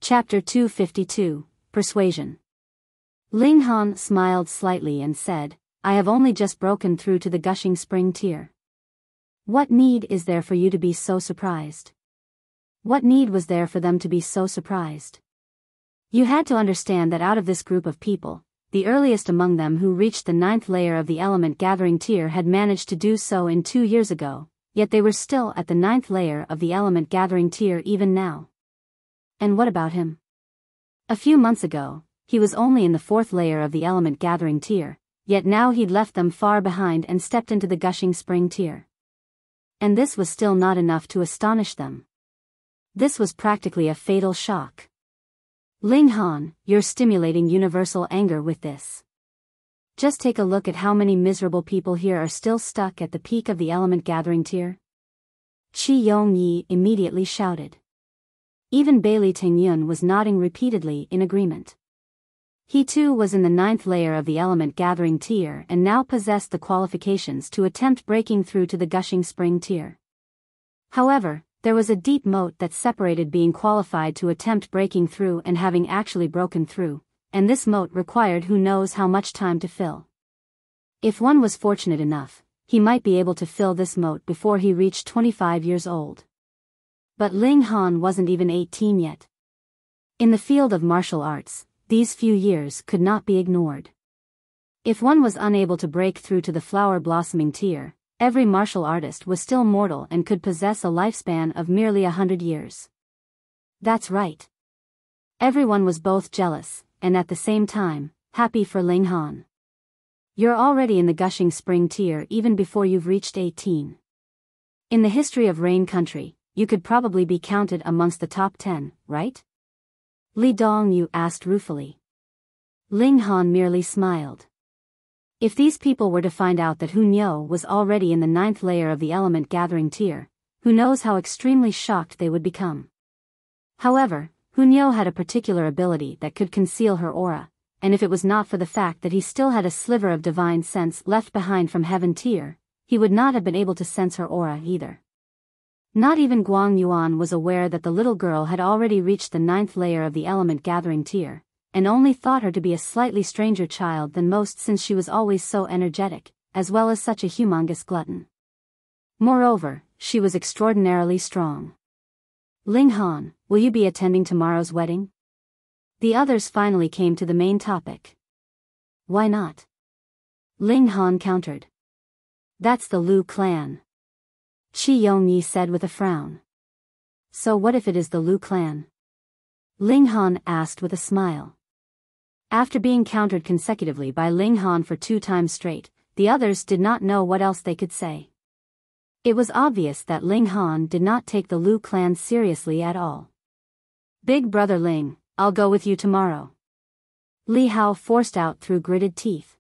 Chapter 252, Persuasion. Ling Han smiled slightly and said, I have only just broken through to the gushing spring tier. What need is there for you to be so surprised? What need was there for them to be so surprised? You had to understand that out of this group of people, the earliest among them who reached the 9th layer of the element gathering tier had managed to do so in 2 years ago, yet they were still at the 9th layer of the element gathering tier even now. And what about him? A few months ago, he was only in the 4th layer of the element gathering tier, yet now he'd left them far behind and stepped into the gushing spring tier. And this was still not enough to astonish them. This was practically a fatal shock. Ling Han, you're stimulating universal anger with this. Just take a look at how many miserable people here are still stuck at the peak of the element gathering tier. Qi Yongyi immediately shouted. Even Bailey Tingyun was nodding repeatedly in agreement. He too was in the 9th layer of the element gathering tier and now possessed the qualifications to attempt breaking through to the gushing spring tier. However, there was a deep moat that separated being qualified to attempt breaking through and having actually broken through, and this moat required who knows how much time to fill. If one was fortunate enough, he might be able to fill this moat before he reached 25 years old. But Ling Han wasn't even 18 yet. In the field of martial arts, these few years could not be ignored. If one was unable to break through to the flower blossoming tier, every martial artist was still mortal and could possess a lifespan of merely 100 years. That's right. Everyone was both jealous, and at the same time, happy for Ling Han. You're already in the gushing spring tier even before you've reached 18. In the history of Rain Country, you could probably be counted amongst the top 10, right? Li Dongyu asked ruefully. Ling Han merely smiled. If these people were to find out that Hu Niu was already in the 9th layer of the element gathering tier, who knows how extremely shocked they would become. However, Hu Niu had a particular ability that could conceal her aura, and if it was not for the fact that he still had a sliver of divine sense left behind from heaven tier, he would not have been able to sense her aura either. Not even Guang Yuan was aware that the little girl had already reached the 9th layer of the element gathering tier, and only thought her to be a slightly stranger child than most since she was always so energetic, as well as such a humongous glutton. Moreover, she was extraordinarily strong. Ling Han, will you be attending tomorrow's wedding? The others finally came to the main topic. Why not? Ling Han countered. That's the Lu clan. Qi Yongyi said with a frown. So what if it is the Lu clan? Ling Han asked with a smile. After being countered consecutively by Ling Han for 2 times straight, the others did not know what else they could say. It was obvious that Ling Han did not take the Lu clan seriously at all. Big brother Ling, I'll go with you tomorrow. Li Hao forced out through gritted teeth.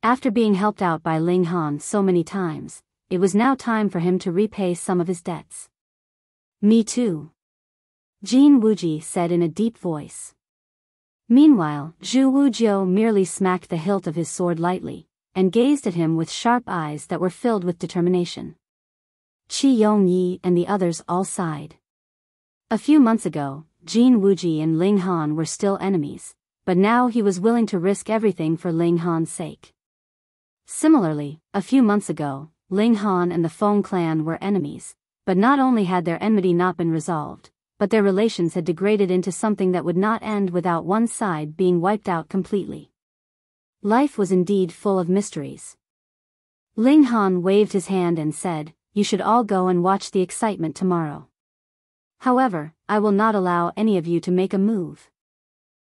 After being helped out by Ling Han so many times, it was now time for him to repay some of his debts. Me too. Jin Wuji said in a deep voice. Meanwhile, Zhu Wujiu merely smacked the hilt of his sword lightly, and gazed at him with sharp eyes that were filled with determination. Qi Yongyi and the others all sighed. A few months ago, Jin Wuji and Ling Han were still enemies, but now he was willing to risk everything for Ling Han's sake. Similarly, a few months ago, Ling Han and the Feng clan were enemies, but not only had their enmity not been resolved, but their relations had degraded into something that would not end without one side being wiped out completely. Life was indeed full of mysteries. Ling Han waved his hand and said, you should all go and watch the excitement tomorrow. However, I will not allow any of you to make a move.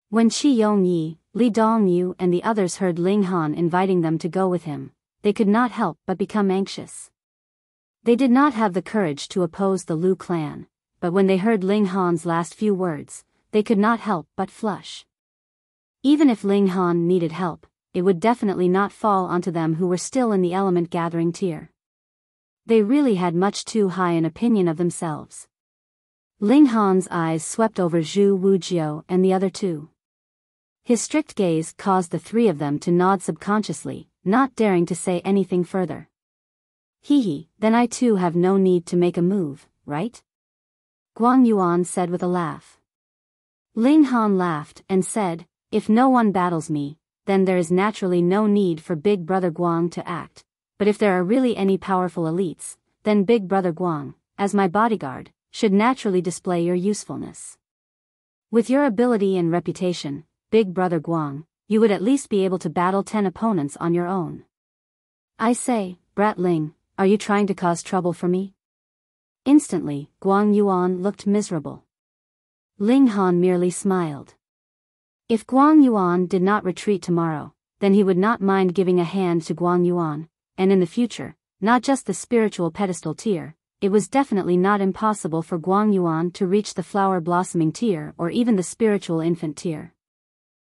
When Qi Yongyi, Li Dongyu and the others heard Ling Han inviting them to go with him, they could not help but become anxious. They did not have the courage to oppose the Lu clan, but when they heard Ling Han's last few words, they could not help but flush. Even if Ling Han needed help, it would definitely not fall onto them who were still in the element gathering tier. They really had much too high an opinion of themselves. Ling Han's eyes swept over Zhu Wujiu and the other two. His strict gaze caused the 3 of them to nod subconsciously, not daring to say anything further. Hee, then I too have no need to make a move, right? Guang Yuan said with a laugh. Ling Han laughed and said, if no one battles me, then there is naturally no need for Big Brother Guang to act, but if there are really any powerful elites, then Big Brother Guang, as my bodyguard, should naturally display your usefulness. With your ability and reputation, Big Brother Guang, you would at least be able to battle 10 opponents on your own. I say, Brat Ling, are you trying to cause trouble for me? Instantly, Guang Yuan looked miserable. Ling Han merely smiled. If Guang Yuan did not retreat tomorrow, then he would not mind giving a hand to Guang Yuan, and in the future, not just the spiritual pedestal tier, it was definitely not impossible for Guang Yuan to reach the flower blossoming tier or even the spiritual infant tier.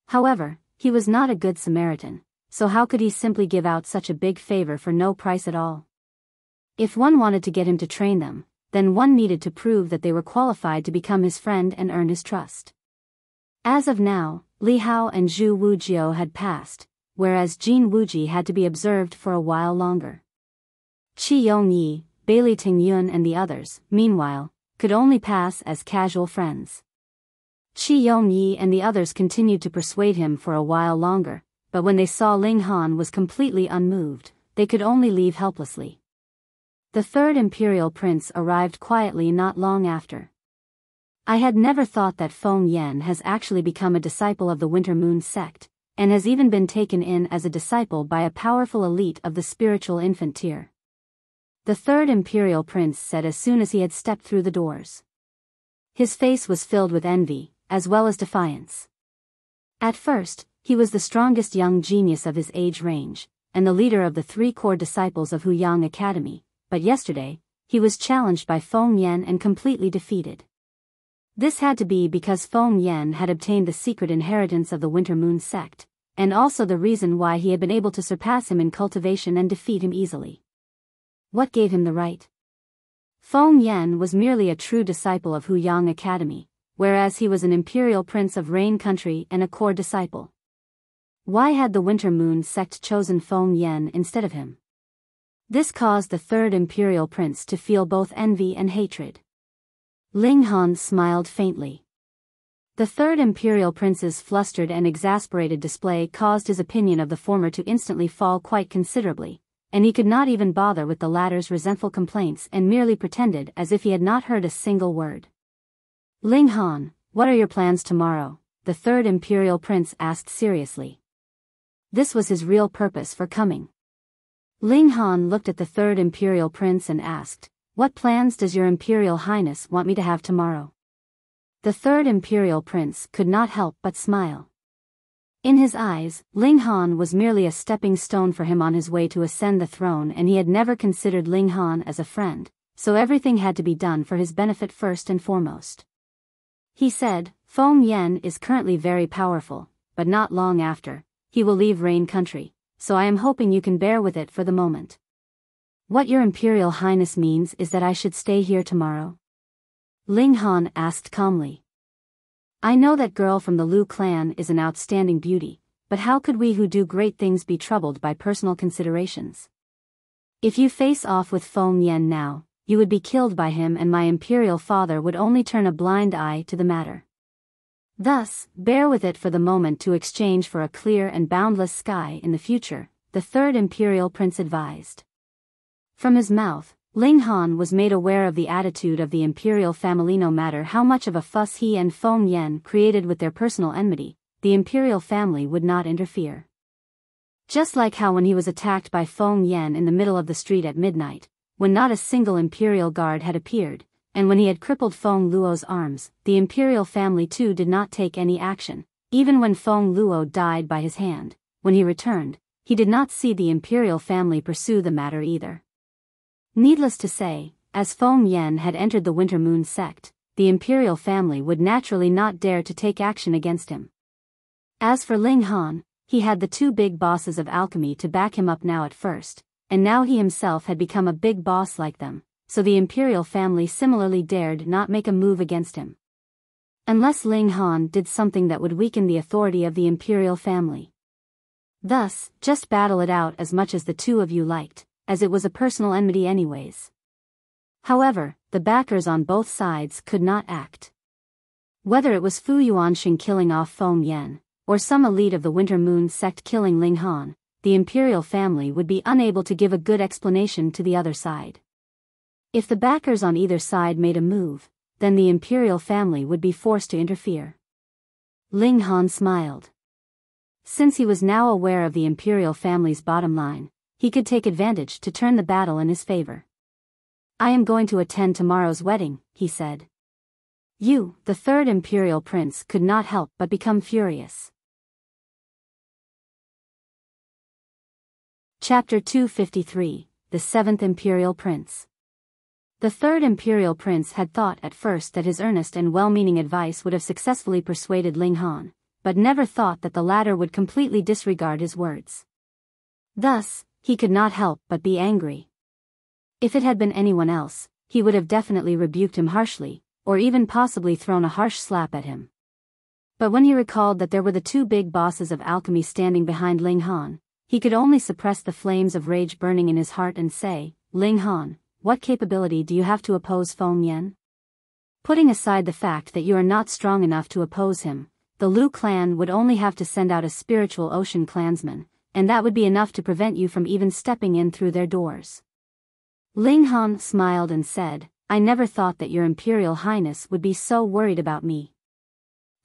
However, he was not a good Samaritan, so how could he simply give out such a big favor for no price at all? If one wanted to get him to train them, then one needed to prove that they were qualified to become his friend and earn his trust. As of now, Li Hao and Zhu Wujiao had passed, whereas Jin Wuji had to be observed for a while longer. Qi Yongyi, Bailey Tingyun and the others, meanwhile, could only pass as casual friends. Qi Yongyi and the others continued to persuade him for a while longer, but when they saw Ling Han was completely unmoved, they could only leave helplessly. The third imperial prince arrived quietly not long after. I had never thought that Feng Yan has actually become a disciple of the Winter Moon sect, and has even been taken in as a disciple by a powerful elite of the spiritual infant tier. The third imperial prince said as soon as he had stepped through the doors. His face was filled with envy, as well as defiance. At first, he was the strongest young genius of his age range, and the leader of the 3 core disciples of Huyang Academy, but yesterday, he was challenged by Feng Yan and completely defeated. This had to be because Feng Yan had obtained the secret inheritance of the Winter Moon sect, and also the reason why he had been able to surpass him in cultivation and defeat him easily. What gave him the right? Feng Yan was merely a true disciple of Huyang Academy, whereas he was an imperial prince of Rain Country and a core disciple. Why had the Winter Moon sect chosen Feng Yan instead of him? This caused the third imperial prince to feel both envy and hatred. Ling Han smiled faintly. The third imperial prince's flustered and exasperated display caused his opinion of the former to instantly fall quite considerably, and he could not even bother with the latter's resentful complaints and merely pretended as if he had not heard a single word. Ling Han, what are your plans tomorrow? The third imperial prince asked seriously. This was his real purpose for coming. Ling Han looked at the third imperial prince and asked, what plans does your imperial highness want me to have tomorrow? The third imperial prince could not help but smile. In his eyes, Ling Han was merely a stepping stone for him on his way to ascend the throne, and he had never considered Ling Han as a friend, so everything had to be done for his benefit first and foremost. He said, Feng Yan is currently very powerful, but not long after, he will leave Rain Country, so I am hoping you can bear with it for the moment. What your Imperial Highness means is that I should stay here tomorrow? Ling Han asked calmly. I know that girl from the Lu clan is an outstanding beauty, but how could we who do great things be troubled by personal considerations? If you face off with Feng Yan now, you would be killed by him, and my imperial father would only turn a blind eye to the matter. Thus, bear with it for the moment to exchange for a clear and boundless sky in the future, the third imperial prince advised. From his mouth, Ling Han was made aware of the attitude of the imperial family. No matter how much of a fuss he and Feng Yan created with their personal enmity, the imperial family would not interfere. Just like how when he was attacked by Feng Yan in the middle of the street at midnight, when not a single imperial guard had appeared, and when he had crippled Feng Luo's arms, the imperial family too did not take any action. Even when Feng Luo died by his hand, when he returned, he did not see the imperial family pursue the matter either. Needless to say, as Feng Yan had entered the Winter Moon sect, the imperial family would naturally not dare to take action against him. As for Ling Han, he had the 2 big bosses of alchemy to back him up now at first, and now he himself had become a big boss like them, so the imperial family similarly dared not make a move against him. Unless Ling Han did something that would weaken the authority of the imperial family. Thus, just battle it out as much as the 2 of you liked, as it was a personal enmity anyways. However, the backers on both sides could not act. Whether it was Fu Yuanxing killing off Feng Yan, or some elite of the Winter Moon sect killing Ling Han, the imperial family would be unable to give a good explanation to the other side. If the backers on either side made a move, then the imperial family would be forced to interfere. Ling Han smiled. Since he was now aware of the imperial family's bottom line, he could take advantage to turn the battle in his favor. I am going to attend tomorrow's wedding, he said. You, the third imperial prince, could not help but become furious. Chapter 253, The Seventh Imperial Prince. The third imperial prince had thought at first that his earnest and well-meaning advice would have successfully persuaded Ling Han, but never thought that the latter would completely disregard his words. Thus, he could not help but be angry. If it had been anyone else, he would have definitely rebuked him harshly, or even possibly thrown a harsh slap at him. But when he recalled that there were the two big bosses of alchemy standing behind Ling Han, he could only suppress the flames of rage burning in his heart and say, Ling Han, what capability do you have to oppose Feng Yan? Putting aside the fact that you are not strong enough to oppose him, the Liu clan would only have to send out a spiritual ocean clansman, and that would be enough to prevent you from even stepping in through their doors. Ling Han smiled and said, I never thought that your Imperial Highness would be so worried about me.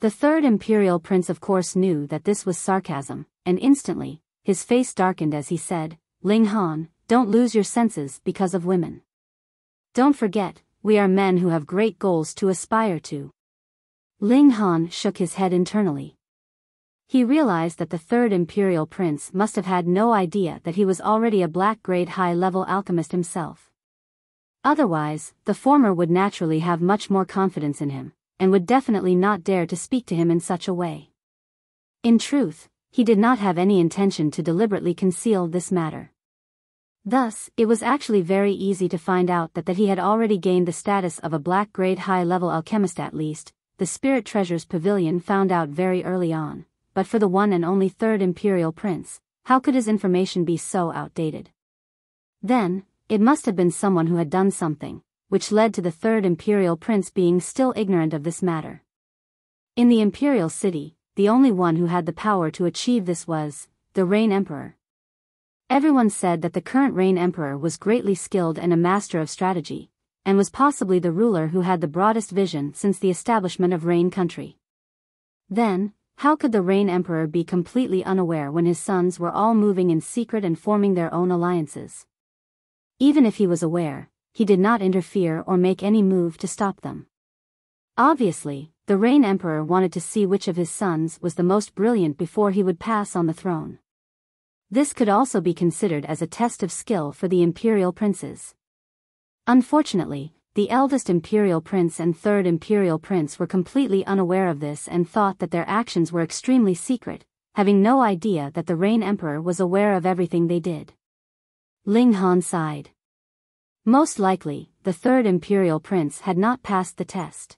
The third imperial prince of course knew that this was sarcasm, and instantly, his face darkened as he said, Ling Han, don't lose your senses because of women. Don't forget, we are men who have great goals to aspire to. Ling Han shook his head internally. He realized that the third imperial prince must have had no idea that he was already a black-grade high-level alchemist himself. Otherwise, the former would naturally have much more confidence in him, and would definitely not dare to speak to him in such a way. In truth, he did not have any intention to deliberately conceal this matter. Thus, it was actually very easy to find out that he had already gained the status of a black-grade high-level alchemist at least. The Spirit Treasures Pavilion found out very early on, but for the one and only third imperial prince, how could his information be so outdated? Then, it must have been someone who had done something, which led to the third imperial prince being still ignorant of this matter. In the imperial city, the only one who had the power to achieve this was the Rain Emperor. Everyone said that the current Rain Emperor was greatly skilled and a master of strategy, and was possibly the ruler who had the broadest vision since the establishment of Rain Country. Then, how could the Rain Emperor be completely unaware when his sons were all moving in secret and forming their own alliances? Even if he was aware, he did not interfere or make any move to stop them. Obviously, the Rain Emperor wanted to see which of his sons was the most brilliant before he would pass on the throne. This could also be considered as a test of skill for the imperial princes. Unfortunately, the eldest imperial prince and third imperial prince were completely unaware of this and thought that their actions were extremely secret, having no idea that the Rain Emperor was aware of everything they did. Ling Han sighed. Most likely, the third imperial prince had not passed the test.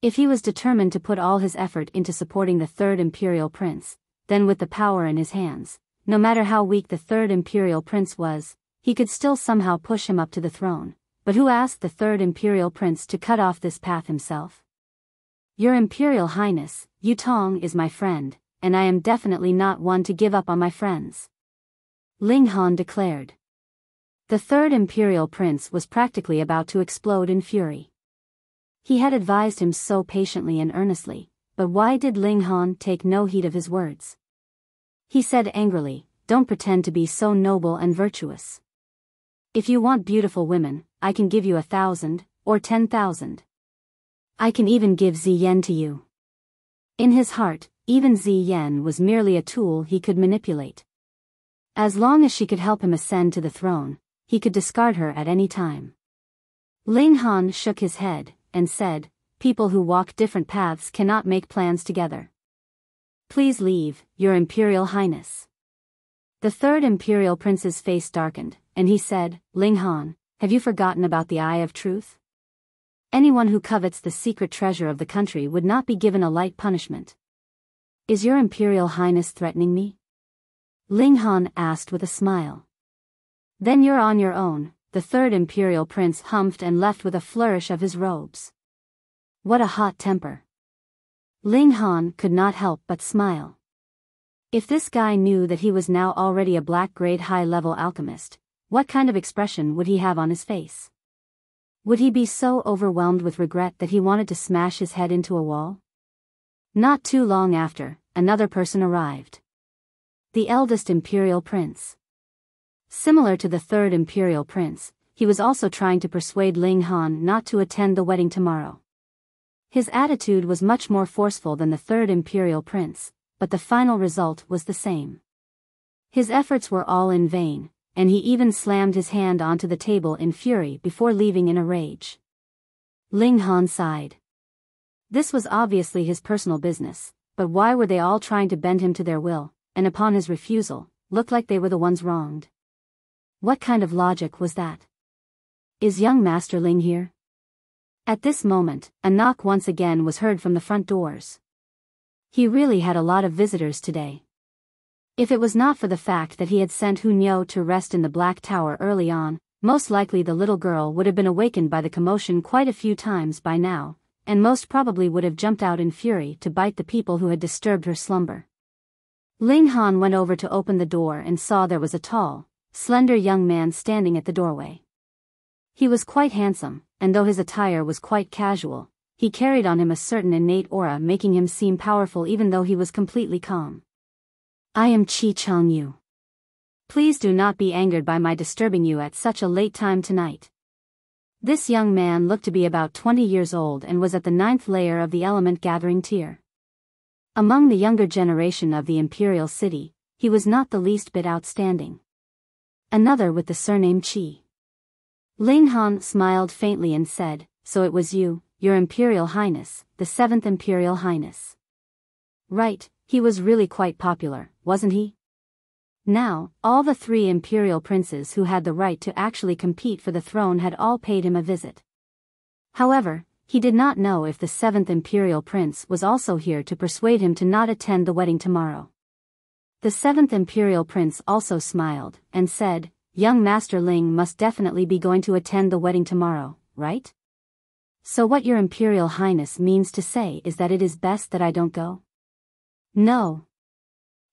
If he was determined to put all his effort into supporting the third imperial prince, then with the power in his hands, no matter how weak the third imperial prince was, he could still somehow push him up to the throne. But who asked the third imperial prince to cut off this path himself? Your Imperial Highness, Yu Tong is my friend, and I am definitely not one to give up on my friends. Ling Han declared. The third imperial prince was practically about to explode in fury. He had advised him so patiently and earnestly, but why did Ling Han take no heed of his words? He said angrily, don't pretend to be so noble and virtuous. If you want beautiful women, I can give you 1,000, or 10,000. I can even give Ziyan to you. In his heart, even Ziyan was merely a tool he could manipulate. As long as she could help him ascend to the throne, he could discard her at any time. Ling Han shook his head, and said, people who walk different paths cannot make plans together. Please leave, Your Imperial Highness. The third imperial prince's face darkened, and he said, Ling Han, have you forgotten about the Eye of Truth? Anyone who covets the secret treasure of the country would not be given a light punishment. Is Your Imperial Highness threatening me? Ling Han asked with a smile. Then you're on your own, the third imperial prince humphed and left with a flourish of his robes. What a hot temper. Ling Han could not help but smile. If this guy knew that he was now already a black-grade high-level alchemist, what kind of expression would he have on his face? Would he be so overwhelmed with regret that he wanted to smash his head into a wall? Not too long after, another person arrived. The eldest imperial prince. Similar to the third imperial prince, he was also trying to persuade Ling Han not to attend the wedding tomorrow. His attitude was much more forceful than the third imperial prince, but the final result was the same. His efforts were all in vain, and he even slammed his hand onto the table in fury before leaving in a rage. Ling Han sighed. This was obviously his personal business, but why were they all trying to bend him to their will, and upon his refusal, look like they were the ones wronged? What kind of logic was that? Is young Master Ling here? At this moment, a knock once again was heard from the front doors. He really had a lot of visitors today. If it was not for the fact that he had sent Hunyo to rest in the Black Tower early on, most likely the little girl would have been awakened by the commotion quite a few times by now, and most probably would have jumped out in fury to bite the people who had disturbed her slumber. Ling Han went over to open the door and saw there was a tall, slender young man standing at the doorway. He was quite handsome, and though his attire was quite casual, he carried on him a certain innate aura making him seem powerful even though he was completely calm. I am Chi Changyu. Please do not be angered by my disturbing you at such a late time tonight. This young man looked to be about 20 years old and was at the 9th layer of the element gathering tier. Among the younger generation of the imperial city, he was not the least bit outstanding. Another with the surname Qi. Ling Han smiled faintly and said, "So it was you, Your Imperial Highness, the 7th Imperial Highness." Right, he was really quite popular, wasn't he? Now, all the 3 imperial princes who had the right to actually compete for the throne had all paid him a visit. However, he did not know if the 7th imperial prince was also here to persuade him to not attend the wedding tomorrow. The 7th imperial prince also smiled and said, "Young Master Ling must definitely be going to attend the wedding tomorrow, right? So what Your Imperial Highness means to say is that it is best that I don't go?" "No."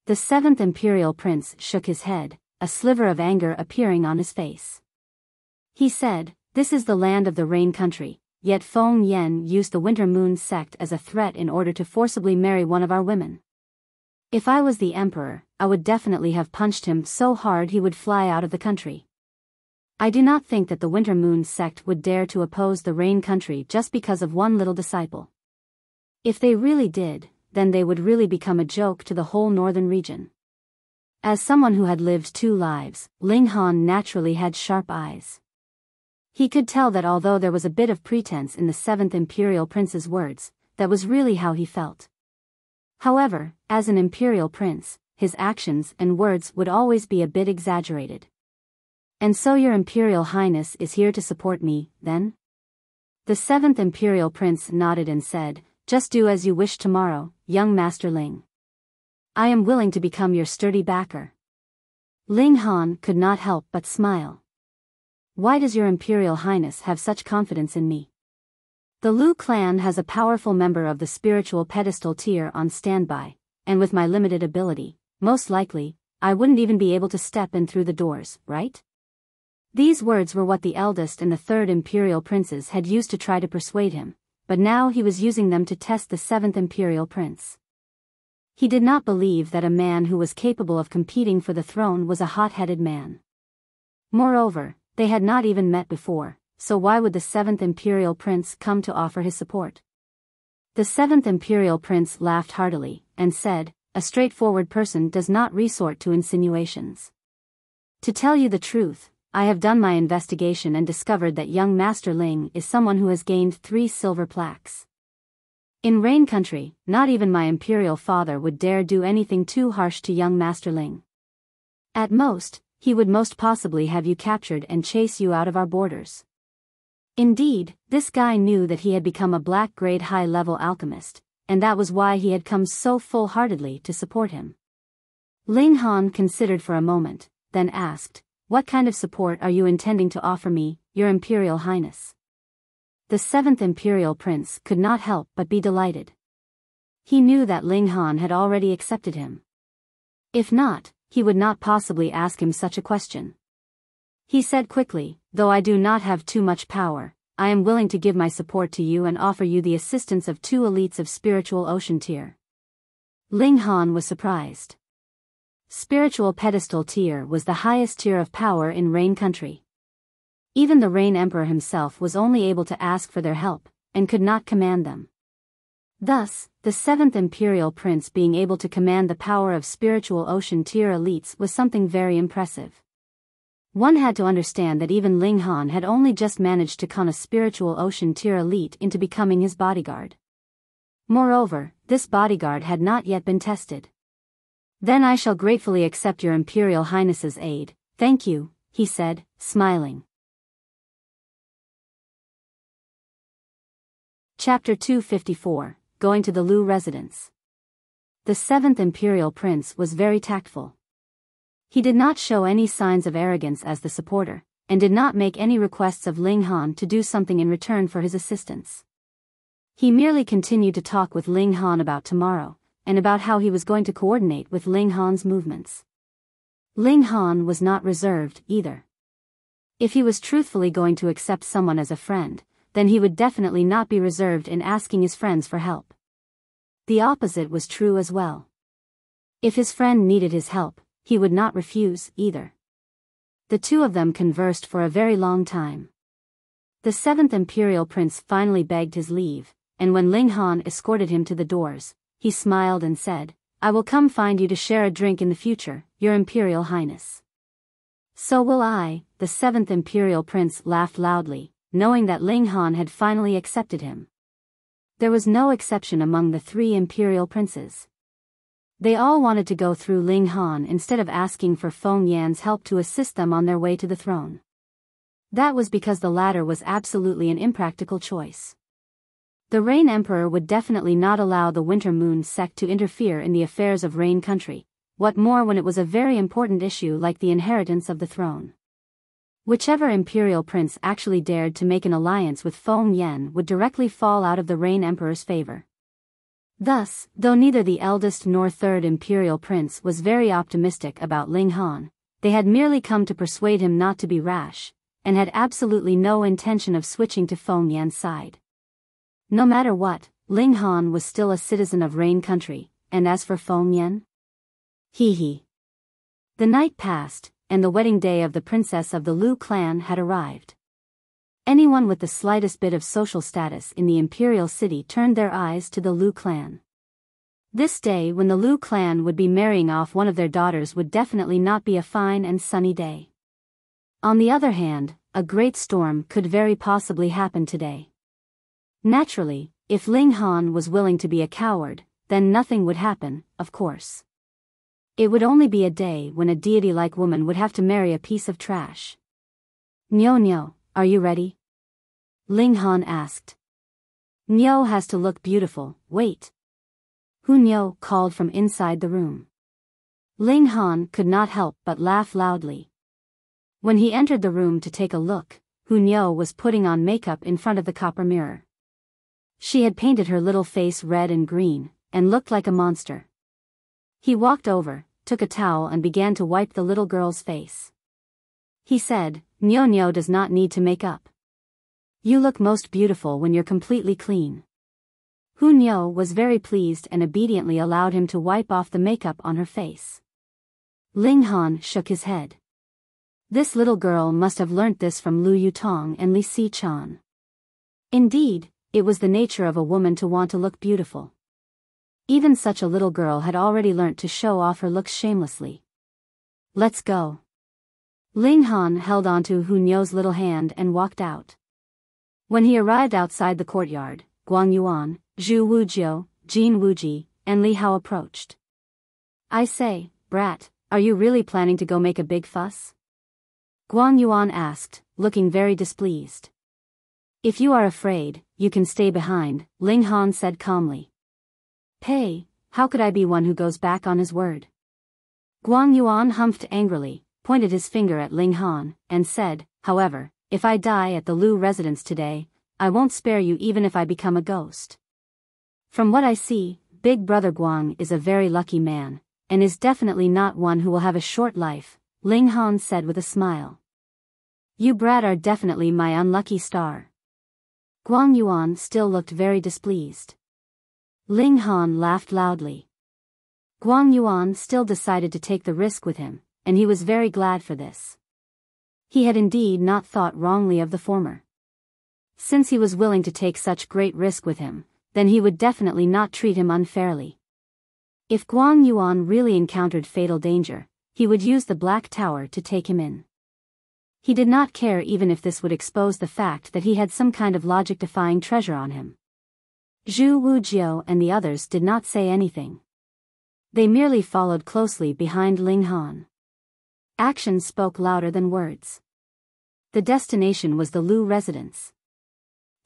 The 7th imperial prince shook his head, a sliver of anger appearing on his face. He said, "This is the land of the rain country, yet Feng Yen used the Winter Moon sect as a threat in order to forcibly marry one of our women. If I was the emperor, I would definitely have punched him so hard he would fly out of the country. I do not think that the Winter Moon sect would dare to oppose the rain country just because of one little disciple. If they really did, then they would really become a joke to the whole northern region." As someone who had lived 2 lives, Ling Han naturally had sharp eyes. He could tell that although there was a bit of pretense in the 7th imperial prince's words, that was really how he felt. However, as an imperial prince, his actions and words would always be a bit exaggerated. "And so Your Imperial Highness is here to support me, then?" The 7th imperial prince nodded and said, "Just do as you wish tomorrow, young Master Ling. I am willing to become your sturdy backer." Ling Han could not help but smile. "Why does Your Imperial Highness have such confidence in me? The Lu clan has a powerful member of the spiritual pedestal tier on standby, and with my limited ability, most likely, I wouldn't even be able to step in through the doors, right?" These words were what the eldest and the 3rd imperial princes had used to try to persuade him, but now he was using them to test the 7th imperial prince. He did not believe that a man who was capable of competing for the throne was a hot-headed man. Moreover, they had not even met before, so why would the 7th imperial prince come to offer his support? The 7th imperial prince laughed heartily, and said, "A straightforward person does not resort to insinuations. To tell you the truth, I have done my investigation and discovered that young Master Ling is someone who has gained 3 silver plaques. In Rain Country, not even my imperial father would dare do anything too harsh to young Master Ling. At most, he would most possibly have you captured and chase you out of our borders." Indeed, this guy knew that he had become a black-grade high-level alchemist, and that was why he had come so full-heartedly to support him. Ling Han considered for a moment, then asked, "What kind of support are you intending to offer me, Your Imperial Highness?" The 7th imperial prince could not help but be delighted. He knew that Ling Han had already accepted him. If not, he would not possibly ask him such a question. He said quickly, though I do not have too much power, I am willing to give my support to you and offer you the assistance of 2 elites of spiritual ocean tier. Ling Han was surprised. Spiritual pedestal tier was the highest tier of power in Rain Country. Even the Rain Emperor himself was only able to ask for their help, and could not command them. Thus, the 7th Imperial Prince being able to command the power of spiritual ocean tier elites was something very impressive. One had to understand that even Ling Han had only just managed to con a spiritual ocean tier elite into becoming his bodyguard. Moreover, this bodyguard had not yet been tested. Then I shall gratefully accept your Imperial Highness's aid, thank you, he said, smiling. Chapter 254, Going to the Lu residence. The 7th Imperial Prince was very tactful. He did not show any signs of arrogance as the supporter, and did not make any requests of Ling Han to do something in return for his assistance. He merely continued to talk with Ling Han about tomorrow, and about how he was going to coordinate with Ling Han's movements. Ling Han was not reserved, either. If he was truthfully going to accept someone as a friend, then he would definitely not be reserved in asking his friends for help. The opposite was true as well. If his friend needed his help, he would not refuse, either. The 2 of them conversed for a very long time. The 7th Imperial Prince finally begged his leave, and when Ling Han escorted him to the doors, he smiled and said, I will come find you to share a drink in the future, Your Imperial Highness. So will I, the 7th Imperial Prince laughed loudly, knowing that Ling Han had finally accepted him. There was no exception among the 3 Imperial Princes. They all wanted to go through Ling Han instead of asking for Feng Yan's help to assist them on their way to the throne. That was because the latter was absolutely an impractical choice. The Rain Emperor would definitely not allow the Winter Moon sect to interfere in the affairs of Rain Country, what more when it was a very important issue like the inheritance of the throne. Whichever Imperial Prince actually dared to make an alliance with Feng Yan would directly fall out of the Rain Emperor's favor. Thus, though neither the eldest nor 3rd Imperial Prince was very optimistic about Ling Han, they had merely come to persuade him not to be rash, and had absolutely no intention of switching to Feng Yan's side. No matter what, Ling Han was still a citizen of Rain Country, and as for Feng Yan? Hee. The night passed, and the wedding day of the princess of the Lu clan had arrived. Anyone with the slightest bit of social status in the imperial city turned their eyes to the Lu clan. This day when the Lu clan would be marrying off one of their daughters would definitely not be a fine and sunny day. On the other hand, a great storm could very possibly happen today. Naturally, if Ling Han was willing to be a coward, then nothing would happen, of course. It would only be a day when a deity-like woman would have to marry a piece of trash. Nyo, are you ready? Ling Han asked. Nyo has to look beautiful, wait. Nyo called from inside the room. Ling Han could not help but laugh loudly. When he entered the room to take a look, Nyo was putting on makeup in front of the copper mirror. She had painted her little face red and green, and looked like a monster. He walked over, took a towel and began to wipe the little girl's face. He said, Nyo does not need to make up. You look most beautiful when you're completely clean. Nyo was very pleased and obediently allowed him to wipe off the makeup on her face. Ling Han shook his head. This little girl must have learnt this from Lu Yutong and Li Si-chan. Indeed, it was the nature of a woman to want to look beautiful. Even such a little girl had already learnt to show off her looks shamelessly. Let's go. Ling Han held onto Nyo's little hand and walked out. When he arrived outside the courtyard, Guang Yuan, Zhu Wujiu, Jin Wuji, and Li Hao approached. I say, brat, are you really planning to go make a big fuss? Guang Yuan asked, looking very displeased. If you are afraid, you can stay behind, Ling Han said calmly. Hey, how could I be one who goes back on his word? Guang Yuan humphed angrily, pointed his finger at Ling Han, and said, however, if I die at the Lu residence today, I won't spare you even if I become a ghost. From what I see, Big Brother Guang is a very lucky man, and is definitely not one who will have a short life, Ling Han said with a smile. You brat are definitely my unlucky star. Guang Yuan still looked very displeased. Ling Han laughed loudly. Guang Yuan still decided to take the risk with him, and he was very glad for this. He had indeed not thought wrongly of the former. Since he was willing to take such great risk with him, then he would definitely not treat him unfairly. If Guang Yuan really encountered fatal danger, he would use the Black Tower to take him in. He did not care even if this would expose the fact that he had some kind of logic-defying treasure on him. Zhu Wujiao and the others did not say anything. They merely followed closely behind Ling Han. Actions spoke louder than words. The destination was the Lu residence.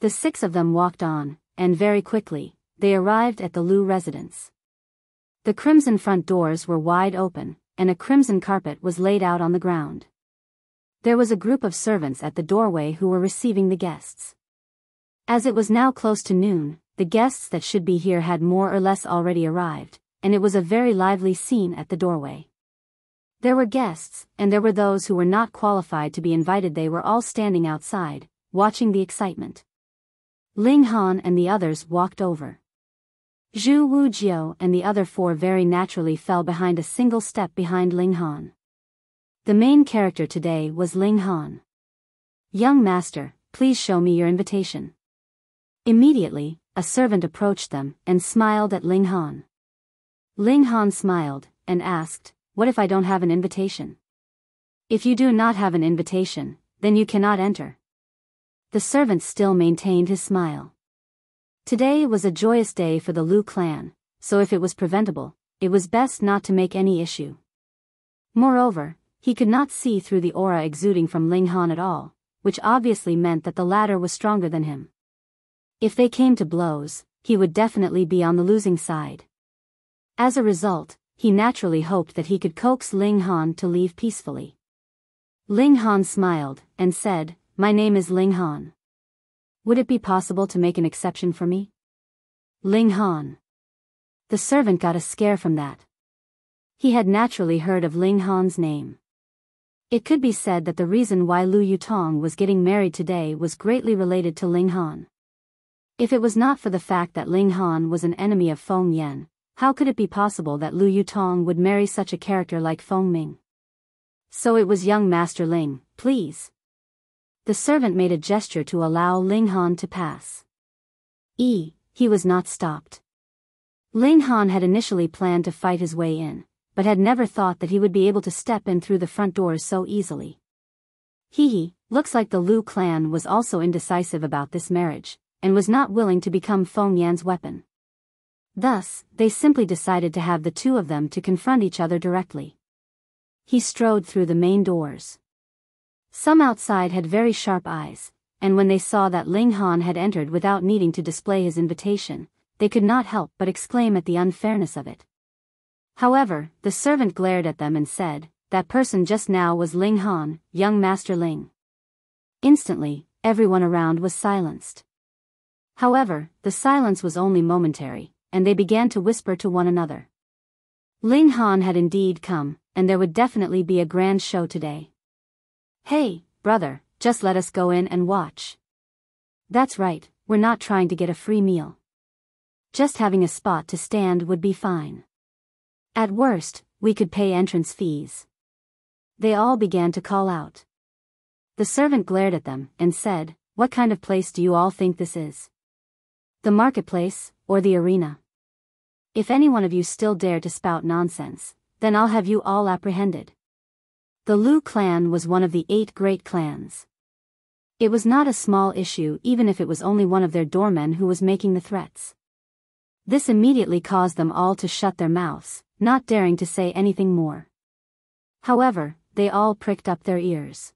The 6 of them walked on, and very quickly, they arrived at the Lu residence. The crimson front doors were wide open, and a crimson carpet was laid out on the ground. There was a group of servants at the doorway who were receiving the guests. As it was now close to noon, the guests that should be here had more or less already arrived, and it was a very lively scene at the doorway. There were guests, and there were those who were not qualified to be invited. They were all standing outside, watching the excitement. Ling Han and the others walked over. Zhu Wujiao and the other 4 very naturally fell behind a single step behind Ling Han. The main character today was Ling Han. Young master, please show me your invitation. Immediately, a servant approached them and smiled at Ling Han. Ling Han smiled and asked, what if I don't have an invitation? If you do not have an invitation, then you cannot enter. The servant still maintained his smile. Today was a joyous day for the Lu clan, so if it was preventable, it was best not to make any issue. Moreover, he could not see through the aura exuding from Ling Han at all, which obviously meant that the latter was stronger than him. If they came to blows, he would definitely be on the losing side. As a result, he naturally hoped that he could coax Ling Han to leave peacefully. Ling Han smiled and said, my name is Ling Han. Would it be possible to make an exception for me? Ling Han. The servant got a scare from that. He had naturally heard of Ling Han's name. It could be said that the reason why Lu Yutong was getting married today was greatly related to Ling Han. If it was not for the fact that Ling Han was an enemy of Feng Yan, how could it be possible that Lu Yutong would marry such a character like Feng Ming? So it was young Master Ling, please. The servant made a gesture to allow Ling Han to pass. He was not stopped. Ling Han had initially planned to fight his way in, but had never thought that he would be able to step in through the front doors so easily. Looks like the Lu clan was also indecisive about this marriage, and was not willing to become Feng Yan's weapon. Thus, they simply decided to have the 2 of them to confront each other directly. He strode through the main doors. Some outside had very sharp eyes, and when they saw that Ling Han had entered without needing to display his invitation, they could not help but exclaim at the unfairness of it. However, the servant glared at them and said, that person just now was Ling Han, young Master Ling. Instantly, everyone around was silenced. However, the silence was only momentary, and they began to whisper to one another. Ling Han had indeed come, and there would definitely be a grand show today. Hey, brother, just let us go in and watch. That's right, we're not trying to get a free meal. Just having a spot to stand would be fine. At worst, we could pay entrance fees. They all began to call out. The servant glared at them and said, what kind of place do you all think this is? The marketplace, or the arena? If any one of you still dare to spout nonsense, then I'll have you all apprehended. The Lu clan was one of the 8 great clans. It was not a small issue even if it was only one of their doormen who was making the threats. This immediately caused them all to shut their mouths, not daring to say anything more. However, they all pricked up their ears.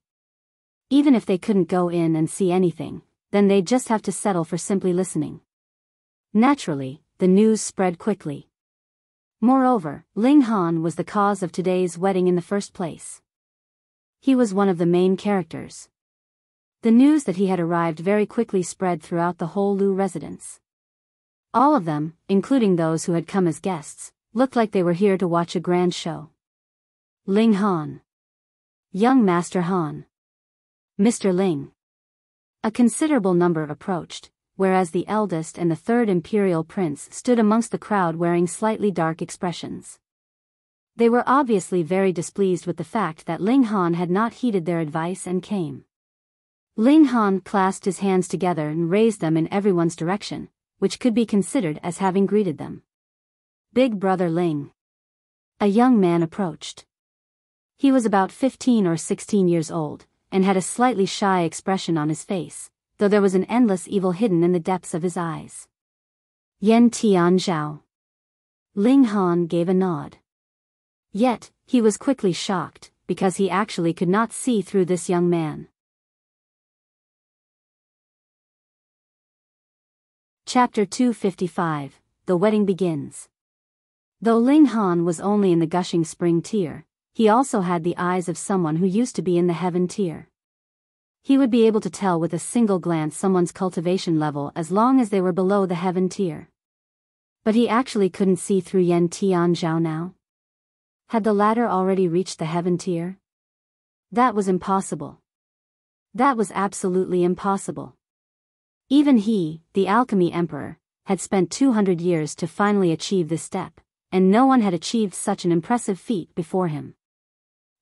Even if they couldn't go in and see anything, then they'd just have to settle for simply listening. Naturally, the news spread quickly. Moreover, Ling Han was the cause of today's wedding in the first place. He was one of the main characters. The news that he had arrived very quickly spread throughout the whole Lu residence. All of them, including those who had come as guests, looked like they were here to watch a grand show. Ling Han. Young Master Han. Mr. Ling. A considerable number approached, whereas the eldest and the third imperial prince stood amongst the crowd wearing slightly dark expressions. They were obviously very displeased with the fact that Ling Han had not heeded their advice and came. Ling Han clasped his hands together and raised them in everyone's direction, which could be considered as having greeted them. Big Brother Ling. A young man approached. He was about 15 or 16 years old, and had a slightly shy expression on his face, though there was an endless evil hidden in the depths of his eyes. Yan Tianzhao. Ling Han gave a nod. Yet, he was quickly shocked, because he actually could not see through this young man. Chapter 255, The Wedding Begins. Though Ling Han was only in the gushing spring tier, he also had the eyes of someone who used to be in the heaven tier. He would be able to tell with a single glance someone's cultivation level as long as they were below the heaven tier. But he actually couldn't see through Yan Tianzhao now. Had the latter already reached the heaven tier? That was impossible. That was absolutely impossible. Even he, the Alchemy Emperor, had spent 200 years to finally achieve this step, and no one had achieved such an impressive feat before him.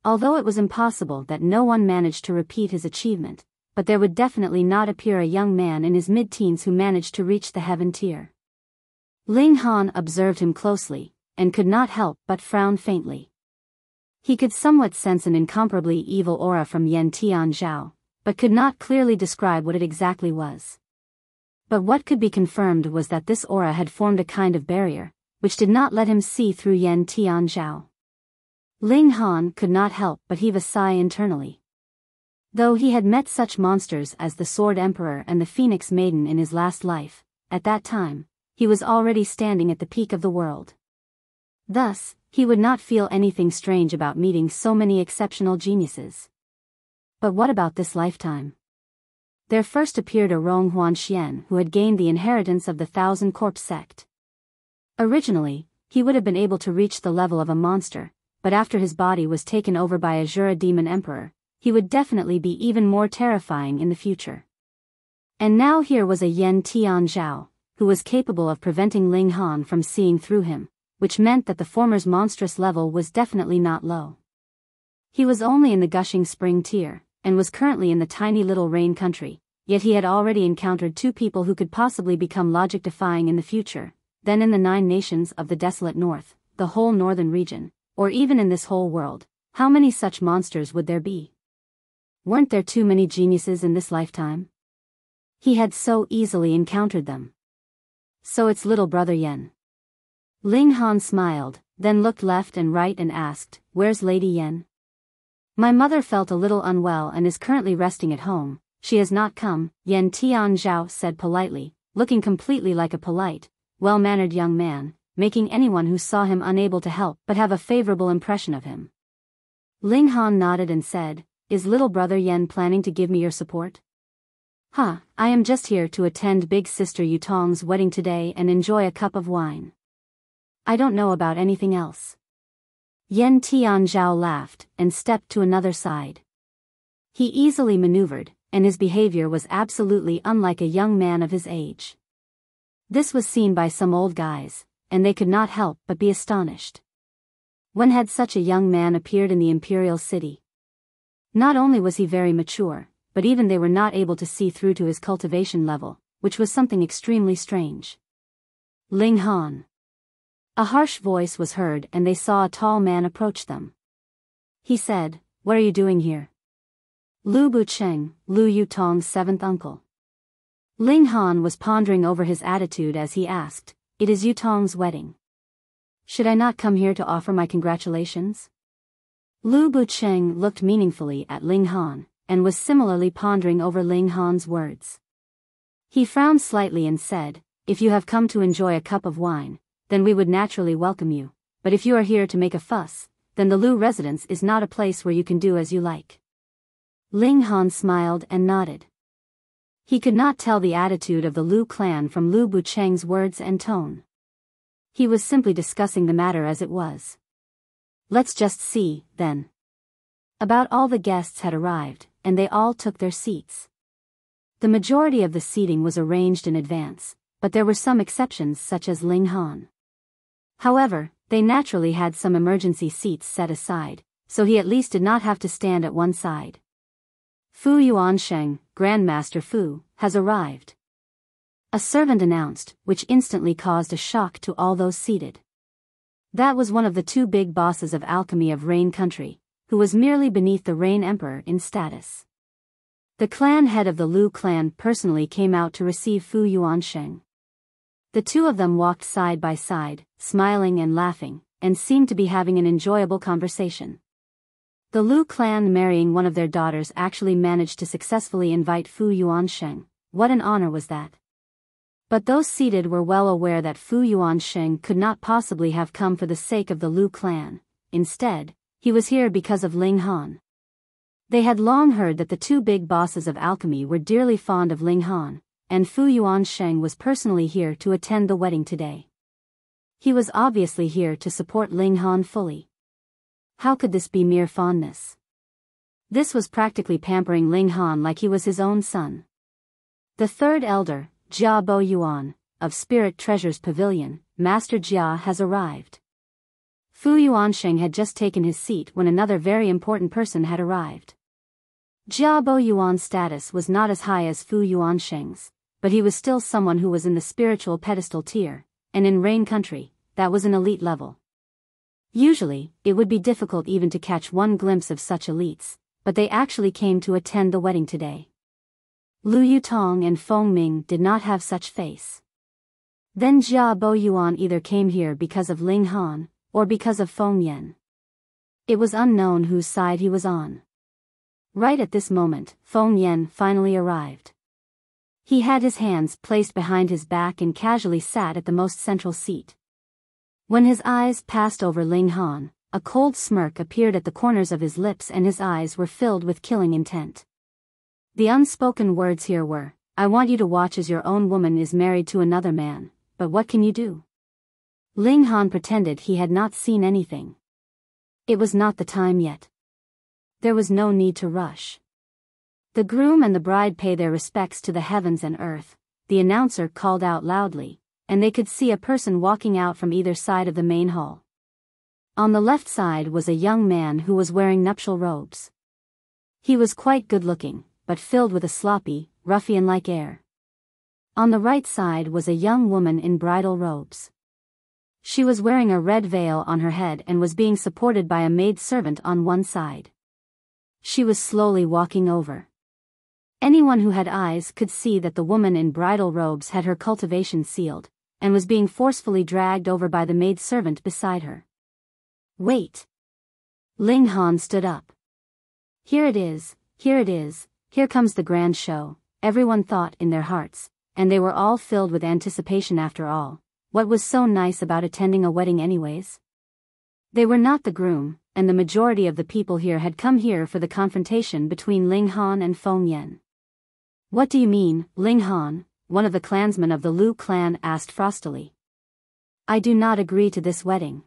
Although it was impossible that no one managed to repeat his achievement, but there would definitely not appear a young man in his mid-teens who managed to reach the heaven tier. Ling Han observed him closely, and could not help but frown faintly. He could somewhat sense an incomparably evil aura from Yan Tianzhao, but could not clearly describe what it exactly was. But what could be confirmed was that this aura had formed a kind of barrier, which did not let him see through Yan Tianzhao. Ling Han could not help but heave a sigh internally. Though he had met such monsters as the Sword Emperor and the Phoenix Maiden in his last life, at that time, he was already standing at the peak of the world. Thus, he would not feel anything strange about meeting so many exceptional geniuses. But what about this lifetime? There first appeared a Rong Huanxian who had gained the inheritance of the Thousand Corpse sect. Originally, he would have been able to reach the level of a monster, but after his body was taken over by a Jura demon emperor, he would definitely be even more terrifying in the future. And now here was a Yan Tianzhao, who was capable of preventing Ling Han from seeing through him, which meant that the former's monstrous level was definitely not low. He was only in the gushing spring tier, and was currently in the tiny little rain country, yet he had already encountered two people who could possibly become logic-defying in the future, then in the 9 nations of the desolate north, the whole northern region, or even in this whole world, how many such monsters would there be? Weren't there too many geniuses in this lifetime? He had so easily encountered them. So it's little brother Yen. Ling Han smiled, then looked left and right and asked, "Where's Lady Yen?" "My mother felt a little unwell and is currently resting at home. She has not come," Yan Tianzhao said politely, looking completely like a polite, well-mannered young man, making anyone who saw him unable to help but have a favorable impression of him. Ling Han nodded and said, "Is little brother Yen planning to give me your support?" I am just here to attend big sister Yutong's wedding today and enjoy a cup of wine. I don't know about anything else." Yan Tianzhao laughed and stepped to another side. He easily maneuvered, and his behavior was absolutely unlike a young man of his age. This was seen by some old guys, and they could not help but be astonished. When had such a young man appeared in the imperial city? Not only was he very mature, but even they were not able to see through to his cultivation level, which was something extremely strange. Ling Han. A harsh voice was heard and they saw a tall man approach them. He said, "What are you doing here?" Lu Bucheng, Lu Yutong's 7th uncle. Ling Han was pondering over his attitude as he asked, "It is Yutong's wedding. Should I not come here to offer my congratulations?" Lu Bucheng looked meaningfully at Ling Han, and was similarly pondering over Ling Han's words. He frowned slightly and said, "If you have come to enjoy a cup of wine, then we would naturally welcome you, but if you are here to make a fuss, then the Lu residence is not a place where you can do as you like." Ling Han smiled and nodded. He could not tell the attitude of the Lu clan from Lu Bucheng's words and tone. He was simply discussing the matter as it was. Let's just see, then. About all the guests had arrived, and they all took their seats. The majority of the seating was arranged in advance, but there were some exceptions such as Ling Han. However, they naturally had some emergency seats set aside, so he at least did not have to stand at one side. Fu Yuansheng, Grandmaster Fu, has arrived. A servant announced, which instantly caused a shock to all those seated. That was one of the two big bosses of alchemy of Rain Country, who was merely beneath the Rain Emperor in status. The clan head of the Lu clan personally came out to receive Fu Yuansheng. The two of them walked side by side, smiling and laughing, and seemed to be having an enjoyable conversation. The Lu clan marrying one of their daughters actually managed to successfully invite Fu Yuansheng. What an honor was that! But those seated were well aware that Fu Yuansheng could not possibly have come for the sake of the Lu clan. Instead, he was here because of Ling Han. They had long heard that the two big bosses of alchemy were dearly fond of Ling Han, and Fu Yuansheng was personally here to attend the wedding today. He was obviously here to support Ling Han fully. How could this be mere fondness? This was practically pampering Ling Han like he was his own son. The third elder, Jia Bo Yuan, of Spirit Treasures Pavilion, Master Jia has arrived. Fu Yuansheng had just taken his seat when another very important person had arrived. Jia Bo Yuan's status was not as high as Fu Yuansheng's, but he was still someone who was in the spiritual pedestal tier, and in Rain Country, that was an elite level. Usually, it would be difficult even to catch one glimpse of such elites, but they actually came to attend the wedding today. Lu Yutong and Feng Ming did not have such face. Then Jia Bo Yuan either came here because of Ling Han, or because of Feng Yan. It was unknown whose side he was on. Right at this moment, Feng Yan finally arrived. He had his hands placed behind his back and casually sat at the most central seat. When his eyes passed over Ling Han, a cold smirk appeared at the corners of his lips and his eyes were filled with killing intent. The unspoken words here were, "I want you to watch as your own woman is married to another man, but what can you do?" Ling Han pretended he had not seen anything. It was not the time yet. There was no need to rush. The groom and the bride pay their respects to the heavens and earth, the announcer called out loudly, and they could see a person walking out from either side of the main hall. On the left side was a young man who was wearing nuptial robes. He was quite good-looking, but filled with a sloppy, ruffian-like air. On the right side was a young woman in bridal robes. She was wearing a red veil on her head and was being supported by a maid-servant on one side. She was slowly walking over. Anyone who had eyes could see that the woman in bridal robes had her cultivation sealed, and was being forcefully dragged over by the maid-servant beside her. Wait! Ling Han stood up. Here it is, here comes the grand show, everyone thought in their hearts, and they were all filled with anticipation after all. What was so nice about attending a wedding anyways? They were not the groom, and the majority of the people here had come here for the confrontation between Ling Han and Feng Yan. What do you mean, Ling Han? One of the clansmen of the Lu clan asked frostily. I do not agree to this wedding.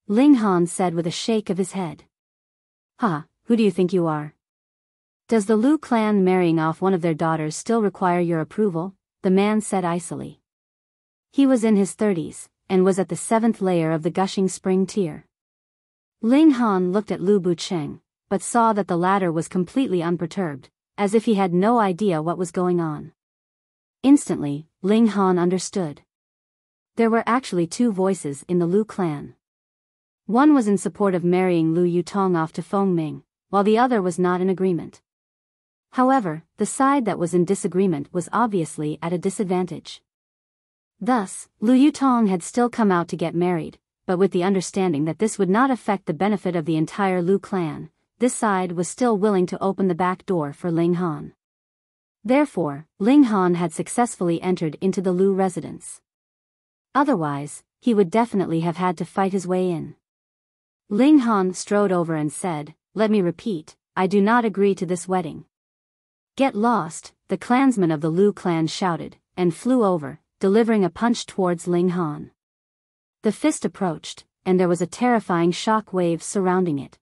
Ling Han said with a shake of his head. Ha, who do you think you are? Does the Lu clan marrying off one of their daughters still require your approval? The man said icily. He was in his 30s, and was at the 7th layer of the gushing spring tier. Ling Han looked at Lu Bucheng, but saw that the latter was completely unperturbed, as if he had no idea what was going on. Instantly, Ling Han understood. There were actually two voices in the Lu clan. One was in support of marrying Lu Yutong off to Feng Ming, while the other was not in agreement. However, the side that was in disagreement was obviously at a disadvantage. Thus, Lu Yutong had still come out to get married, but with the understanding that this would not affect the benefit of the entire Lu clan, this side was still willing to open the back door for Ling Han. Therefore, Ling Han had successfully entered into the Lu residence. Otherwise, he would definitely have had to fight his way in. Ling Han strode over and said, "Let me repeat, I do not agree to this wedding." "Get lost," the clansmen of the Lu clan shouted, and flew over, delivering a punch towards Ling Han. The fist approached, and there was a terrifying shock wave surrounding it.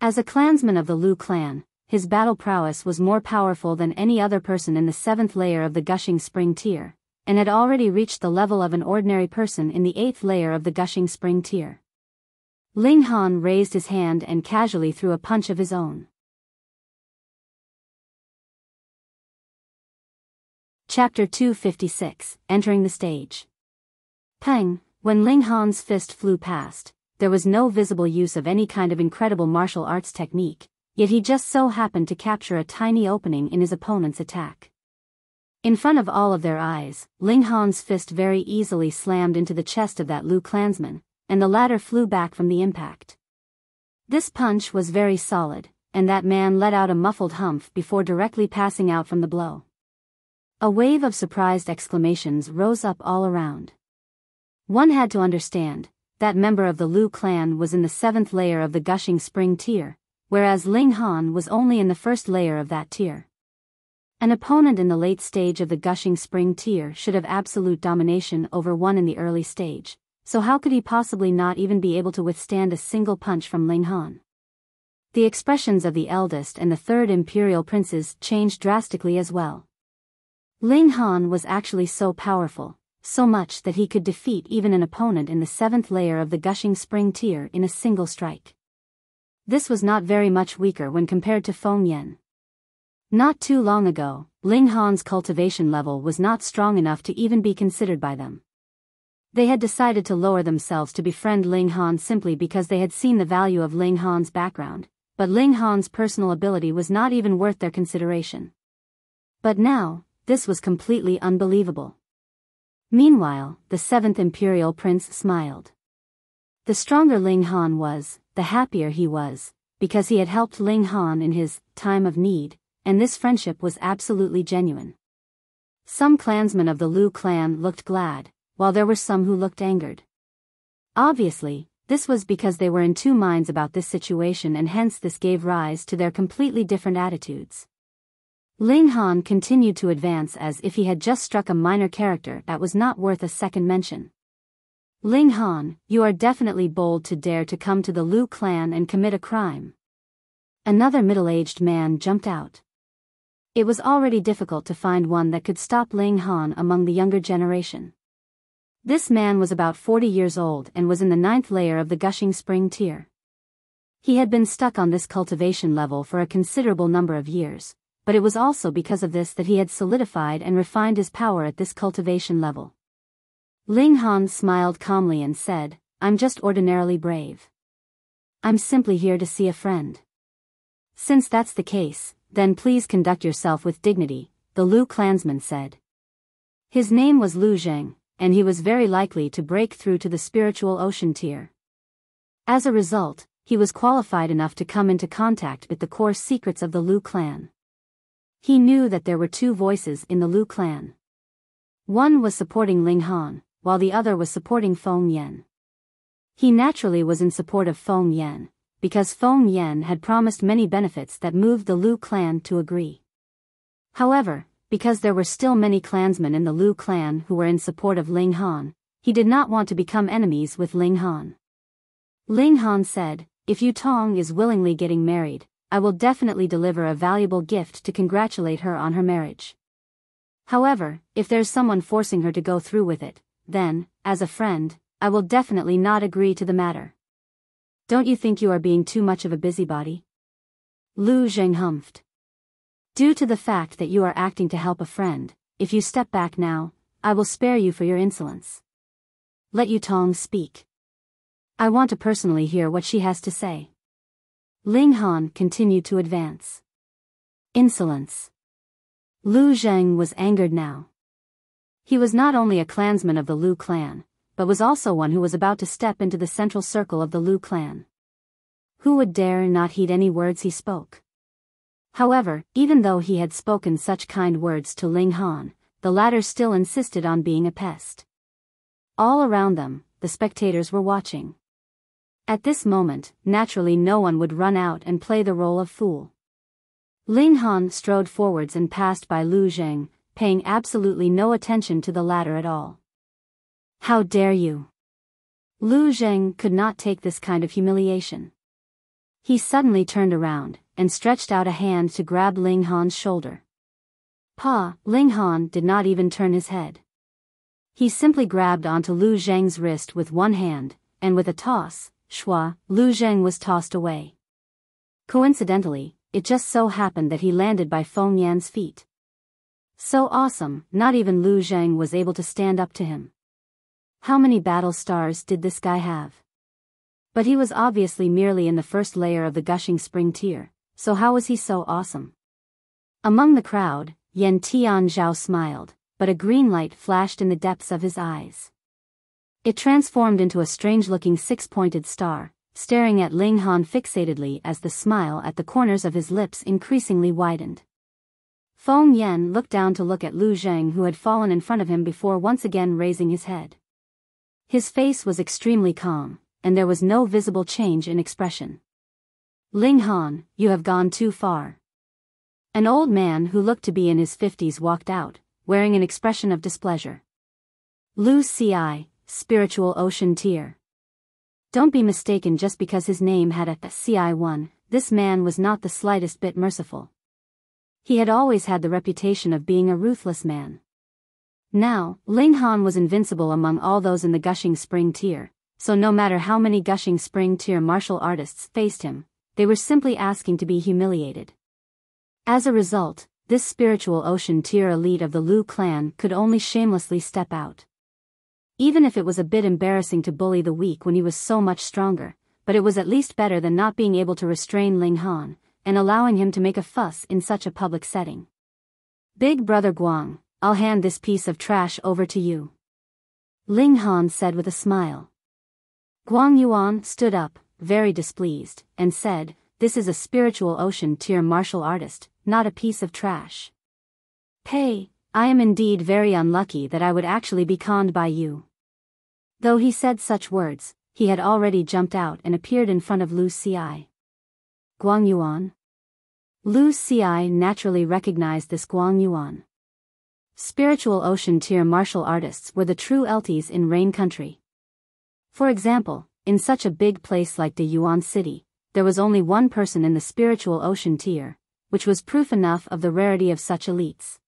As a clansman of the Lu clan, his battle prowess was more powerful than any other person in the 7th layer of the Gushing Spring tier, and had already reached the level of an ordinary person in the 8th layer of the Gushing Spring tier. Ling Han raised his hand and casually threw a punch of his own. Chapter 256, Entering the Stage. Pang, when Ling Han's fist flew past, there was no visible use of any kind of incredible martial arts technique, yet he just so happened to capture a tiny opening in his opponent's attack. In front of all of their eyes, Ling Han's fist very easily slammed into the chest of that Lu clansman, and the latter flew back from the impact. This punch was very solid, and that man let out a muffled humph before directly passing out from the blow. A wave of surprised exclamations rose up all around. One had to understand, that member of the Lu clan was in the 7th layer of the Gushing Spring tier, whereas Ling Han was only in the 1st layer of that tier. An opponent in the late stage of the Gushing Spring tier should have absolute domination over one in the early stage, so how could he possibly not even be able to withstand a single punch from Ling Han? The expressions of the eldest and the 3rd imperial princes changed drastically as well. Ling Han was actually so powerful, so much that he could defeat even an opponent in the 7th layer of the Gushing Spring tier in a single strike. This was not very much weaker when compared to Feng Yan. Not too long ago, Ling Han's cultivation level was not strong enough to even be considered by them. They had decided to lower themselves to befriend Ling Han simply because they had seen the value of Ling Han's background, but Ling Han's personal ability was not even worth their consideration. But now, this was completely unbelievable. Meanwhile, the 7th imperial prince smiled. The stronger Ling Han was, the happier he was, because he had helped Ling Han in his time of need, and this friendship was absolutely genuine. Some clansmen of the Lu clan looked glad, while there were some who looked angered. Obviously, this was because they were in two minds about this situation, and hence this gave rise to their completely different attitudes. Ling Han continued to advance as if he had just struck a minor character that was not worth a second mention. "Ling Han, you are definitely bold to dare to come to the Lu clan and commit a crime." Another middle-aged man jumped out. It was already difficult to find one that could stop Ling Han among the younger generation. This man was about 40 years old and was in the 9th layer of the Gushing Spring tier. He had been stuck on this cultivation level for a considerable number of years, but it was also because of this that he had solidified and refined his power at this cultivation level. Ling Han smiled calmly and said, "I'm just ordinarily brave. I'm simply here to see a friend." "Since that's the case, then please conduct yourself with dignity," the Lu clansman said. His name was Lu Zheng, and he was very likely to break through to the spiritual ocean tier. As a result, he was qualified enough to come into contact with the core secrets of the Lu clan. He knew that there were two voices in the Lu clan. One was supporting Ling Han, while the other was supporting Feng Yan. He naturally was in support of Feng Yan, because Feng Yan had promised many benefits that moved the Lu clan to agree. However, because there were still many clansmen in the Lu clan who were in support of Ling Han, he did not want to become enemies with Ling Han. Ling Han said, "If Yu Tong is willingly getting married, I will definitely deliver a valuable gift to congratulate her on her marriage. However, if there's someone forcing her to go through with it, then, as a friend, I will definitely not agree to the matter. Don't you think you are being too much of a busybody?" Lu Zheng humphed. "Due to the fact that you are acting to help a friend, if you step back now, I will spare you for your insolence. Let Yu Tong speak. I want to personally hear what she has to say." Ling Han continued to advance. Insolence. Lu Zheng was angered now. He was not only a clansman of the Lu clan, but was also one who was about to step into the central circle of the Lu clan. Who would dare not heed any words he spoke? However, even though he had spoken such kind words to Ling Han, the latter still insisted on being a pest. All around them, the spectators were watching. At this moment, naturally no one would run out and play the role of fool. Ling Han strode forwards and passed by Lu Zheng, paying absolutely no attention to the latter at all. How dare you? Lu Zheng could not take this kind of humiliation. He suddenly turned around, and stretched out a hand to grab Ling Han's shoulder. Ling Han did not even turn his head. He simply grabbed onto Lu Zheng's wrist with one hand, and with a toss, Lu Zheng was tossed away. Coincidentally, it just so happened that he landed by Feng Yan's feet. So awesome, not even Lu Zheng was able to stand up to him. How many battle stars did this guy have? But he was obviously merely in the first layer of the gushing spring tier, so how was he so awesome? Among the crowd, Yan Tianzhao smiled, but a green light flashed in the depths of his eyes. It transformed into a strange-looking six-pointed star, staring at Ling Han fixatedly as the smile at the corners of his lips increasingly widened. Feng Yan looked down to look at Lu Zheng, who had fallen in front of him before once again raising his head. His face was extremely calm, and there was no visible change in expression. Ling Han, you have gone too far. An old man who looked to be in his 50s walked out, wearing an expression of displeasure. Lu Ci, spiritual ocean tier. Don't be mistaken, just because his name had a Ci1, this man was not the slightest bit merciful. He had always had the reputation of being a ruthless man. Now, Ling Han was invincible among all those in the gushing spring tier, so no matter how many gushing spring tier martial artists faced him, they were simply asking to be humiliated. As a result, this spiritual ocean tier elite of the Lu clan could only shamelessly step out. Even if it was a bit embarrassing to bully the weak when he was so much stronger, but it was at least better than not being able to restrain Ling Han, and allowing him to make a fuss in such a public setting. Big brother Guang, I'll hand this piece of trash over to you. Ling Han said with a smile. Guang Yuan stood up, very displeased, and said, this is a spiritual ocean tier martial artist, not a piece of trash. Hey, I am indeed very unlucky that I would actually be conned by you. Though he said such words, he had already jumped out and appeared in front of Lu Ci. Guang Yuan? Lu Ci naturally recognized this Guang Yuan. Spiritual ocean tier martial artists were the true LTs in Rain Country. For example, in such a big place like the Yuan City, there was only one person in the spiritual ocean tier, which was proof enough of the rarity of such elites.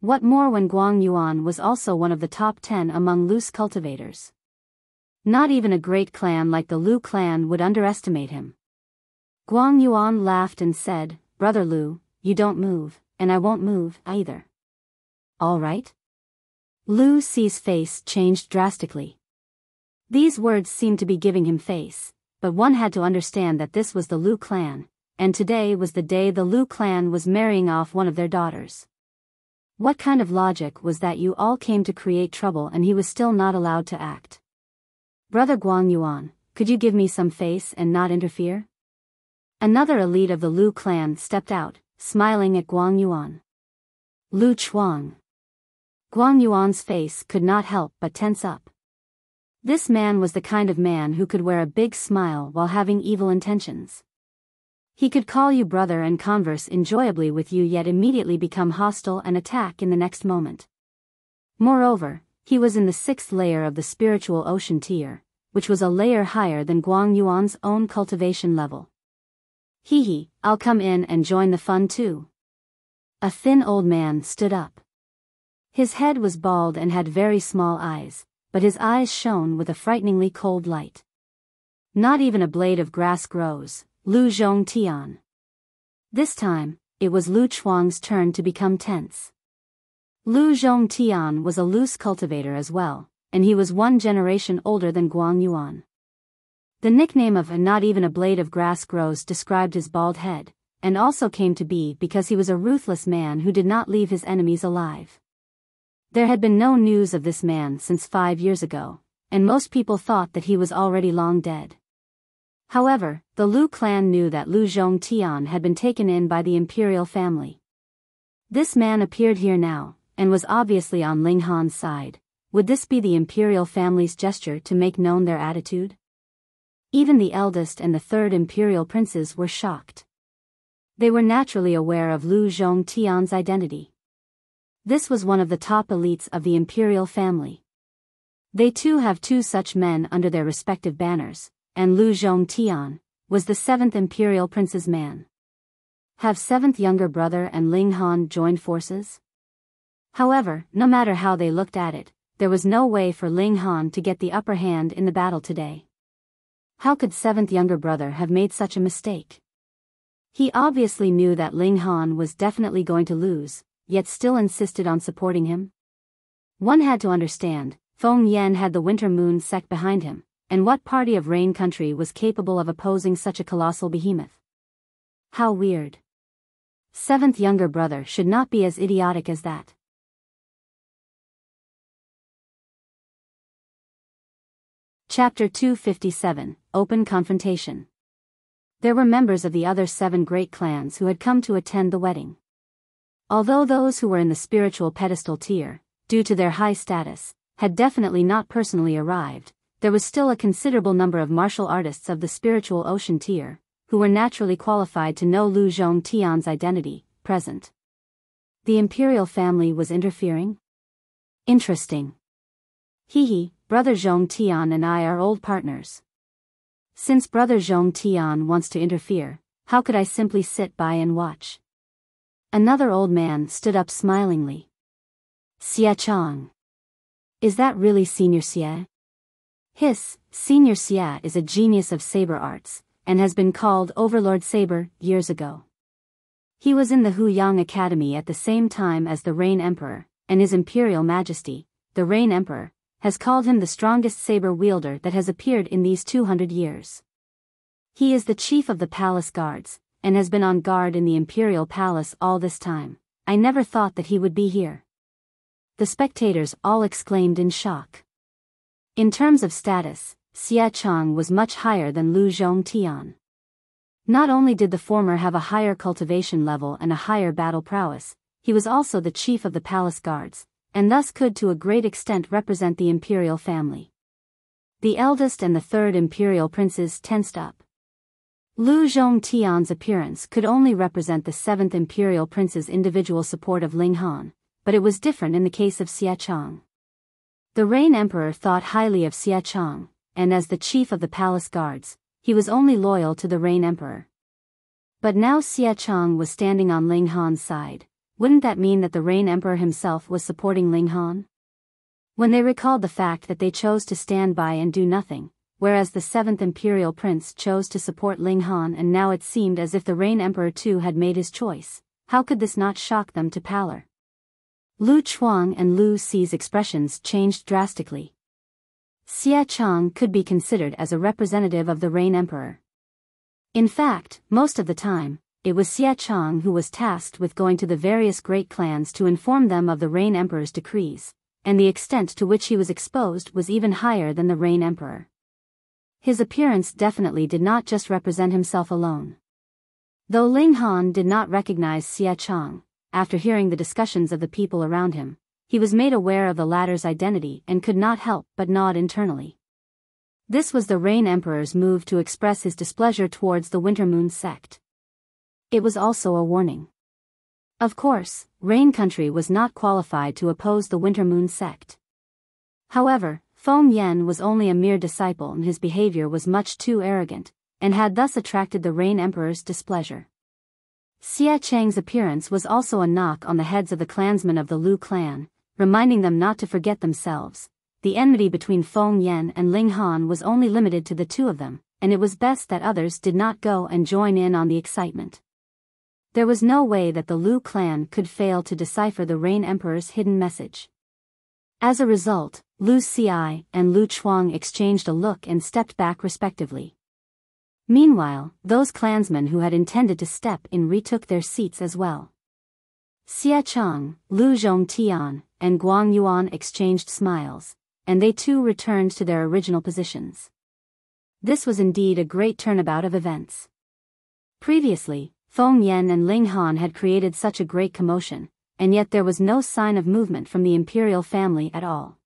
What more when Guang Yuan was also one of the top 10 among Lu's cultivators. Not even a great clan like the Lu clan would underestimate him. Guang Yuan laughed and said, Brother Lu, you don't move, and I won't move either. All right? Lu Ci's face changed drastically. These words seemed to be giving him face, but one had to understand that this was the Lu clan, and today was the day the Lu clan was marrying off one of their daughters. What kind of logic was that? You all came to create trouble and he was still not allowed to act. Brother Guang Yuan, could you give me some face and not interfere? Another elite of the Lu clan stepped out, smiling at Guang Yuan. Lu Chuang. Guang Yuan's face could not help but tense up. This man was the kind of man who could wear a big smile while having evil intentions. He could call you brother and converse enjoyably with you, yet immediately become hostile and attack in the next moment. Moreover, he was in the 6th layer of the spiritual ocean tier, which was a layer higher than Guang Yuan's own cultivation level. Hee, I'll come in and join the fun too. A thin old man stood up. His head was bald and had very small eyes, but his eyes shone with a frighteningly cold light. Not even a blade of grass grows, Lu Zhongtian. This time, it was Lu Chuang's turn to become tense. Lu Zhongtian was a loose cultivator as well, and he was 1 generation older than Guang Yuan. The nickname of "not even a blade of grass grows" described his bald head, and also came to be because he was a ruthless man who did not leave his enemies alive. There had been no news of this man since 5 years ago, and most people thought that he was already long dead. However, the Lu clan knew that Lu Zhongtian had been taken in by the imperial family. This man appeared here now, and was obviously on Ling Han's side. Would this be the imperial family's gesture to make known their attitude? Even the eldest and the 3rd imperial princes were shocked. They were naturally aware of Lu Zhongtian's identity. This was one of the top elites of the imperial family. They too have two such men under their respective banners, and Lu Zhongtian was the 7th imperial prince's man. Have 7th younger brother and Ling Han joined forces? However, no matter how they looked at it, there was no way for Ling Han to get the upper hand in the battle today. How could 7th younger brother have made such a mistake? He obviously knew that Ling Han was definitely going to lose, yet still insisted on supporting him. One had to understand, Feng Yan had the Winter Moon sect behind him, and what party of Rain Country was capable of opposing such a colossal behemoth? How weird. 7th younger brother should not be as idiotic as that. Chapter 257, Open Confrontation. There were members of the other 7 great clans who had come to attend the wedding. Although those who were in the spiritual pedestal tier, due to their high status, had definitely not personally arrived, there was still a considerable number of martial artists of the spiritual ocean tier, who were naturally qualified to know Lu Zhongtian's identity, present. The imperial family was interfering? Interesting. Hee, Brother Zhongtian and I are old partners. Since Brother Zhongtian wants to interfere, how could I simply sit by and watch? Another old man stood up smilingly. Xie Chang. Is that really Senior Xie? Senior Xie is a genius of saber arts, and has been called Overlord Saber years ago. He was in the Huyang Academy at the same time as the Rain Emperor, and His Imperial Majesty, the Rain Emperor, has called him the strongest saber wielder that has appeared in these 200 years. He is the chief of the palace guards, and has been on guard in the imperial palace all this time. I never thought that he would be here. The spectators all exclaimed in shock. In terms of status, Xie Chang was much higher than Lu Zhongtian. Not only did the former have a higher cultivation level and a higher battle prowess, he was also the chief of the palace guards, and thus could to a great extent represent the imperial family. The eldest and the 3rd imperial princes tensed up. Lu Zhongtian's appearance could only represent the 7th imperial prince's individual support of Ling Han, but it was different in the case of Xie Chang. The Rain Emperor thought highly of Xie Chang, and as the chief of the palace guards, he was only loyal to the Rain Emperor. But now Xie Chang was standing on Ling Han's side. Wouldn't that mean that the Rain Emperor himself was supporting Ling Han? When they recalled the fact that they chose to stand by and do nothing, whereas the 7th imperial prince chose to support Ling Han, and now it seemed as if the Rain Emperor too had made his choice, how could this not shock them to pallor? Lu Chuang and Lu Si's expressions changed drastically. Xie Chang could be considered as a representative of the Rain Emperor. In fact, most of the time, it was Xie Chang who was tasked with going to the various great clans to inform them of the Rain Emperor's decrees, and the extent to which he was exposed was even higher than the Rain Emperor. His appearance definitely did not just represent himself alone. Though Ling Han did not recognize Xie Chang, after hearing the discussions of the people around him, he was made aware of the latter's identity and could not help but nod internally. This was the Rain Emperor's move to express his displeasure towards the Winter Moon sect. It was also a warning. Of course, Rain Country was not qualified to oppose the Winter Moon sect. However, Feng Yan was only a mere disciple and his behavior was much too arrogant, and had thus attracted the Rain Emperor's displeasure. Xie Chang's appearance was also a knock on the heads of the clansmen of the Lu clan, reminding them not to forget themselves. The enmity between Feng Yan and Ling Han was only limited to the two of them, and it was best that others did not go and join in on the excitement. There was no way that the Lu clan could fail to decipher the Rain Emperor's hidden message. As a result, Lu Xi and Lu Chuang exchanged a look and stepped back respectively. Meanwhile, those clansmen who had intended to step in retook their seats as well. Xie Chang, Lu Zhongtian, and Guang Yuan exchanged smiles, and they too returned to their original positions. This was indeed a great turnabout of events. Previously, Feng Yan and Ling Han had created such a great commotion, and yet there was no sign of movement from the imperial family at all.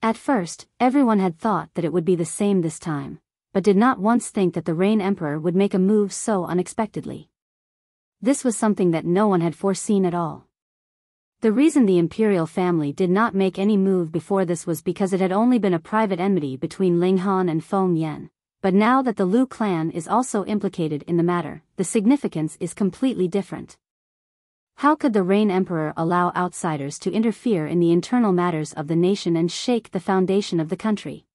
At first, everyone had thought that it would be the same this time, but did not once think that the Rain Emperor would make a move so unexpectedly. This was something that no one had foreseen at all. The reason the imperial family did not make any move before this was because it had only been a private enmity between Ling Han and Feng Yan. But now that the Lu clan is also implicated in the matter, the significance is completely different. How could the Reign Emperor allow outsiders to interfere in the internal matters of the nation and shake the foundation of the country?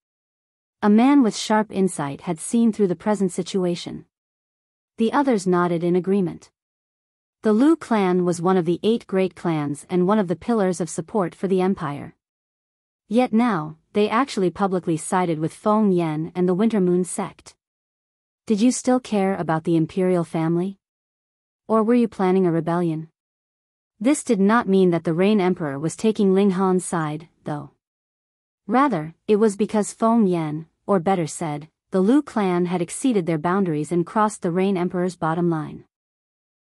A man with sharp insight had seen through the present situation. The others nodded in agreement. The Lu clan was one of the 8 great clans and one of the pillars of support for the empire. Yet now, they actually publicly sided with Feng Yan and the Winter Moon sect. Did you still care about the imperial family? Or were you planning a rebellion? This did not mean that the Reign Emperor was taking Ling Han's side, though. Rather, it was because Feng Yan, or better said, the Lu clan had exceeded their boundaries and crossed the Reign Emperor's bottom line.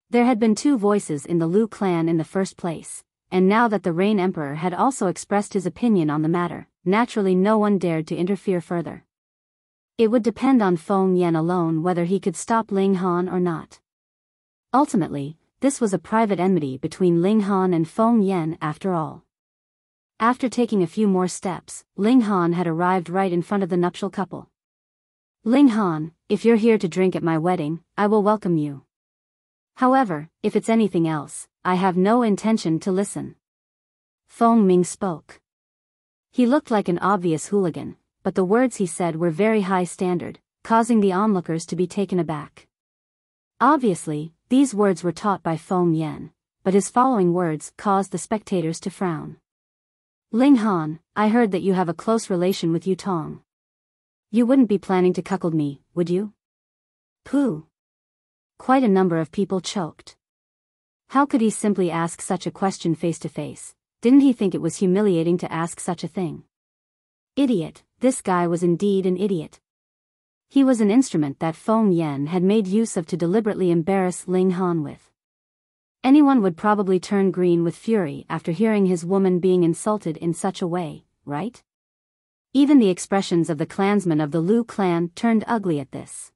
There had been 2 voices in the Lu clan in the first place, and now that the Reign Emperor had also expressed his opinion on the matter, naturally no one dared to interfere further. It would depend on Feng Yan alone whether he could stop Ling Han or not. Ultimately, this was a private enmity between Ling Han and Feng Yan after all. After taking a few more steps, Ling Han had arrived right in front of the nuptial couple. Ling Han, if you're here to drink at my wedding, I will welcome you. However, if it's anything else, I have no intention to listen. Feng Ming spoke. He looked like an obvious hooligan, but the words he said were very high standard, causing the onlookers to be taken aback. Obviously, these words were taught by Feng Yan, but his following words caused the spectators to frown. Ling Han, I heard that you have a close relation with Yu Tong. You wouldn't be planning to cuckold me, would you? Pooh. Quite a number of people choked. How could he simply ask such a question face to face? Didn't he think it was humiliating to ask such a thing? Idiot, this guy was indeed an idiot. He was an instrument that Feng Yan had made use of to deliberately embarrass Ling Han with. Anyone would probably turn green with fury after hearing his woman being insulted in such a way, right? Even the expressions of the clansmen of the Lu clan turned ugly at this.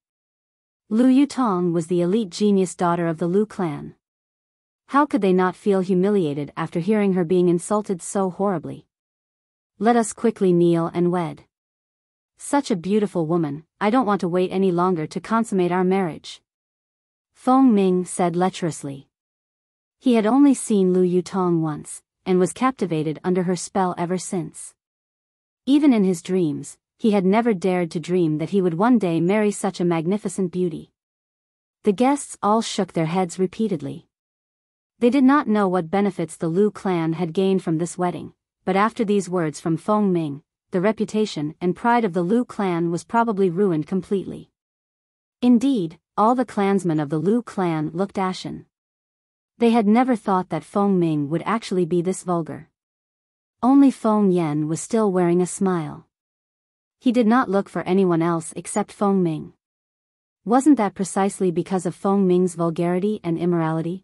Lu Yutong was the elite genius daughter of the Lu clan. How could they not feel humiliated after hearing her being insulted so horribly? Let us quickly kneel and wed. Such a beautiful woman, I don't want to wait any longer to consummate our marriage. Feng Ming said lecherously. He had only seen Lu Yutong once, and was captivated under her spell ever since. Even in his dreams, he had never dared to dream that he would one day marry such a magnificent beauty. The guests all shook their heads repeatedly. They did not know what benefits the Lu clan had gained from this wedding, but after these words from Feng Ming, the reputation and pride of the Lu clan was probably ruined completely. Indeed, all the clansmen of the Lu clan looked ashen. They had never thought that Feng Ming would actually be this vulgar. Only Feng Yan was still wearing a smile. He did not look for anyone else except Feng Ming. Wasn't that precisely because of Feng Ming's vulgarity and immorality?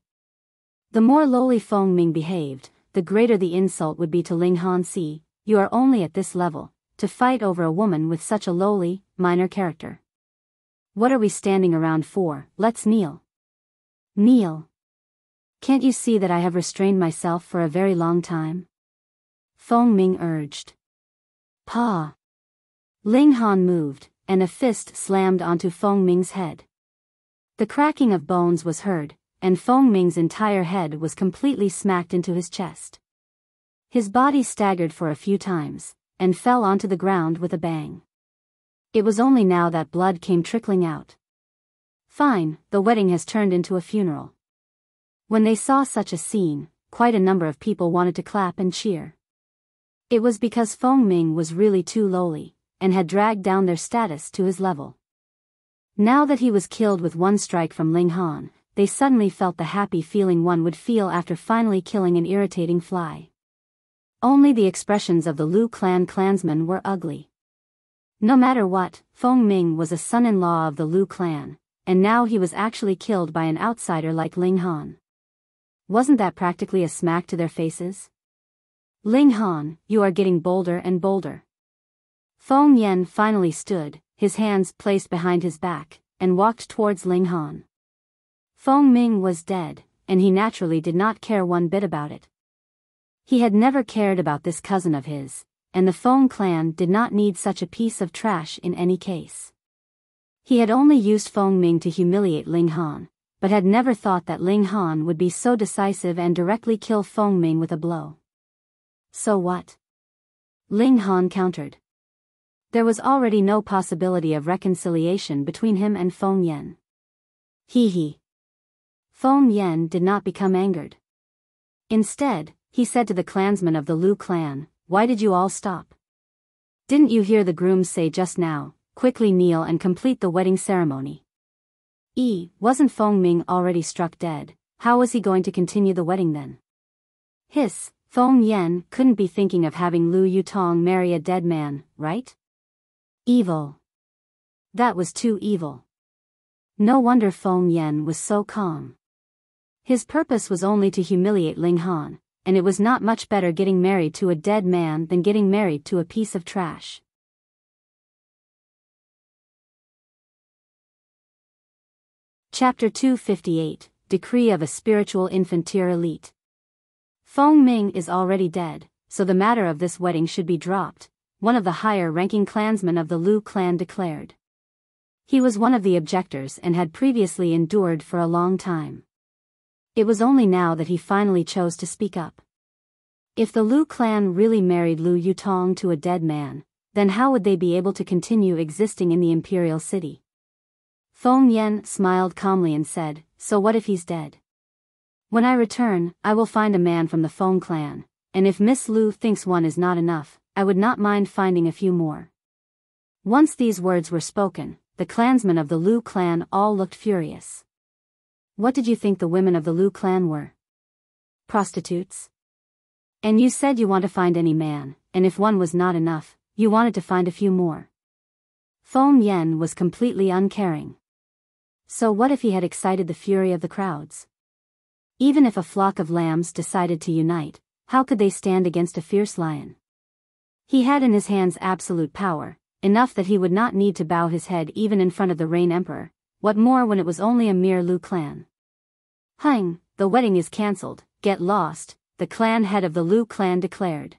The more lowly Feng Ming behaved, the greater the insult would be to Ling Han. See, you are only at this level, to fight over a woman with such a lowly, minor character. What are we standing around for? Let's kneel. Kneel. Can't you see that I have restrained myself for a very long time? Feng Ming urged. Pa. Ling Han moved, and a fist slammed onto Feng Ming's head. The cracking of bones was heard, and Feng Ming's entire head was completely smacked into his chest. His body staggered for a few times, and fell onto the ground with a bang. It was only now that blood came trickling out. Fine, the wedding has turned into a funeral. When they saw such a scene, quite a number of people wanted to clap and cheer. It was because Feng Ming was really too lowly, and had dragged down their status to his level. Now that he was killed with one strike from Ling Han, they suddenly felt the happy feeling one would feel after finally killing an irritating fly. Only the expressions of the Lu clan clansmen were ugly. No matter what, Feng Ming was a son-in-law of the Lu clan, and now he was actually killed by an outsider like Ling Han. Wasn't that practically a smack to their faces? Ling Han, you are getting bolder and bolder. Feng Yan finally stood, his hands placed behind his back, and walked towards Ling Han. Feng Ming was dead, and he naturally did not care one bit about it. He had never cared about this cousin of his, and the Feng clan did not need such a piece of trash in any case. He had only used Feng Ming to humiliate Ling Han, but had never thought that Ling Han would be so decisive and directly kill Feng Ming with a blow. So what? Ling Han countered. There was already no possibility of reconciliation between him and Feng Yan. He. Feng Yan did not become angered. Instead, he said to the clansmen of the Lu clan, "Why did you all stop? Didn't you hear the grooms say just now, quickly kneel and complete the wedding ceremony?" Wasn't Feng Ming already struck dead? How was he going to continue the wedding then? Hiss, Feng Yan couldn't be thinking of having Lu Yutong marry a dead man, right? Evil. That was too evil. No wonder Feng Yan was so calm. His purpose was only to humiliate Ling Han, and it was not much better getting married to a dead man than getting married to a piece of trash. Chapter 258, Decree of a Spiritual Infantire Elite. Feng Ming is already dead, so the matter of this wedding should be dropped, one of the higher-ranking clansmen of the Lu clan declared. He was one of the objectors and had previously endured for a long time. It was only now that he finally chose to speak up. If the Lu clan really married Lu Yutong to a dead man, then how would they be able to continue existing in the imperial city? Feng Yan smiled calmly and said, "So what if he's dead? When I return, I will find a man from the Feng clan, and if Miss Lu thinks one is not enough, I would not mind finding a few more." Once these words were spoken, the clansmen of the Lu clan all looked furious. What did you think the women of the Lu clan were? Prostitutes? And you said you want to find any man, and if one was not enough, you wanted to find a few more. Feng Yan was completely uncaring. So what if he had excited the fury of the crowds? Even if a flock of lambs decided to unite, how could they stand against a fierce lion? He had in his hands absolute power, enough that he would not need to bow his head even in front of the Rain Emperor, what more when it was only a mere Lu clan? The wedding is cancelled, get lost, the clan head of the Lu clan declared.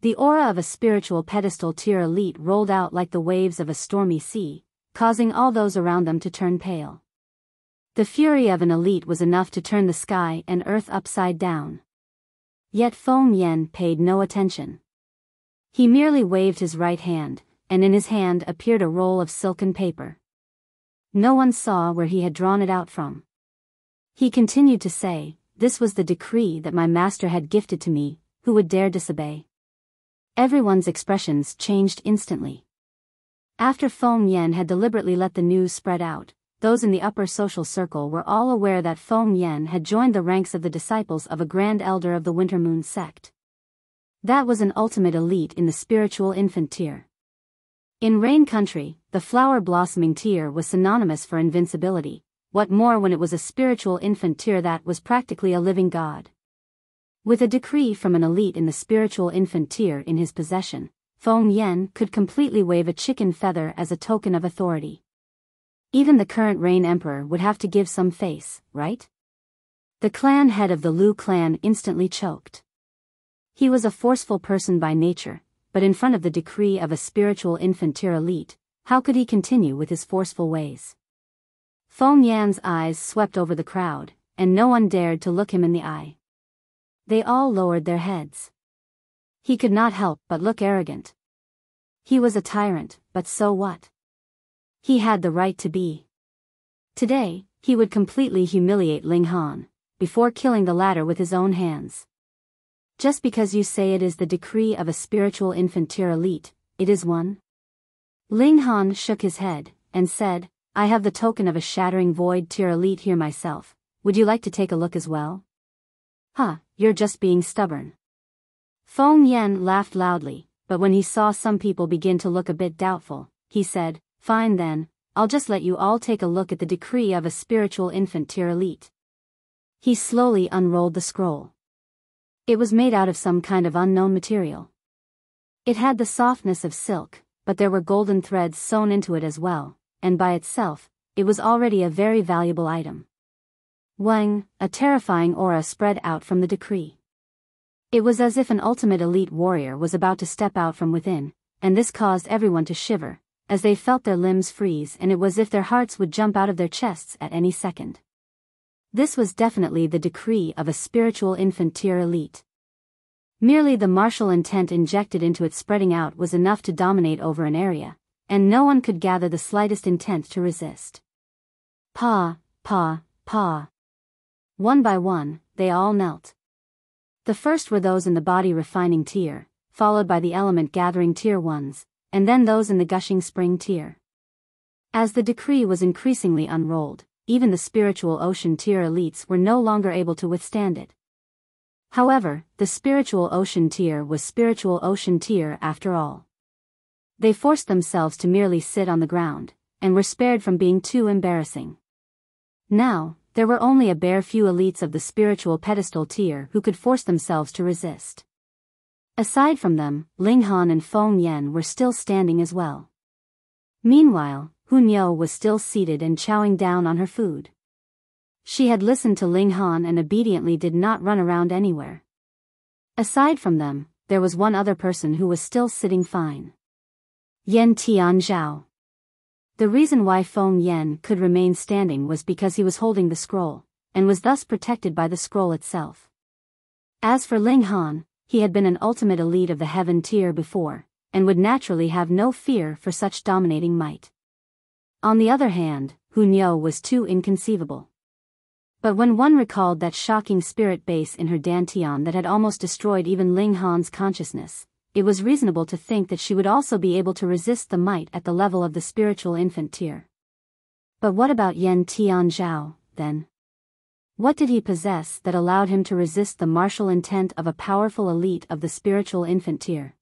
The aura of a spiritual pedestal tier elite rolled out like the waves of a stormy sea, causing all those around them to turn pale. The fury of an elite was enough to turn the sky and earth upside down. Yet Feng Yan paid no attention. He merely waved his right hand, and in his hand appeared a roll of silken paper. No one saw where he had drawn it out from. He continued to say, "This was the decree that my master had gifted to me, who would dare disobey?" Everyone's expressions changed instantly. After Feng Yan had deliberately let the news spread out, those in the upper social circle were all aware that Feng Yan had joined the ranks of the disciples of a grand elder of the Winter Moon sect. That was an ultimate elite in the spiritual infant tier. In Rain Country, the flower-blossoming tier was synonymous for invincibility, what more when it was a spiritual infant tier that was practically a living god. With a decree from an elite in the spiritual infant tier in his possession, Feng Yan could completely wave a chicken feather as a token of authority. Even the current Rain Emperor would have to give some face, right? The clan head of the Lu clan instantly choked. He was a forceful person by nature, but in front of the decree of a spiritual infant tier elite, how could he continue with his forceful ways? Feng Yan's eyes swept over the crowd, and no one dared to look him in the eye. They all lowered their heads. He could not help but look arrogant. He was a tyrant, but so what? He had the right to be. Today, he would completely humiliate Ling Han, before killing the latter with his own hands. Just because you say it is the decree of a spiritual infant tier elite, it is one? Ling Han shook his head, and said, "I have the token of a shattering void tier elite here myself, would you like to take a look as well?" You're just being stubborn. Feng Yan laughed loudly, but when he saw some people begin to look a bit doubtful, he said, "Fine then, I'll just let you all take a look at the decree of a spiritual infant tier elite." He slowly unrolled the scroll. It was made out of some kind of unknown material. It had the softness of silk, but there were golden threads sewn into it as well, and by itself, it was already a very valuable item. Wang, a terrifying aura spread out from the decree. It was as if an ultimate elite warrior was about to step out from within, and this caused everyone to shiver, as they felt their limbs freeze, and it was as if their hearts would jump out of their chests at any second. This was definitely the decree of a spiritual infant tier elite. Merely the martial intent injected into it spreading out was enough to dominate over an area, and no one could gather the slightest intent to resist. Pa, pa, pa. One by one, they all knelt. The first were those in the body refining tier, followed by the element gathering tier ones, and then those in the gushing spring tier. As the decree was increasingly unrolled, even the spiritual ocean tier elites were no longer able to withstand it. However, the spiritual ocean tier was spiritual ocean tier after all. They forced themselves to merely sit on the ground, and were spared from being too embarrassing. Now, there were only a bare few elites of the spiritual pedestal tier who could force themselves to resist. Aside from them, Ling Han and Feng Yan were still standing as well. Meanwhile, Hun Yo was still seated and chowing down on her food. She had listened to Ling Han and obediently did not run around anywhere. Aside from them, there was one other person who was still sitting fine. Yan Tianzhao. The reason why Feng Yan could remain standing was because he was holding the scroll, and was thus protected by the scroll itself. As for Ling Han, he had been an ultimate elite of the heaven tier before, and would naturally have no fear for such dominating might. On the other hand, Hun Yo was too inconceivable. But when one recalled that shocking spirit base in her dantian that had almost destroyed even Ling Han's consciousness, it was reasonable to think that she would also be able to resist the might at the level of the spiritual infant tier. But what about Yan Tianzhao, then? What did he possess that allowed him to resist the martial intent of a powerful elite of the spiritual infant tier?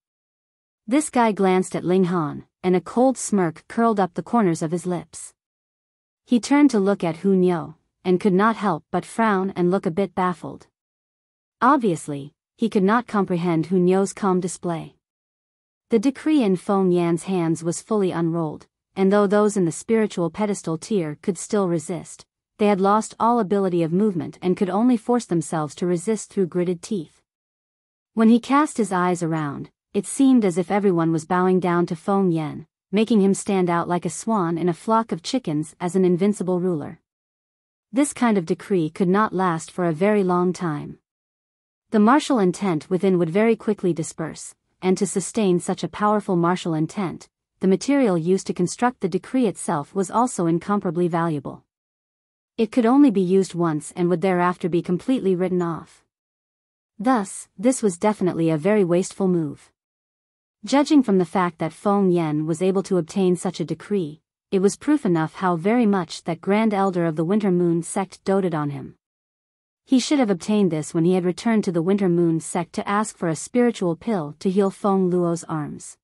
This guy glanced at Ling Han, and a cold smirk curled up the corners of his lips. He turned to look at Hun Yo, and could not help but frown and look a bit baffled. Obviously, he could not comprehend Hun Yo's calm display. The decree in Feng Yan's hands was fully unrolled, and though those in the spiritual pedestal tier could still resist, they had lost all ability of movement and could only force themselves to resist through gritted teeth. When he cast his eyes around, it seemed as if everyone was bowing down to Feng Yan, making him stand out like a swan in a flock of chickens as an invincible ruler. This kind of decree could not last for a very long time. The martial intent within would very quickly disperse, and to sustain such a powerful martial intent, the material used to construct the decree itself was also incomparably valuable. It could only be used once and would thereafter be completely written off. Thus, this was definitely a very wasteful move. Judging from the fact that Feng Yan was able to obtain such a decree, it was proof enough how very much that Grand Elder of the Winter Moon sect doted on him. He should have obtained this when he had returned to the Winter Moon sect to ask for a spiritual pill to heal Feng Luo's arms.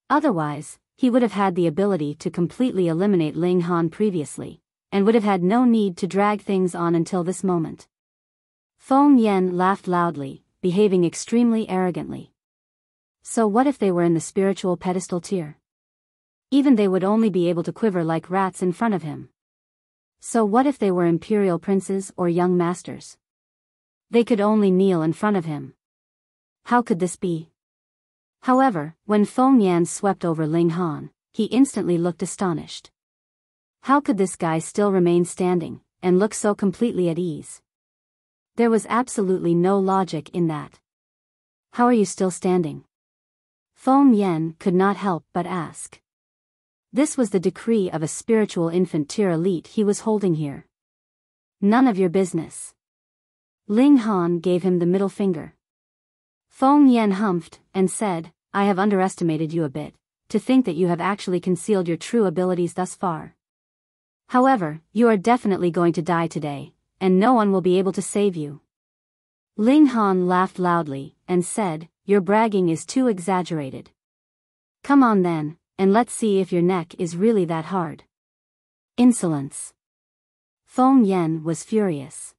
Otherwise, he would have had the ability to completely eliminate Ling Han previously, and would have had no need to drag things on until this moment. Feng Yan laughed loudly, behaving extremely arrogantly. So what if they were in the spiritual pedestal tier? Even they would only be able to quiver like rats in front of him. So what if they were imperial princes or young masters? They could only kneel in front of him. How could this be? However, when Feng Yan swept over Ling Han, he instantly looked astonished. How could this guy still remain standing, and look so completely at ease? There was absolutely no logic in that. How are you still standing? Feng Yan could not help but ask. This was the decree of a spiritual infant tier elite he was holding here. None of your business. Ling Han gave him the middle finger. Feng Yan humphed, and said, I have underestimated you a bit, to think that you have actually concealed your true abilities thus far. However, you are definitely going to die today, and no one will be able to save you. Ling Han laughed loudly, and said, your bragging is too exaggerated. Come on then, and let's see if your neck is really that hard. Insolence. Feng Yan was furious.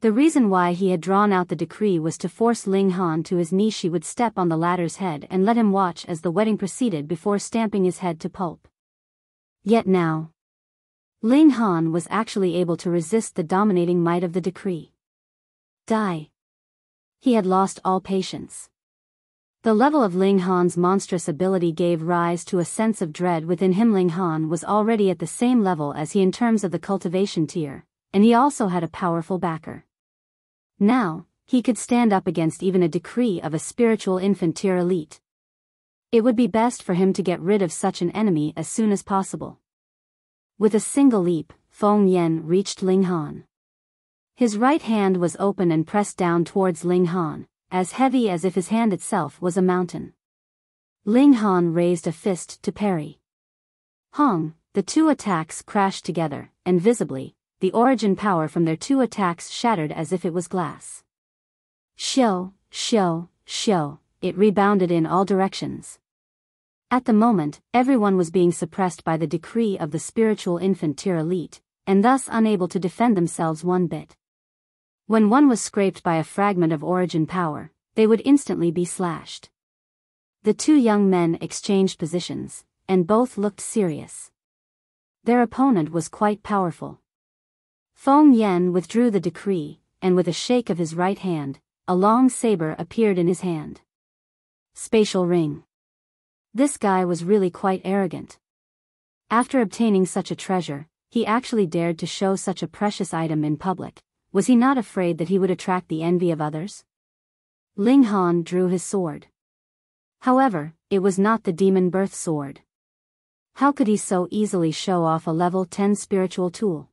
The reason why he had drawn out the decree was to force Ling Han to his knee. She would step on the latter's head and let him watch as the wedding proceeded before stamping his head to pulp. Yet now, Ling Han was actually able to resist the dominating might of the decree. Die. He had lost all patience. The level of Ling Han's monstrous ability gave rise to a sense of dread within him. Ling Han was already at the same level as he in terms of the cultivation tier, and he also had a powerful backer. Now, he could stand up against even a decree of a spiritual infant tier elite. It would be best for him to get rid of such an enemy as soon as possible. With a single leap, Feng Yan reached Ling Han. His right hand was open and pressed down towards Ling Han, as heavy as if his hand itself was a mountain. Ling Han raised a fist to parry. Hong, the two attacks crashed together, and visibly, the origin power from their two attacks shattered as if it was glass. Shoo, shoo, shoo, it rebounded in all directions. At the moment, everyone was being suppressed by the decree of the spiritual infant tier elite, and thus unable to defend themselves one bit. When one was scraped by a fragment of origin power, they would instantly be slashed. The two young men exchanged positions, and both looked serious. Their opponent was quite powerful. Feng Yan withdrew the decree, and with a shake of his right hand, a long saber appeared in his hand. Spatial ring. This guy was really quite arrogant. After obtaining such a treasure, he actually dared to show such a precious item in public. Was he not afraid that he would attract the envy of others? Ling Han drew his sword. However, it was not the demon birth sword. How could he so easily show off a level 10 spiritual tool?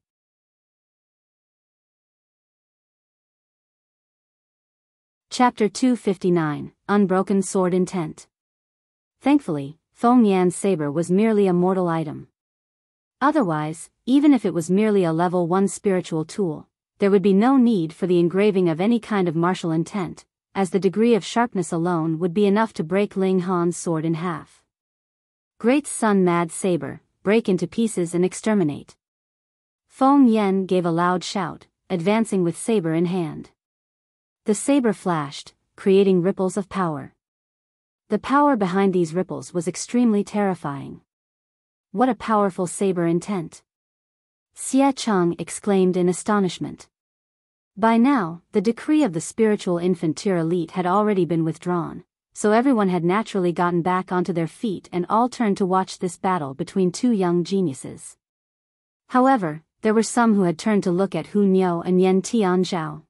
Chapter 259, Unbroken Sword Intent. Thankfully, Feng Yan's saber was merely a mortal item. Otherwise, even if it was merely a level 1 spiritual tool, there would be no need for the engraving of any kind of martial intent, as the degree of sharpness alone would be enough to break Ling Han's sword in half. Great Sun Mad Saber, break into pieces and exterminate. Feng Yan gave a loud shout, advancing with saber in hand. The saber flashed, creating ripples of power. The power behind these ripples was extremely terrifying. What a powerful saber intent! Xie Cheng exclaimed in astonishment. By now, the decree of the spiritual infant tier elite had already been withdrawn, so everyone had naturally gotten back onto their feet and all turned to watch this battle between two young geniuses. However, there were some who had turned to look at Hu Niu and Yen Tianzhao.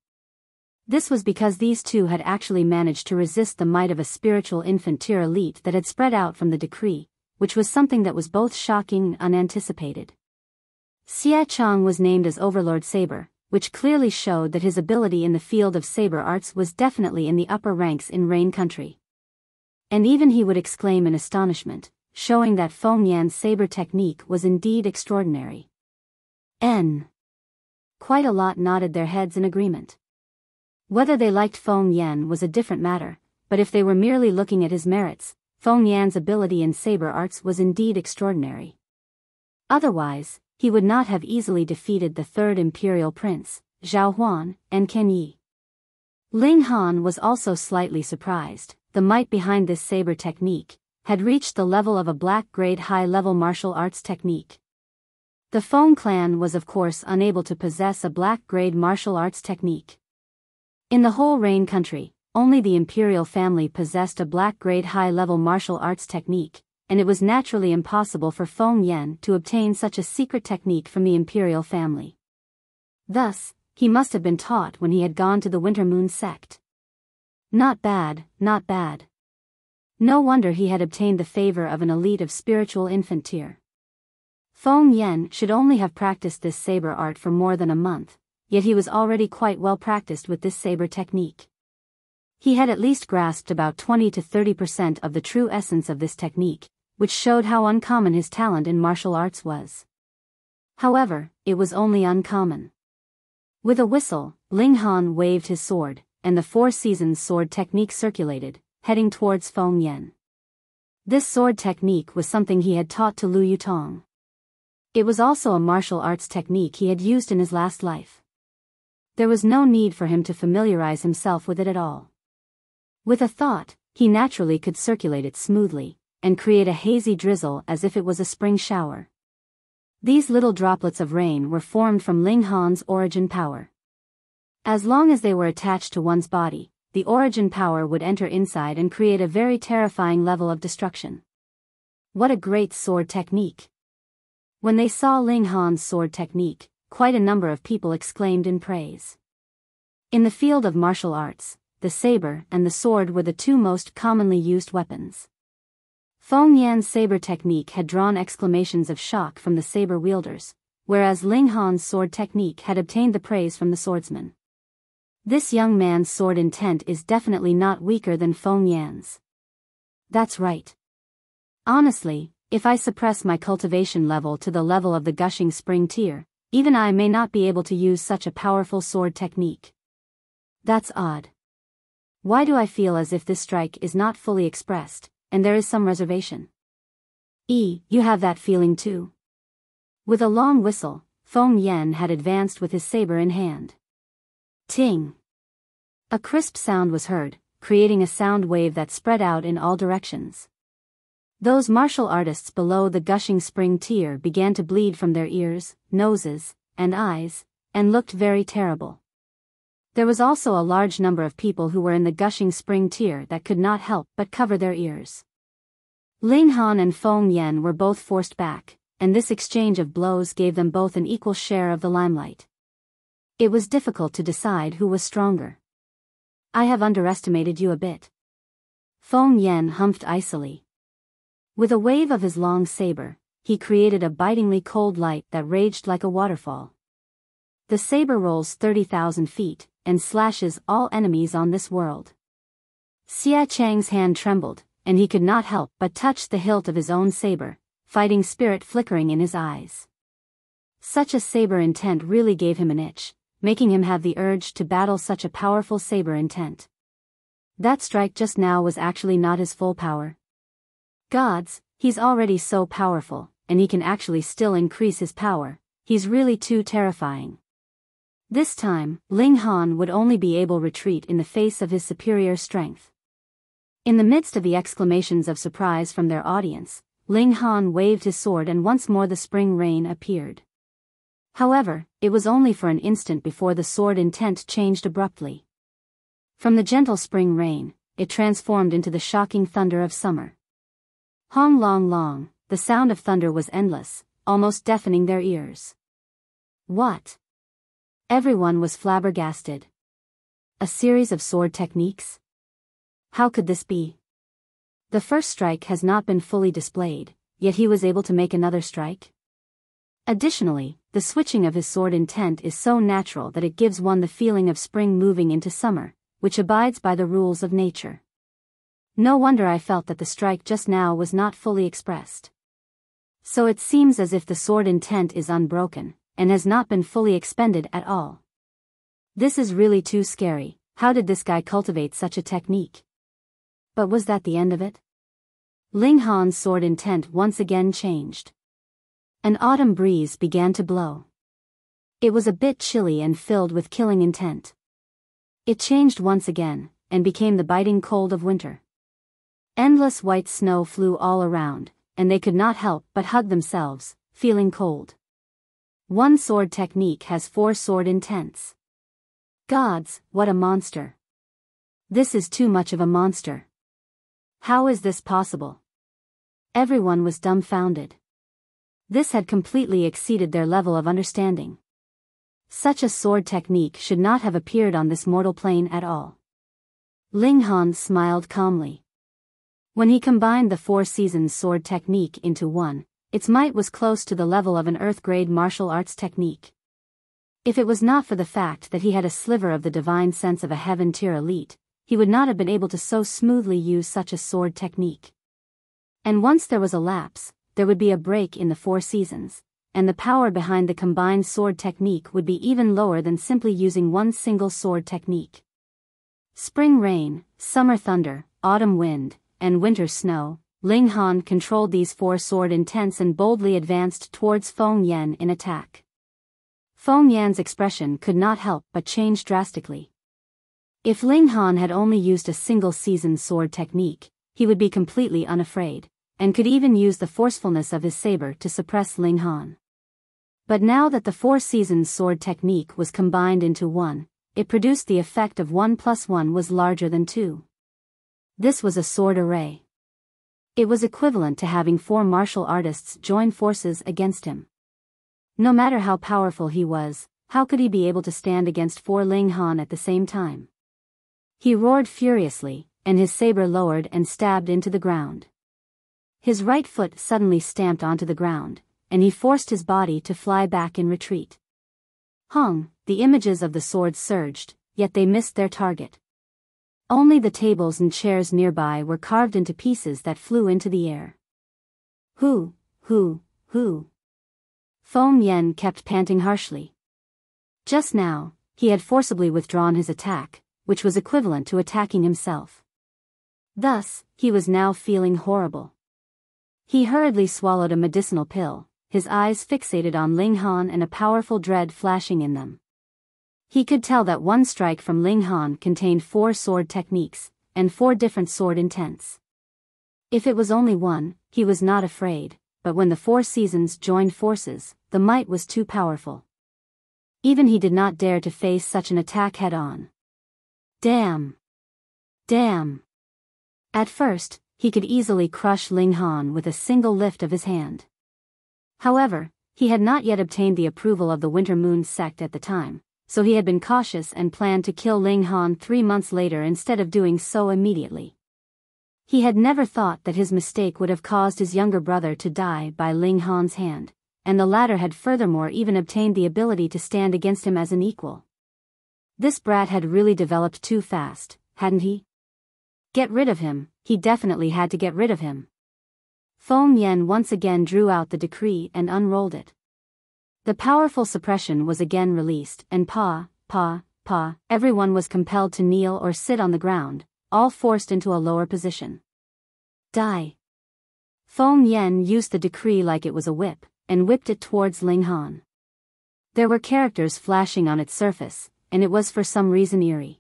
This was because these two had actually managed to resist the might of a spiritual infant tier elite that had spread out from the decree, which was something that was both shocking and unanticipated. Xie Cheng was named as Overlord Saber, which clearly showed that his ability in the field of saber arts was definitely in the upper ranks in Rain Country. And even he would exclaim in astonishment, showing that Feng Yan's saber technique was indeed extraordinary. Quite a lot nodded their heads in agreement. Whether they liked Feng Yan was a different matter, but if they were merely looking at his merits, Feng Yan's ability in saber arts was indeed extraordinary. Otherwise, he would not have easily defeated the third imperial prince, Zhao Huan, and Ken Yi. Ling Han was also slightly surprised. The might behind this saber technique had reached the level of a black-grade high-level martial arts technique. The Feng clan was of course unable to possess a black-grade martial arts technique. In the whole Rain Country, only the imperial family possessed a black-grade high-level martial arts technique, and it was naturally impossible for Feng Yan to obtain such a secret technique from the imperial family. Thus, he must have been taught when he had gone to the Winter Moon sect. Not bad, not bad. No wonder he had obtained the favor of an elite of spiritual infant tier. Feng Yan should only have practiced this saber art for more than a month, yet he was already quite well practiced with this saber technique. He had at least grasped about 20 to 30% of the true essence of this technique, which showed how uncommon his talent in martial arts was. However, it was only uncommon. With a whistle, Ling Han waved his sword, and the Four Seasons sword technique circulated, heading towards Feng Yan. This sword technique was something he had taught to Lu Yutong. It was also a martial arts technique he had used in his last life. There was no need for him to familiarize himself with it at all. With a thought, he naturally could circulate it smoothly, and create a hazy drizzle as if it was a spring shower. These little droplets of rain were formed from Ling Han's origin power. As long as they were attached to one's body, the origin power would enter inside and create a very terrifying level of destruction. What a great sword technique! When they saw Ling Han's sword technique, quite a number of people exclaimed in praise. In the field of martial arts, the saber and the sword were the two most commonly used weapons. Feng Yan's saber technique had drawn exclamations of shock from the saber wielders, whereas Ling Han's sword technique had obtained the praise from the swordsmen. This young man's sword intent is definitely not weaker than Feng Yan's. That's right. Honestly, if I suppress my cultivation level to the level of the gushing spring tier, even I may not be able to use such a powerful sword technique. That's odd. Why do I feel as if this strike is not fully expressed, and there is some reservation? You have that feeling too? With a long whistle, Feng Yan had advanced with his saber in hand. Ting! A crisp sound was heard, creating a sound wave that spread out in all directions. Those martial artists below the gushing spring tier began to bleed from their ears, noses, and eyes, and looked very terrible. There was also a large number of people who were in the gushing spring tier that could not help but cover their ears. Ling Han and Feng Yan were both forced back, and this exchange of blows gave them both an equal share of the limelight. It was difficult to decide who was stronger. I have underestimated you a bit. Feng Yan humphed icily. With a wave of his long saber, he created a bitingly cold light that raged like a waterfall. The saber rolls 30,000 feet, and slashes all enemies on this world. Xia Chang's hand trembled, and he could not help but touch the hilt of his own saber, fighting spirit flickering in his eyes. Such a saber intent really gave him an itch, making him have the urge to battle such a powerful saber intent. That strike just now was actually not his full power. Gods, he's already so powerful, and he can actually still increase his power. He's really too terrifying. This time, Ling Han would only be able to retreat in the face of his superior strength. In the midst of the exclamations of surprise from their audience, Ling Han waved his sword and once more the spring rain appeared. However, it was only for an instant before the sword intent changed abruptly. From the gentle spring rain, it transformed into the shocking thunder of summer. Hong long long, the sound of thunder was endless, almost deafening their ears. What? Everyone was flabbergasted. A series of sword techniques? How could this be? The first strike has not been fully displayed, yet he was able to make another strike? Additionally, the switching of his sword intent is so natural that it gives one the feeling of spring moving into summer, which abides by the rules of nature. No wonder I felt that the strike just now was not fully expressed. So it seems as if the sword intent is unbroken, and has not been fully expended at all. This is really too scary. How did this guy cultivate such a technique? But was that the end of it? Ling Han's sword intent once again changed. An autumn breeze began to blow. It was a bit chilly and filled with killing intent. It changed once again, and became the biting cold of winter. Endless white snow flew all around, and they could not help but hug themselves, feeling cold. One sword technique has 4 sword intents. Gods, what a monster. This is too much of a monster. How is this possible? Everyone was dumbfounded. This had completely exceeded their level of understanding. Such a sword technique should not have appeared on this mortal plane at all. Ling Han smiled calmly. When he combined the 4 seasons sword technique into one, its might was close to the level of an earth-grade martial arts technique. If it was not for the fact that he had a sliver of the divine sense of a heaven-tier elite, he would not have been able to so smoothly use such a sword technique. And once there was a lapse, there would be a break in the 4 seasons, and the power behind the combined sword technique would be even lower than simply using one single sword technique. Spring rain, summer thunder, autumn wind, and winter snow, Ling Han controlled these 4 sword intents and boldly advanced towards Feng Yan in attack. Feng Yan's expression could not help but change drastically. If Ling Han had only used a single seasoned sword technique, he would be completely unafraid, and could even use the forcefulness of his saber to suppress Ling Han. But now that the Four Seasons sword technique was combined into one, it produced the effect of 1 + 1 was larger than 2. This was a sword array. It was equivalent to having 4 martial artists join forces against him. No matter how powerful he was, how could he be able to stand against 4 Ling Han at the same time? He roared furiously, and his saber lowered and stabbed into the ground. His right foot suddenly stamped onto the ground, and he forced his body to fly back in retreat. Hung, the images of the swords surged, yet they missed their target. Only the tables and chairs nearby were carved into pieces that flew into the air. Who? Feng Yen kept panting harshly. Just now, he had forcibly withdrawn his attack, which was equivalent to attacking himself. Thus, he was now feeling horrible. He hurriedly swallowed a medicinal pill, his eyes fixated on Ling Han and a powerful dread flashing in them. He could tell that one strike from Ling Han contained 4 sword techniques, and 4 different sword intents. If it was only one, he was not afraid, but when the 4 seasons joined forces, the might was too powerful. Even he did not dare to face such an attack head-on. Damn! At first, he could easily crush Ling Han with a single lift of his hand. However, he had not yet obtained the approval of the Winter Moon sect at the time, so he had been cautious and planned to kill Ling Han 3 months later instead of doing so immediately. He had never thought that his mistake would have caused his younger brother to die by Ling Han's hand, and the latter had furthermore even obtained the ability to stand against him as an equal. This brat had really developed too fast, hadn't he? Get rid of him, he definitely had to get rid of him. Feng Yen once again drew out the decree and unrolled it. The powerful suppression was again released, and everyone was compelled to kneel or sit on the ground, all forced into a lower position. Die! Feng Yen used the decree like it was a whip, and whipped it towards Ling Han. There were characters flashing on its surface, and it was for some reason eerie.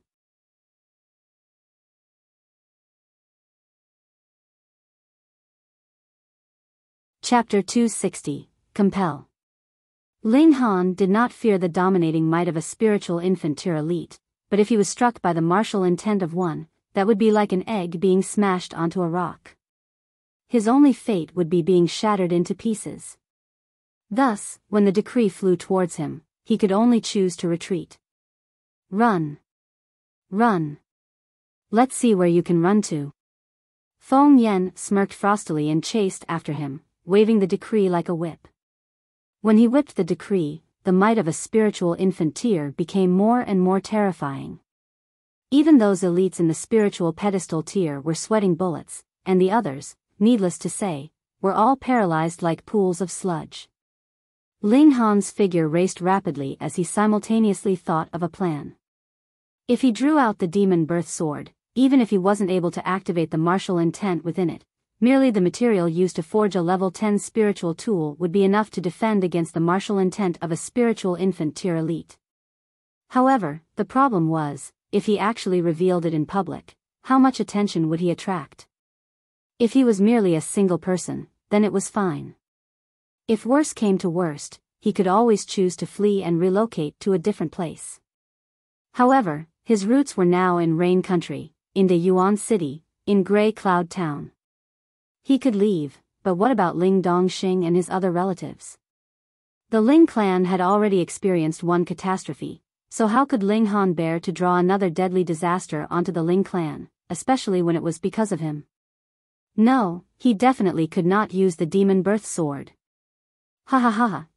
Chapter 260, Compel. Ling Han did not fear the dominating might of a spiritual infant tier elite, but if he was struck by the martial intent of one, that would be like an egg being smashed onto a rock. His only fate would be being shattered into pieces. Thus, when the decree flew towards him, he could only choose to retreat. Run! Let's see where you can run to. Feng Yen smirked frostily and chased after him, waving the decree like a whip. When he whipped the decree, the might of a spiritual infant tier became more and more terrifying. Even those elites in the spiritual pedestal tier were sweating bullets, and the others, needless to say, were all paralyzed like pools of sludge. Ling Han's figure raced rapidly as he simultaneously thought of a plan. If he drew out the demon birth sword, even if he wasn't able to activate the martial intent within it, merely the material used to forge a level 10 spiritual tool would be enough to defend against the martial intent of a spiritual infant tier elite. However, the problem was, if he actually revealed it in public, how much attention would he attract? If he was merely a single person, then it was fine. If worse came to worst, he could always choose to flee and relocate to a different place. However, his roots were now in Rain Country, in the Yuan City, in Grey Cloud Town. He could leave, but what about Ling Dongxing and his other relatives? The Ling clan had already experienced one catastrophe, so how could Ling Han bear to draw another deadly disaster onto the Ling clan, especially when it was because of him? No, he definitely could not use the demon birth sword.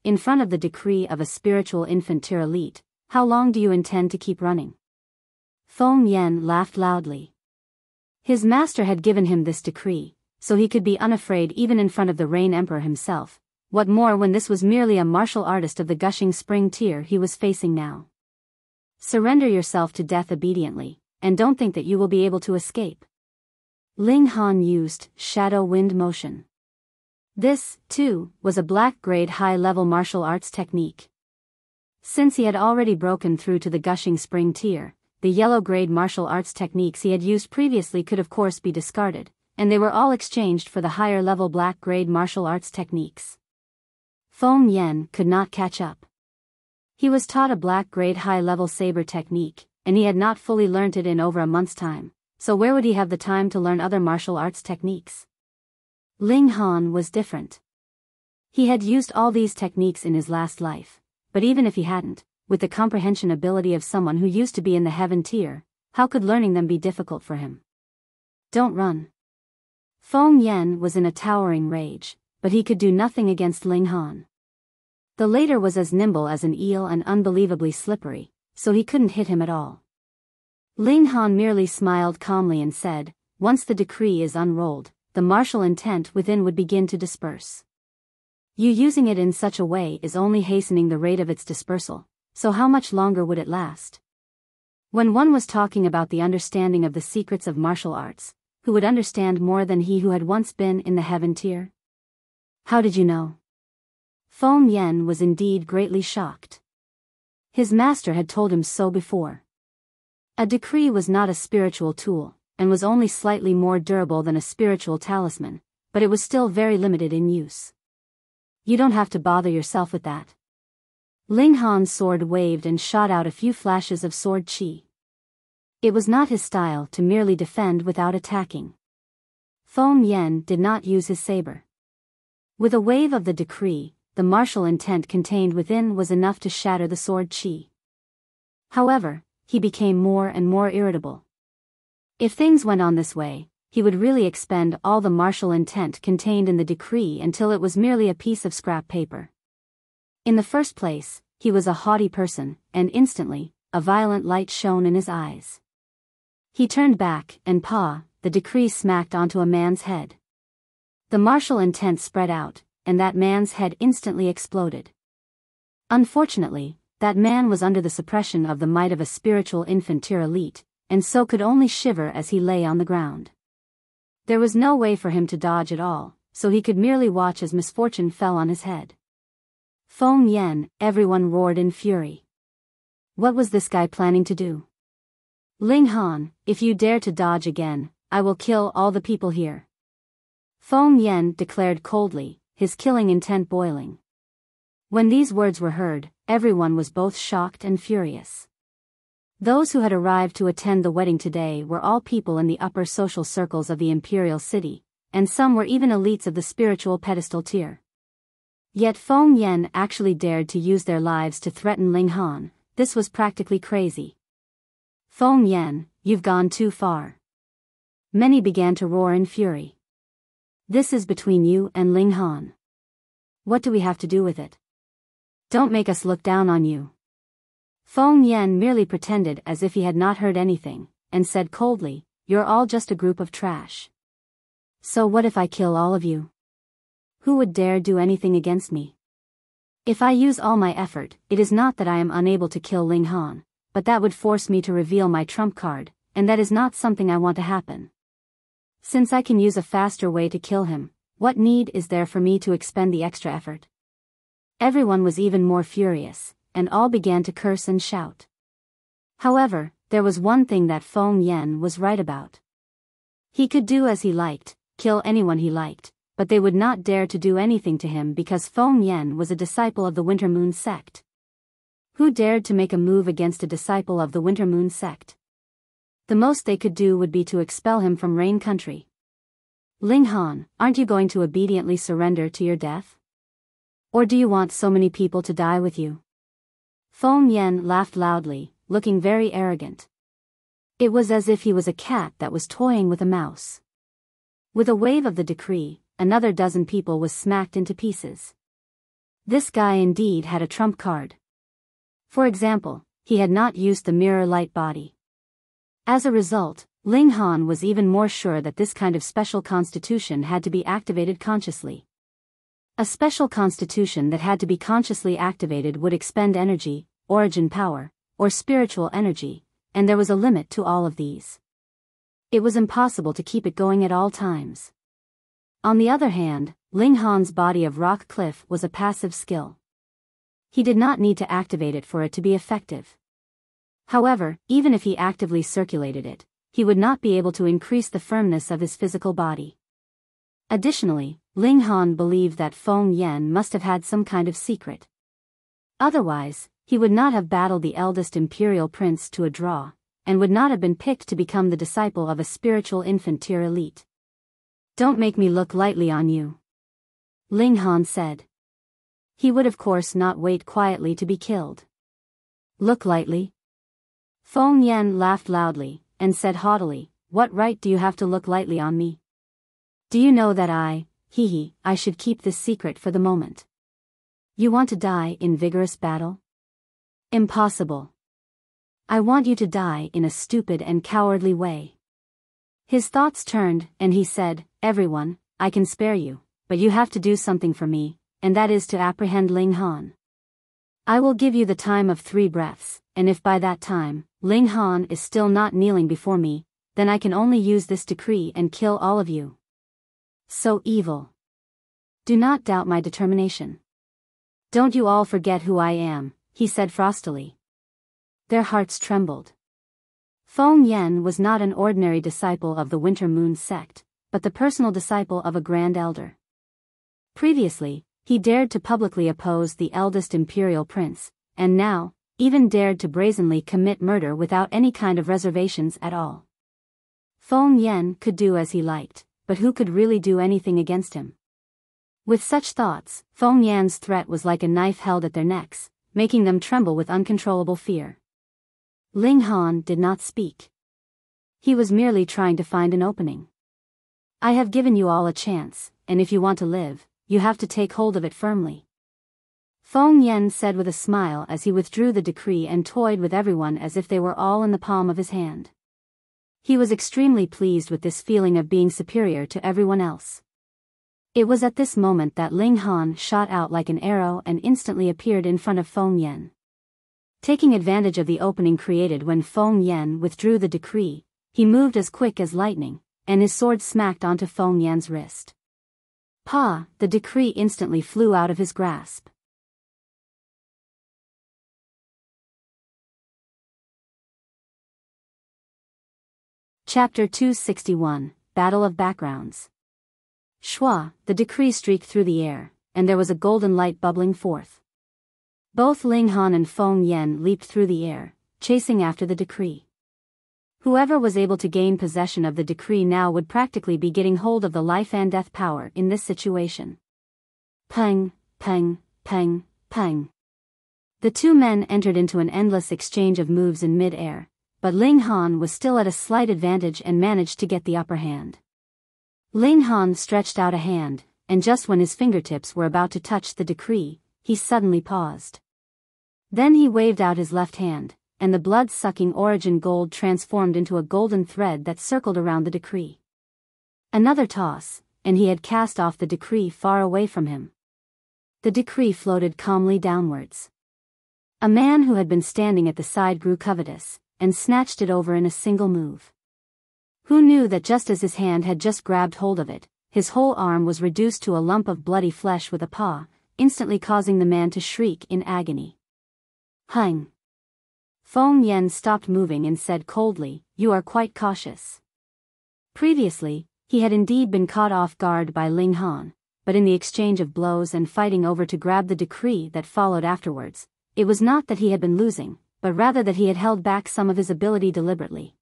In front of the decree of a spiritual infant tier elite, how long do you intend to keep running? Feng Yen laughed loudly. His master had given him this decree, so he could be unafraid even in front of the Rain Emperor himself, what more when this was merely a martial artist of the gushing spring tier he was facing now. Surrender yourself to death obediently, and don't think that you will be able to escape. Ling Han used shadow wind motion. This, too, was a black-grade high-level martial arts technique. Since he had already broken through to the gushing spring tier, the yellow-grade martial arts techniques he had used previously could of course be discarded, and they were all exchanged for the higher-level black-grade martial arts techniques. Feng Yen could not catch up. He was taught a black grade high-level saber technique, and he had not fully learnt it in over a month's time, so where would he have the time to learn other martial arts techniques? Ling Han was different. He had used all these techniques in his last life, but even if he hadn't, with the comprehension ability of someone who used to be in the heaven tier, how could learning them be difficult for him? Don't run. Feng Yen was in a towering rage, but he could do nothing against Ling Han. The latter was as nimble as an eel and unbelievably slippery, so he couldn't hit him at all. Ling Han merely smiled calmly and said, "Once the decree is unrolled, the martial intent within would begin to disperse. You using it in such a way is only hastening the rate of its dispersal, so how much longer would it last?" When one was talking about the understanding of the secrets of martial arts, who would understand more than he who had once been in the heaven tier? How did you know? Feng Yen was indeed greatly shocked. His master had told him so before. A decree was not a spiritual tool, and was only slightly more durable than a spiritual talisman, but it was still very limited in use. You don't have to bother yourself with that. Ling Han's sword waved and shot out a few flashes of sword chi. It was not his style to merely defend without attacking. Feng Yen did not use his saber. With a wave of the decree, the martial intent contained within was enough to shatter the sword chi. However, he became more and more irritable. If things went on this way, he would really expend all the martial intent contained in the decree until it was merely a piece of scrap paper. In the first place, he was a haughty person, and instantly, a violent light shone in his eyes. He turned back, and the decree smacked onto a man's head. The martial intent spread out, and that man's head instantly exploded. Unfortunately, that man was under the suppression of the might of a spiritual infant tier elite, and so could only shiver as he lay on the ground. There was no way for him to dodge at all, so he could merely watch as misfortune fell on his head. Feng Yen, everyone roared in fury. What was this guy planning to do? Ling Han, if you dare to dodge again, I will kill all the people here. Feng Yen declared coldly, his killing intent boiling. When these words were heard, everyone was both shocked and furious. Those who had arrived to attend the wedding today were all people in the upper social circles of the imperial city, and some were even elites of the spiritual pedestal tier. Yet Feng Yen actually dared to use their lives to threaten Ling Han. This was practically crazy. Feng Yen, you've gone too far. Many began to roar in fury. This is between you and Ling Han. What do we have to do with it? Don't make us look down on you. Feng Yen merely pretended as if he had not heard anything, and said coldly, "You're all just a group of trash. So what if I kill all of you? Who would dare do anything against me? If I use all my effort, it is not that I am unable to kill Ling Han, but that would force me to reveal my trump card, and that is not something I want to happen. Since I can use a faster way to kill him, what need is there for me to expend the extra effort?" Everyone was even more furious, and all began to curse and shout. However, there was one thing that Feng Yen was right about. He could do as he liked, kill anyone he liked, but they would not dare to do anything to him because Feng Yen was a disciple of the Winter Moon sect. Who dared to make a move against a disciple of the Winter Moon sect? The most they could do would be to expel him from Rain Country. Ling Han, aren't you going to obediently surrender to your death? Or do you want so many people to die with you? Feng Yen laughed loudly, looking very arrogant. It was as if he was a cat that was toying with a mouse. With a wave of the decree, another dozen people was smacked into pieces. This guy indeed had a trump card. For example, he had not used the mirror light body. As a result, Ling Han was even more sure that this kind of special constitution had to be activated consciously. A special constitution that had to be consciously activated would expend energy, origin power, or spiritual energy, and there was a limit to all of these. It was impossible to keep it going at all times. On the other hand, Ling Han's body of rock cliff was a passive skill. He did not need to activate it for it to be effective. However, even if he actively circulated it, he would not be able to increase the firmness of his physical body. Additionally, Ling Han believed that Feng Yan must have had some kind of secret. Otherwise, he would not have battled the eldest imperial prince to a draw, and would not have been picked to become the disciple of a spiritual infant-tier elite. "Don't make me look lightly on you," Ling Han said. He would of course not wait quietly to be killed. "Look lightly?" Feng Yan laughed loudly, and said haughtily, "What right do you have to look lightly on me? Do you know that I should keep this secret for the moment? You want to die in vigorous battle? Impossible. I want you to die in a stupid and cowardly way." His thoughts turned, and he said, "Everyone, I can spare you, but you have to do something for me, and that is to apprehend Ling Han. I will give you the time of 3 breaths, and if by that time, Ling Han is still not kneeling before me, then I can only use this decree and kill all of you. So evil. Do not doubt my determination. Don't you all forget who I am," he said frostily. Their hearts trembled. Feng Yan was not an ordinary disciple of the Winter Moon sect, but the personal disciple of a grand elder. Previously, he dared to publicly oppose the eldest imperial prince, and now, even dared to brazenly commit murder without any kind of reservations at all. Feng Yan could do as he liked, but who could really do anything against him? With such thoughts, Feng Yan's threat was like a knife held at their necks, making them tremble with uncontrollable fear. Ling Han did not speak. He was merely trying to find an opening. "I have given you all a chance, and if you want to live, you have to take hold of it firmly," Feng Yan said with a smile as he withdrew the decree and toyed with everyone as if they were all in the palm of his hand. He was extremely pleased with this feeling of being superior to everyone else. It was at this moment that Ling Han shot out like an arrow and instantly appeared in front of Feng Yan. Taking advantage of the opening created when Feng Yan withdrew the decree, he moved as quick as lightning, and his sword smacked onto Feng Yan's wrist. Pa! The decree instantly flew out of his grasp. Chapter 261, Battle of Backgrounds. Shua, the decree streaked through the air, and there was a golden light bubbling forth. Both Ling Han and Feng Yan leaped through the air, chasing after the decree. Whoever was able to gain possession of the decree now would practically be getting hold of the life and death power in this situation. Peng, peng, peng, peng. The two men entered into an endless exchange of moves in mid-air, but Ling Han was still at a slight advantage and managed to get the upper hand. Ling Han stretched out a hand, and just when his fingertips were about to touch the decree, he suddenly paused. Then he waved out his left hand, and the blood-sucking origin gold transformed into a golden thread that circled around the decree. Another toss, and he had cast off the decree far away from him. The decree floated calmly downwards. A man who had been standing at the side grew covetous, and snatched it over in a single move. Who knew that just as his hand had just grabbed hold of it, his whole arm was reduced to a lump of bloody flesh with a paw, instantly causing the man to shriek in agony. Hang! Feng Yan stopped moving and said coldly, "You are quite cautious." Previously, he had indeed been caught off guard by Ling Han, but in the exchange of blows and fighting over to grab the decree that followed afterwards, it was not that he had been losing, but rather that he had held back some of his ability deliberately.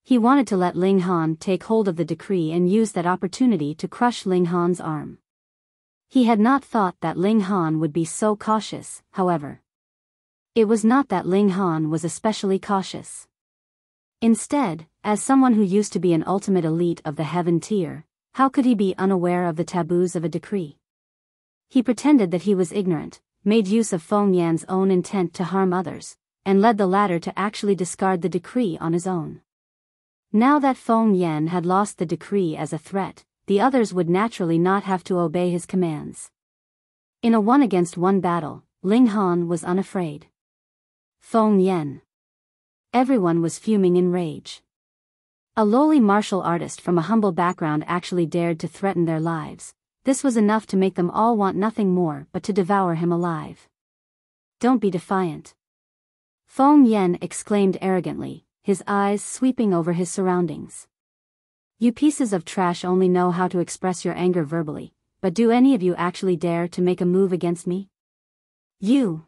He wanted to let Ling Han take hold of the decree and use that opportunity to crush Ling Han's arm. He had not thought that Ling Han would be so cautious, however. It was not that Ling Han was especially cautious. Instead, as someone who used to be an ultimate elite of the heaven tier, how could he be unaware of the taboos of a decree? He pretended that he was ignorant, made use of Feng Yan's own intent to harm others, and led the latter to actually discard the decree on his own. Now that Feng Yan had lost the decree as a threat, the others would naturally not have to obey his commands. In a one-against-one battle, Ling Han was unafraid. Feng Yan. Everyone was fuming in rage. A lowly martial artist from a humble background actually dared to threaten their lives. This was enough to make them all want nothing more but to devour him alive. "Don't be defiant," Feng Yan exclaimed arrogantly, his eyes sweeping over his surroundings. "You pieces of trash only know how to express your anger verbally, but do any of you actually dare to make a move against me? You!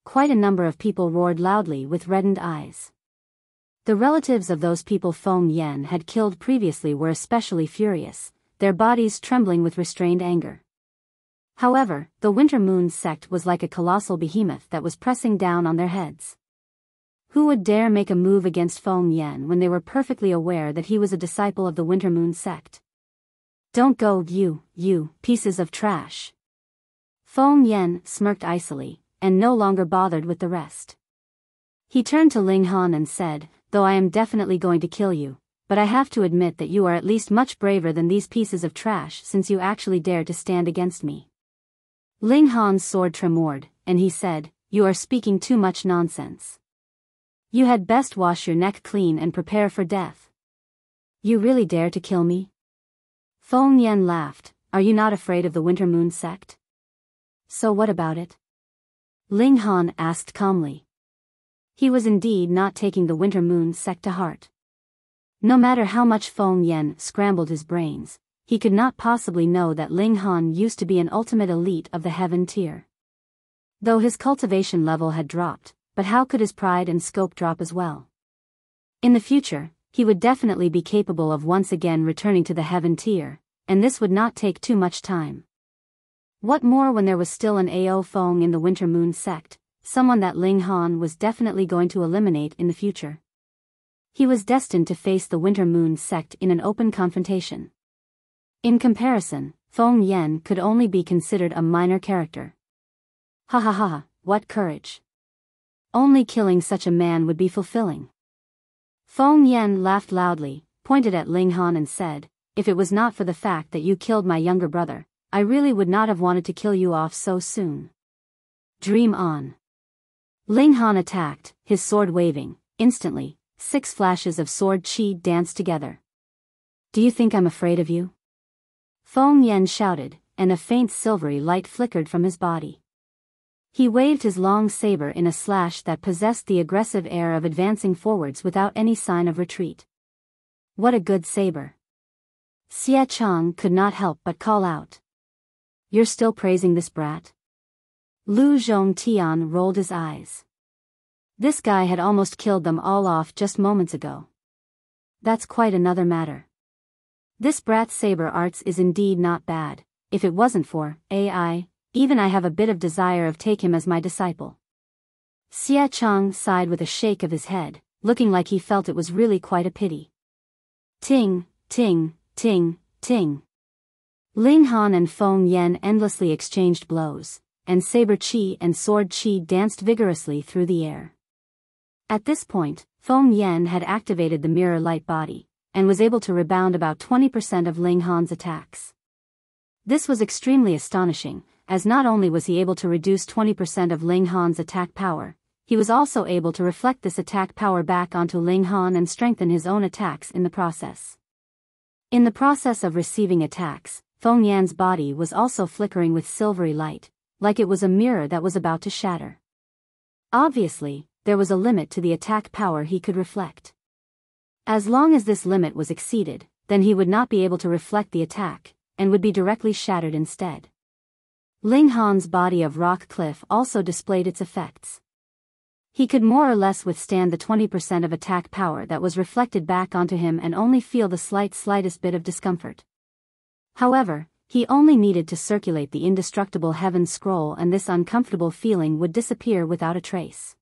Quite a number of people roared loudly with reddened eyes. The relatives of those people Feng Yan had killed previously were especially furious, their bodies trembling with restrained anger. However, the Winter Moon sect was like a colossal behemoth that was pressing down on their heads. Who would dare make a move against Feng Yan when they were perfectly aware that he was a disciple of the Winter Moon sect? Don't go, you pieces of trash. Feng Yan smirked icily, and no longer bothered with the rest. He turned to Ling Han and said, though I am definitely going to kill you, but I have to admit that you are at least much braver than these pieces of trash since you actually dared to stand against me. Ling Han's sword tremored, and he said, you are speaking too much nonsense. You had best wash your neck clean and prepare for death. You really dare to kill me? Feng Yan laughed, are you not afraid of the Winter Moon sect? So what about it? Ling Han asked calmly. He was indeed not taking the Winter Moon sect to heart. No matter how much Feng Yan scrambled his brains, he could not possibly know that Ling Han used to be an ultimate elite of the heaven tier. Though his cultivation level had dropped, but how could his pride and scope drop as well? In the future, he would definitely be capable of once again returning to the heaven tier, and this would not take too much time. What more when there was still an Ao Feng in the Winter Moon sect, someone that Ling Han was definitely going to eliminate in the future. He was destined to face the Winter Moon sect in an open confrontation. In comparison, Feng Yan could only be considered a minor character. Ha ha ha, what courage. Only killing such a man would be fulfilling. Feng Yan laughed loudly, pointed at Ling Han and said, if it was not for the fact that you killed my younger brother, I really would not have wanted to kill you off so soon. Dream on. Ling Han attacked, his sword waving. Instantly, 6 flashes of sword chi danced together. Do you think I'm afraid of you? Feng Yan shouted, and a faint silvery light flickered from his body. He waved his long saber in a slash that possessed the aggressive air of advancing forwards without any sign of retreat. What a good saber. Xie Chang could not help but call out. You're still praising this brat? Lu Zhongtian rolled his eyes. This guy had almost killed them all off just moments ago. That's quite another matter. This brat's saber arts is indeed not bad. If it wasn't for AI, even I have a bit of desire of take him as my disciple. Xie Chang sighed with a shake of his head, looking like he felt it was really quite a pity. Ting, ting, ting, ting. Ling Han and Feng Yan endlessly exchanged blows, and saber chi and sword chi danced vigorously through the air. At this point, Feng Yan had activated the mirror light body, and was able to rebound about 20% of Ling Han's attacks. This was extremely astonishing, as not only was he able to reduce 20% of Ling Han's attack power, he was also able to reflect this attack power back onto Ling Han and strengthen his own attacks in the process. In the process of receiving attacks, Feng Yan's body was also flickering with silvery light, like it was a mirror that was about to shatter. Obviously, there was a limit to the attack power he could reflect. As long as this limit was exceeded, then he would not be able to reflect the attack, and would be directly shattered instead. Ling Han's body of rock cliff also displayed its effects. He could more or less withstand the 20% of attack power that was reflected back onto him and only feel the slightest bit of discomfort. However, he only needed to circulate the indestructible heaven scroll and this uncomfortable feeling would disappear without a trace.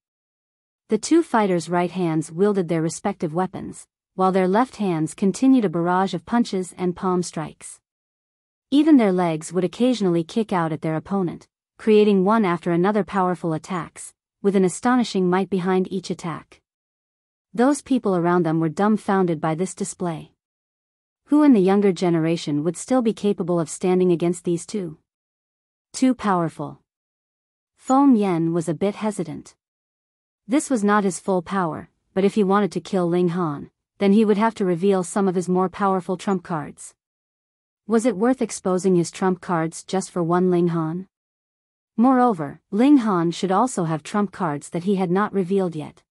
The two fighters' right hands wielded their respective weapons, while their left hands continued a barrage of punches and palm strikes. Even their legs would occasionally kick out at their opponent, creating one after another powerful attacks, with an astonishing might behind each attack. Those people around them were dumbfounded by this display. Who in the younger generation would still be capable of standing against these two? Too powerful. Feng Yan was a bit hesitant. This was not his full power, but if he wanted to kill Ling Han, then he would have to reveal some of his more powerful trump cards. Was it worth exposing his trump cards just for one Ling Han? Moreover, Ling Han should also have trump cards that he had not revealed yet.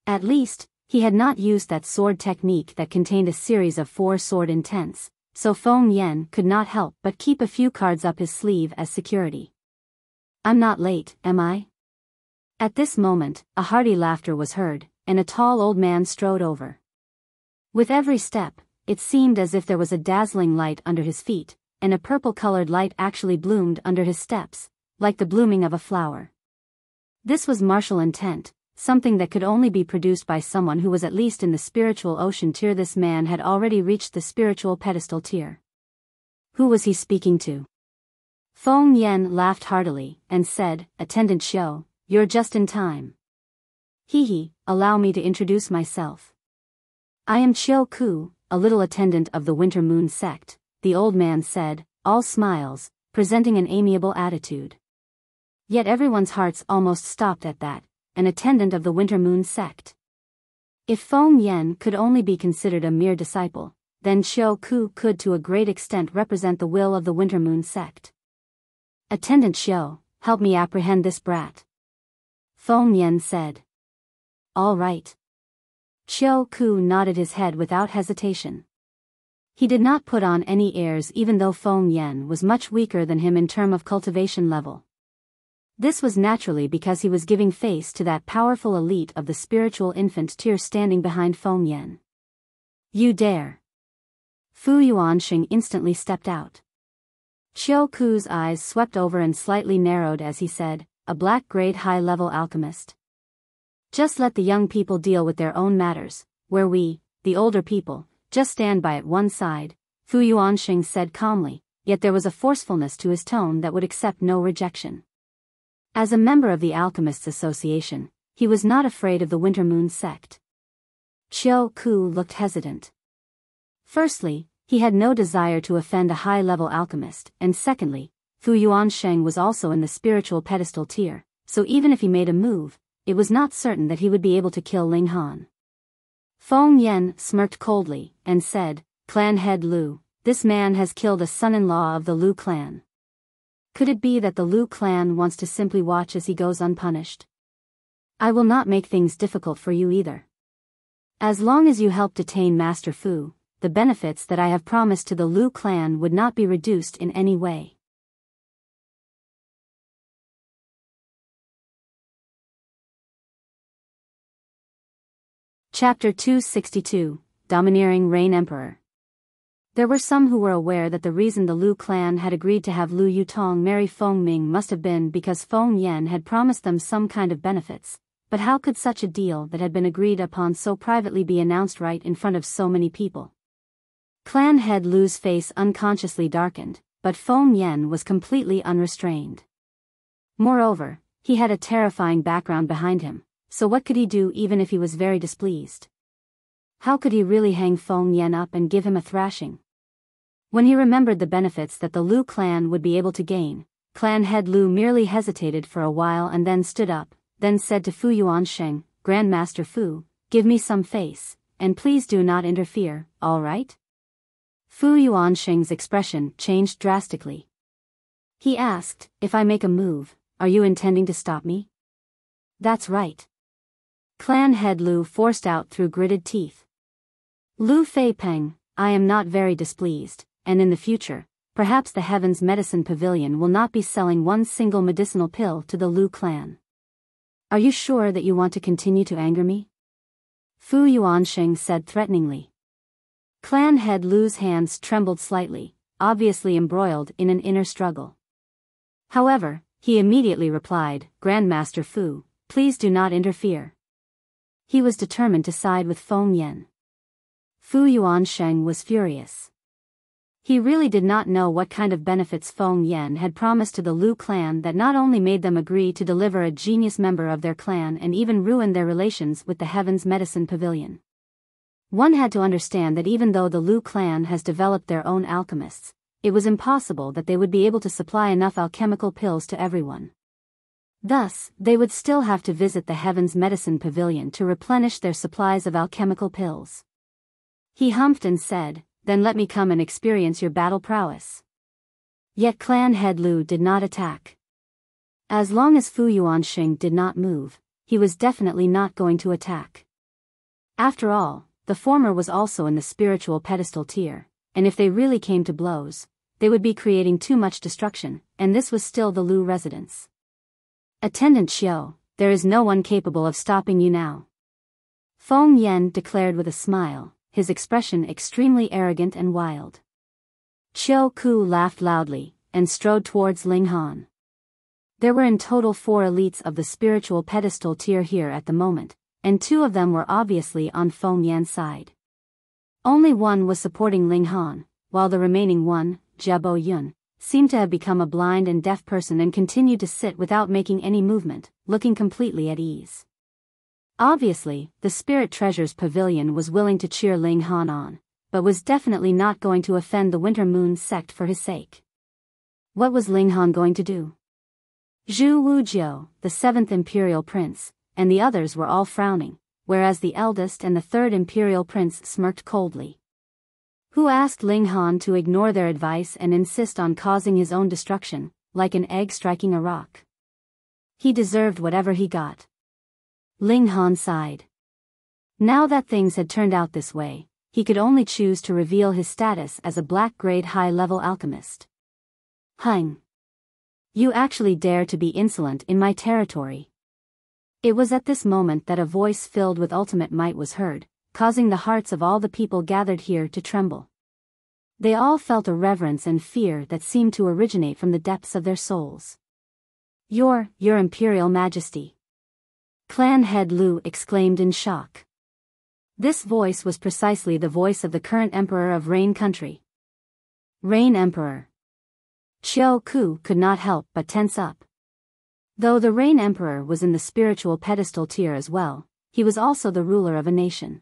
At least, he had not used that sword technique that contained a series of 4 sword intents, so Feng Yan could not help but keep a few cards up his sleeve as security. I'm not late, am I? At this moment, a hearty laughter was heard, and a tall old man strode over. With every step, it seemed as if there was a dazzling light under his feet, and a purple-colored light actually bloomed under his steps, like the blooming of a flower. This was martial intent, something that could only be produced by someone who was at least in the spiritual ocean tier. This man had already reached the spiritual pedestal tier. Who was he speaking to? Feng Yan laughed heartily, and said, Attendant Xiao, you're just in time. Hee, allow me to introduce myself. I am Qiu Ku, a little attendant of the Winter Moon sect, the old man said, all smiles, presenting an amiable attitude. Yet everyone's hearts almost stopped at that, an attendant of the Winter Moon sect. If Feng Yan could only be considered a mere disciple, then Qiu Ku could to a great extent represent the will of the Winter Moon sect. Attendant Xiu, help me apprehend this brat. Feng Yan said. All right. Qiu Ku nodded his head without hesitation. He did not put on any airs even though Feng Yan was much weaker than him in term of cultivation level. This was naturally because he was giving face to that powerful elite of the spiritual infant tier standing behind Feng Yan. You dare. Fu Yuanxing instantly stepped out. Qiu Ku's eyes swept over and slightly narrowed as he said, a black-grade high-level alchemist. Just let the young people deal with their own matters, where we, the older people, just stand by at one side, Fu Yuanxing said calmly, yet there was a forcefulness to his tone that would accept no rejection. As a member of the Alchemists Association, he was not afraid of the Winter Moon sect. Qiu Ku looked hesitant. Firstly, he had no desire to offend a high-level alchemist, and secondly, Fu Yuanxing was also in the spiritual pedestal tier, so even if he made a move, it was not certain that he would be able to kill Ling Han. Feng Yan smirked coldly, and said, Clan head Lu, this man has killed a son-in-law of the Lu clan. Could it be that the Lu clan wants to simply watch as he goes unpunished? I will not make things difficult for you either. As long as you help detain Master Fu, the benefits that I have promised to the Lu clan would not be reduced in any way. Chapter 262, Domineering Reign Emperor. There were some who were aware that the reason the Lu clan had agreed to have Lu Yutong marry Feng Ming must have been because Feng Yan had promised them some kind of benefits, but how could such a deal that had been agreed upon so privately be announced right in front of so many people? Clan head Lu's face unconsciously darkened, but Feng Yan was completely unrestrained. Moreover, he had a terrifying background behind him, so what could he do even if he was very displeased? How could he really hang Feng Yan up and give him a thrashing? When he remembered the benefits that the Lu clan would be able to gain, clan head Lu merely hesitated for a while and then stood up, then said to Fu Yuanxing, Grandmaster Fu, give me some face, and please do not interfere, all right? Fu Yuanxing's expression changed drastically. He asked, if I make a move, are you intending to stop me? That's right. Clan head Lu forced out through gritted teeth. Lu Fei Peng, I am not very displeased, and in the future, perhaps the Heaven's Medicine Pavilion will not be selling one single medicinal pill to the Lu clan. Are you sure that you want to continue to anger me? Fu Yuanxing said threateningly. Clan head Lu's hands trembled slightly, obviously embroiled in an inner struggle. However, he immediately replied, Grandmaster Fu, please do not interfere. He was determined to side with Feng Yan. Fu Yuanxing was furious. He really did not know what kind of benefits Feng Yan had promised to the Lu clan that not only made them agree to deliver a genius member of their clan and even ruin their relations with the Heaven's Medicine Pavilion. One had to understand that even though the Lu clan has developed their own alchemists, it was impossible that they would be able to supply enough alchemical pills to everyone. Thus, they would still have to visit the Heaven's Medicine Pavilion to replenish their supplies of alchemical pills. He humphed and said, Then let me come and experience your battle prowess. Yet clan head Lu did not attack. As long as Fu Yuanxing did not move, he was definitely not going to attack. After all, the former was also in the spiritual pedestal tier, and if they really came to blows, they would be creating too much destruction, and this was still the Lu residence. Attendant Xiao, there is no one capable of stopping you now. Feng Yan declared with a smile, his expression extremely arrogant and wild. Qiu Ku laughed loudly, and strode towards Ling Han. There were in total 4 elites of the spiritual pedestal tier here at the moment, and 2 of them were obviously on Feng Yan's side. Only one was supporting Ling Han, while the remaining one, Jia Bo Yun, seemed to have become a blind and deaf person and continued to sit without making any movement, looking completely at ease. Obviously, the Spirit Treasures Pavilion was willing to cheer Ling Han on, but was definitely not going to offend the Winter Moon sect for his sake. What was Ling Han going to do? Zhu Wujiao, the 7th Imperial Prince, and the others were all frowning, whereas the eldest and the 3rd Imperial Prince smirked coldly. Who asked Ling Han to ignore their advice and insist on causing his own destruction, like an egg striking a rock? He deserved whatever he got. Ling Han sighed. Now that things had turned out this way, he could only choose to reveal his status as a black-grade high-level alchemist. Hung. You actually dare to be insolent in my territory. It was at this moment that a voice filled with ultimate might was heard, causing the hearts of all the people gathered here to tremble. They all felt a reverence and fear that seemed to originate from the depths of their souls. Your Imperial Majesty. Clan head Lu exclaimed in shock. This voice was precisely the voice of the current Emperor of Rain Country. Rain Emperor. Qiu Ku could not help but tense up. Though the Rain Emperor was in the spiritual pedestal tier as well, he was also the ruler of a nation.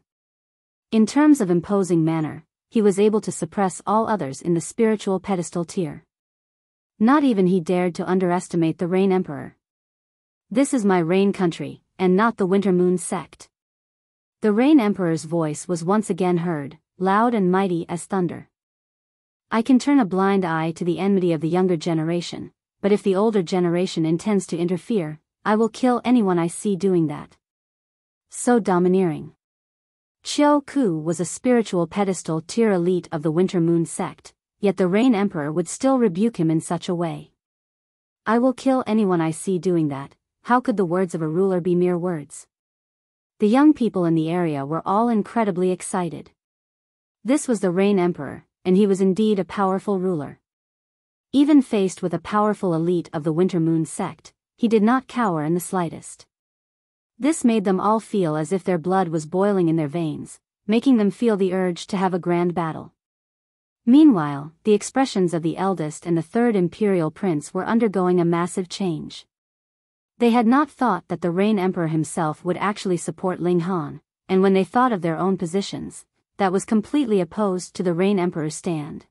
In terms of imposing manner, he was able to suppress all others in the spiritual pedestal tier. Not even he dared to underestimate the Rain Emperor. This is my Rain Country, and not the Winter Moon sect. The Rain Emperor's voice was once again heard, loud and mighty as thunder. I can turn a blind eye to the enmity of the younger generation, but if the older generation intends to interfere, I will kill anyone I see doing that. So domineering. Qiu Ku was a spiritual pedestal tier elite of the Winter Moon sect, yet the Rain Emperor would still rebuke him in such a way. I will kill anyone I see doing that. How could the words of a ruler be mere words? The young people in the area were all incredibly excited. This was the Rain Emperor, and he was indeed a powerful ruler. Even faced with a powerful elite of the Winter Moon sect, he did not cower in the slightest. This made them all feel as if their blood was boiling in their veins, making them feel the urge to have a grand battle. Meanwhile, the expressions of the eldest and the 3rd Imperial Prince were undergoing a massive change. They had not thought that the Rain Emperor himself would actually support Ling Han, and when they thought of their own positions, that was completely opposed to the Rain Emperor's stand.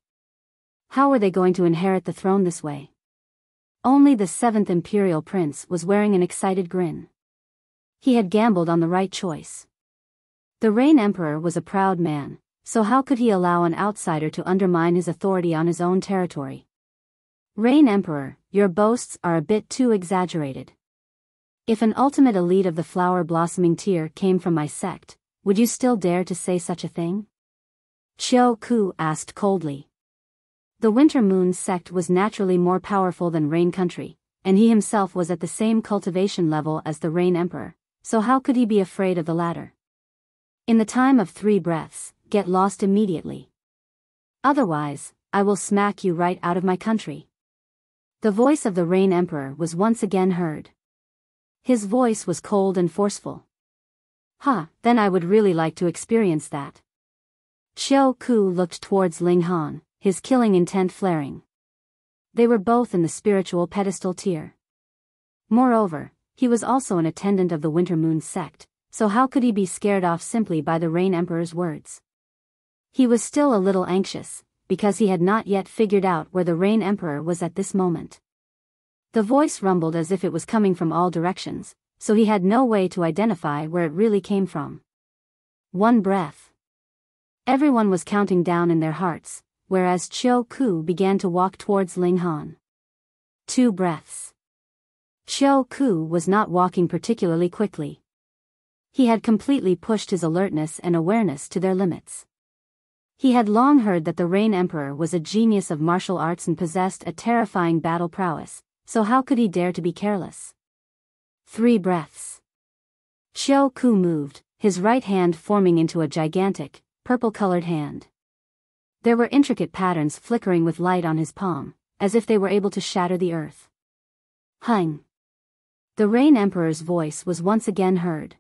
How were they going to inherit the throne this way? Only the 7th Imperial Prince was wearing an excited grin. He had gambled on the right choice. The Rain Emperor was a proud man, so how could he allow an outsider to undermine his authority on his own territory? Rain Emperor, your boasts are a bit too exaggerated. If an ultimate elite of the flower blossoming tier came from my sect, would you still dare to say such a thing? Qiu Ku asked coldly. The Winter Moon sect was naturally more powerful than Rain Country, and he himself was at the same cultivation level as the Rain Emperor, so how could he be afraid of the latter? In the time of 3 breaths, get lost immediately. Otherwise, I will smack you right out of my country. The voice of the Rain Emperor was once again heard. His voice was cold and forceful. Then I would really like to experience that. Qiu Ku looked towards Ling Han, his killing intent flaring. They were both in the spiritual pedestal tier. Moreover, he was also an attendant of the Winter Moon sect, so how could he be scared off simply by the Rain Emperor's words? He was still a little anxious, because he had not yet figured out where the Rain Emperor was at this moment. The voice rumbled as if it was coming from all directions, so he had no way to identify where it really came from. 1 breath. Everyone was counting down in their hearts, whereas Qiu Ku began to walk towards Ling Han. 2 breaths. Qiu Ku was not walking particularly quickly. He had completely pushed his alertness and awareness to their limits. He had long heard that the Rain Emperor was a genius of martial arts and possessed a terrifying battle prowess, so how could he dare to be careless? 3 breaths. Qiu Ku moved, his right hand forming into a gigantic, purple-colored hand. There were intricate patterns flickering with light on his palm, as if they were able to shatter the earth. Hung. The Rain Emperor's voice was once again heard.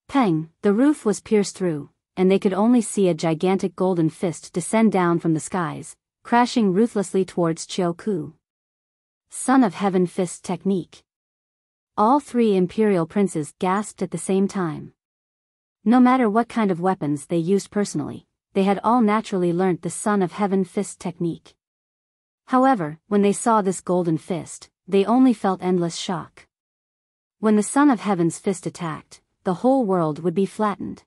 Peng, the roof was pierced through, and they could only see a gigantic golden fist descend down from the skies, crashing ruthlessly towards Qiu Ku. Son of Heaven Fist Technique. All 3 imperial princes gasped at the same time. No matter what kind of weapons they used personally, they had all naturally learnt the Son of Heaven Fist technique. However, when they saw this golden fist, they only felt endless shock. When the Son of Heaven's fist attacked, the whole world would be flattened.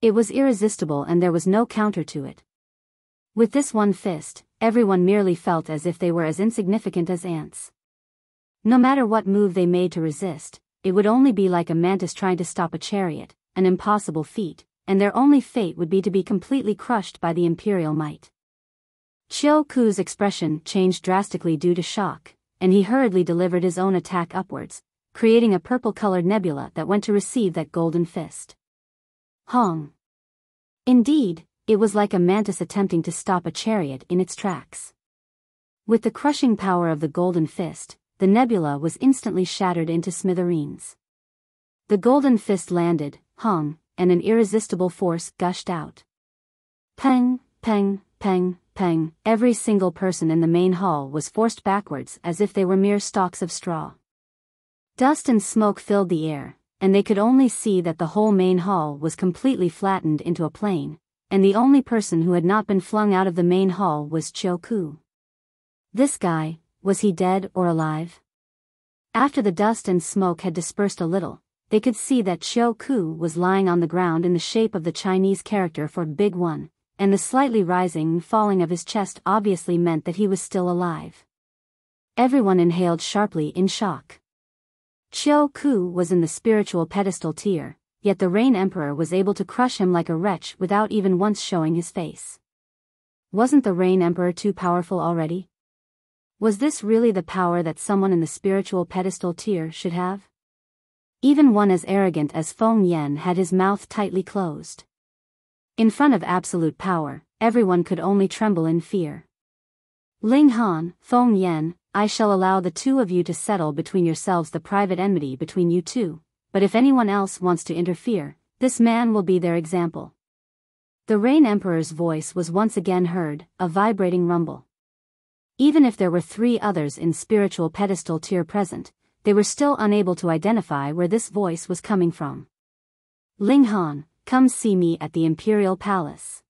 It was irresistible and there was no counter to it. With this one fist, everyone merely felt as if they were as insignificant as ants. No matter what move they made to resist, it would only be like a mantis trying to stop a chariot, an impossible feat, and their only fate would be to be completely crushed by the imperial might. Qiu Ku's expression changed drastically due to shock, and he hurriedly delivered his own attack upwards, creating a purple-colored nebula that went to receive that golden fist. Hong. Indeed, it was like a mantis attempting to stop a chariot in its tracks. With the crushing power of the golden fist, the nebula was instantly shattered into smithereens. The golden fist landed, hung, and an irresistible force gushed out. Peng, peng, peng, peng, every single person in the main hall was forced backwards as if they were mere stalks of straw. Dust and smoke filled the air, and they could only see that the whole main hall was completely flattened into a plain, and the only person who had not been flung out of the main hall was Qiu Ku. This guy, was he dead or alive? After the dust and smoke had dispersed a little, they could see that Qiu Ku was lying on the ground in the shape of the Chinese character for Big One, and the slightly rising and falling of his chest obviously meant that he was still alive. Everyone inhaled sharply in shock. Qiu Ku was in the spiritual pedestal tier, yet the Rain Emperor was able to crush him like a wretch without even once showing his face. Wasn't the Rain Emperor too powerful already? Was this really the power that someone in the spiritual pedestal tier should have? Even one as arrogant as Feng Yan had his mouth tightly closed. In front of absolute power, everyone could only tremble in fear. Ling Han, Feng Yan, I shall allow the 2 of you to settle between yourselves the private enmity between you 2, but if anyone else wants to interfere, this man will be their example. The Rain Emperor's voice was once again heard, a vibrating rumble. Even if there were 3 others in spiritual pedestal tier present, they were still unable to identify where this voice was coming from. Ling Han, come see me at the Imperial Palace.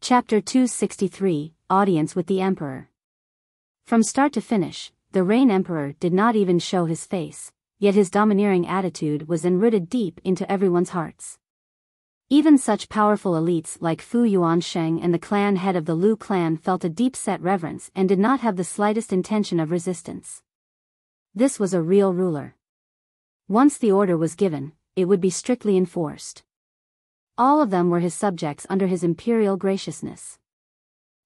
Chapter 263, Audience with the Emperor. From start to finish, the Rain Emperor did not even show his face, yet his domineering attitude was enrooted deep into everyone's hearts. Even such powerful elites like Fu Yuansheng and the clan head of the Lu clan felt a deep-set reverence and did not have the slightest intention of resistance. This was a real ruler. Once the order was given, it would be strictly enforced. All of them were his subjects under his imperial graciousness.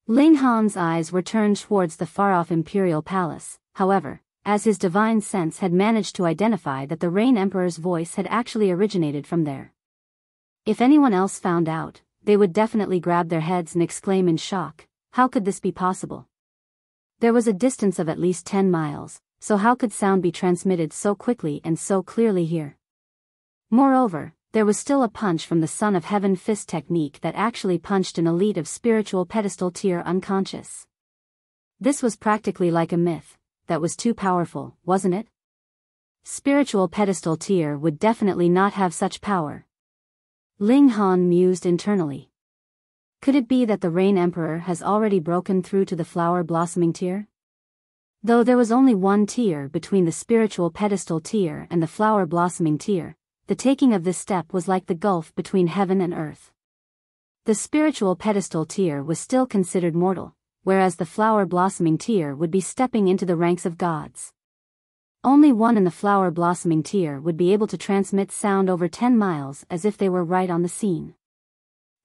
Ling Han's eyes were turned towards the far-off imperial palace, however, as his divine sense had managed to identify that the Rain Emperor's voice had actually originated from there. If anyone else found out, they would definitely grab their heads and exclaim in shock, how could this be possible? There was a distance of at least 10 miles, so how could sound be transmitted so quickly and so clearly here? Moreover, there was still a punch from the Son of Heaven fist technique that actually punched an elite of spiritual pedestal tier unconscious. This was practically like a myth, that was too powerful, wasn't it? Spiritual pedestal tier would definitely not have such power. Ling Han mused internally. Could it be that the Rain Emperor has already broken through to the flower blossoming tier? Though there was only one tier between the spiritual pedestal tier and the flower blossoming tier, the taking of this step was like the gulf between heaven and earth. The spiritual pedestal tier was still considered mortal, whereas the flower blossoming tier would be stepping into the ranks of gods. Only one in the flower-blossoming tier would be able to transmit sound over 10 miles as if they were right on the scene.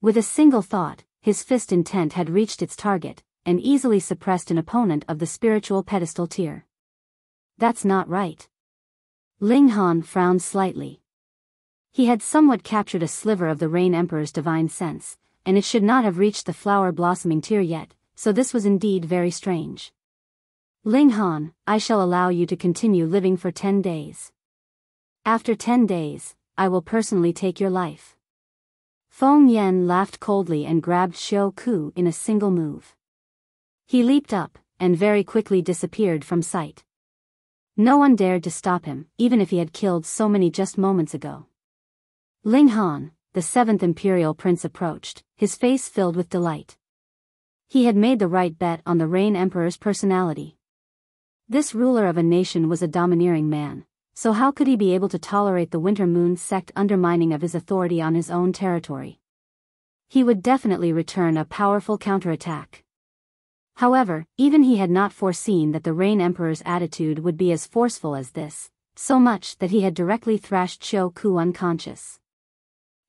With a single thought, his fist intent had reached its target, and easily suppressed an opponent of the spiritual pedestal tier. That's not right. Ling Han frowned slightly. He had somewhat captured a sliver of the Rain Emperor's divine sense, and it should not have reached the flower-blossoming tier yet, so this was indeed very strange. Ling Han, I shall allow you to continue living for 10 days. After 10 days, I will personally take your life. Feng Yan laughed coldly and grabbed Xiao Ku in a single move. He leaped up, and very quickly disappeared from sight. No one dared to stop him, even if he had killed so many just moments ago. Ling Han, the 7th Imperial Prince approached, his face filled with delight. He had made the right bet on the Rain Emperor's personality. This ruler of a nation was a domineering man, so how could he be able to tolerate the Winter Moon sect undermining of his authority on his own territory? He would definitely return a powerful counterattack. However, even he had not foreseen that the Rain Emperor's attitude would be as forceful as this, so much that he had directly thrashed Xiao Ku unconscious.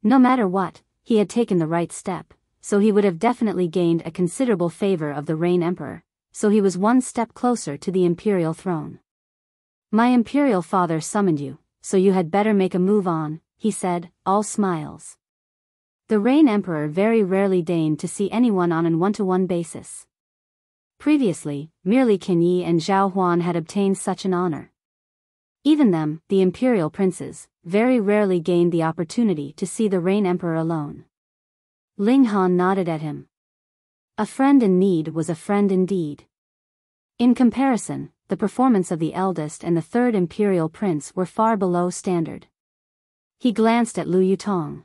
No matter what, he had taken the right step, so he would have definitely gained a considerable favor of the Rain Emperor, so he was one step closer to the imperial throne. My imperial father summoned you, so you had better make a move on, he said, all smiles. The Rain Emperor very rarely deigned to see anyone on an one-to-one basis. Previously, merely Qin Yi and Zhao Huan had obtained such an honor. Even them, the imperial princes, very rarely gained the opportunity to see the Rain Emperor alone. Ling Han nodded at him. A friend in need was a friend indeed. In comparison, the performance of the eldest and the 3rd imperial prince were far below standard. He glanced at Lu Yutong.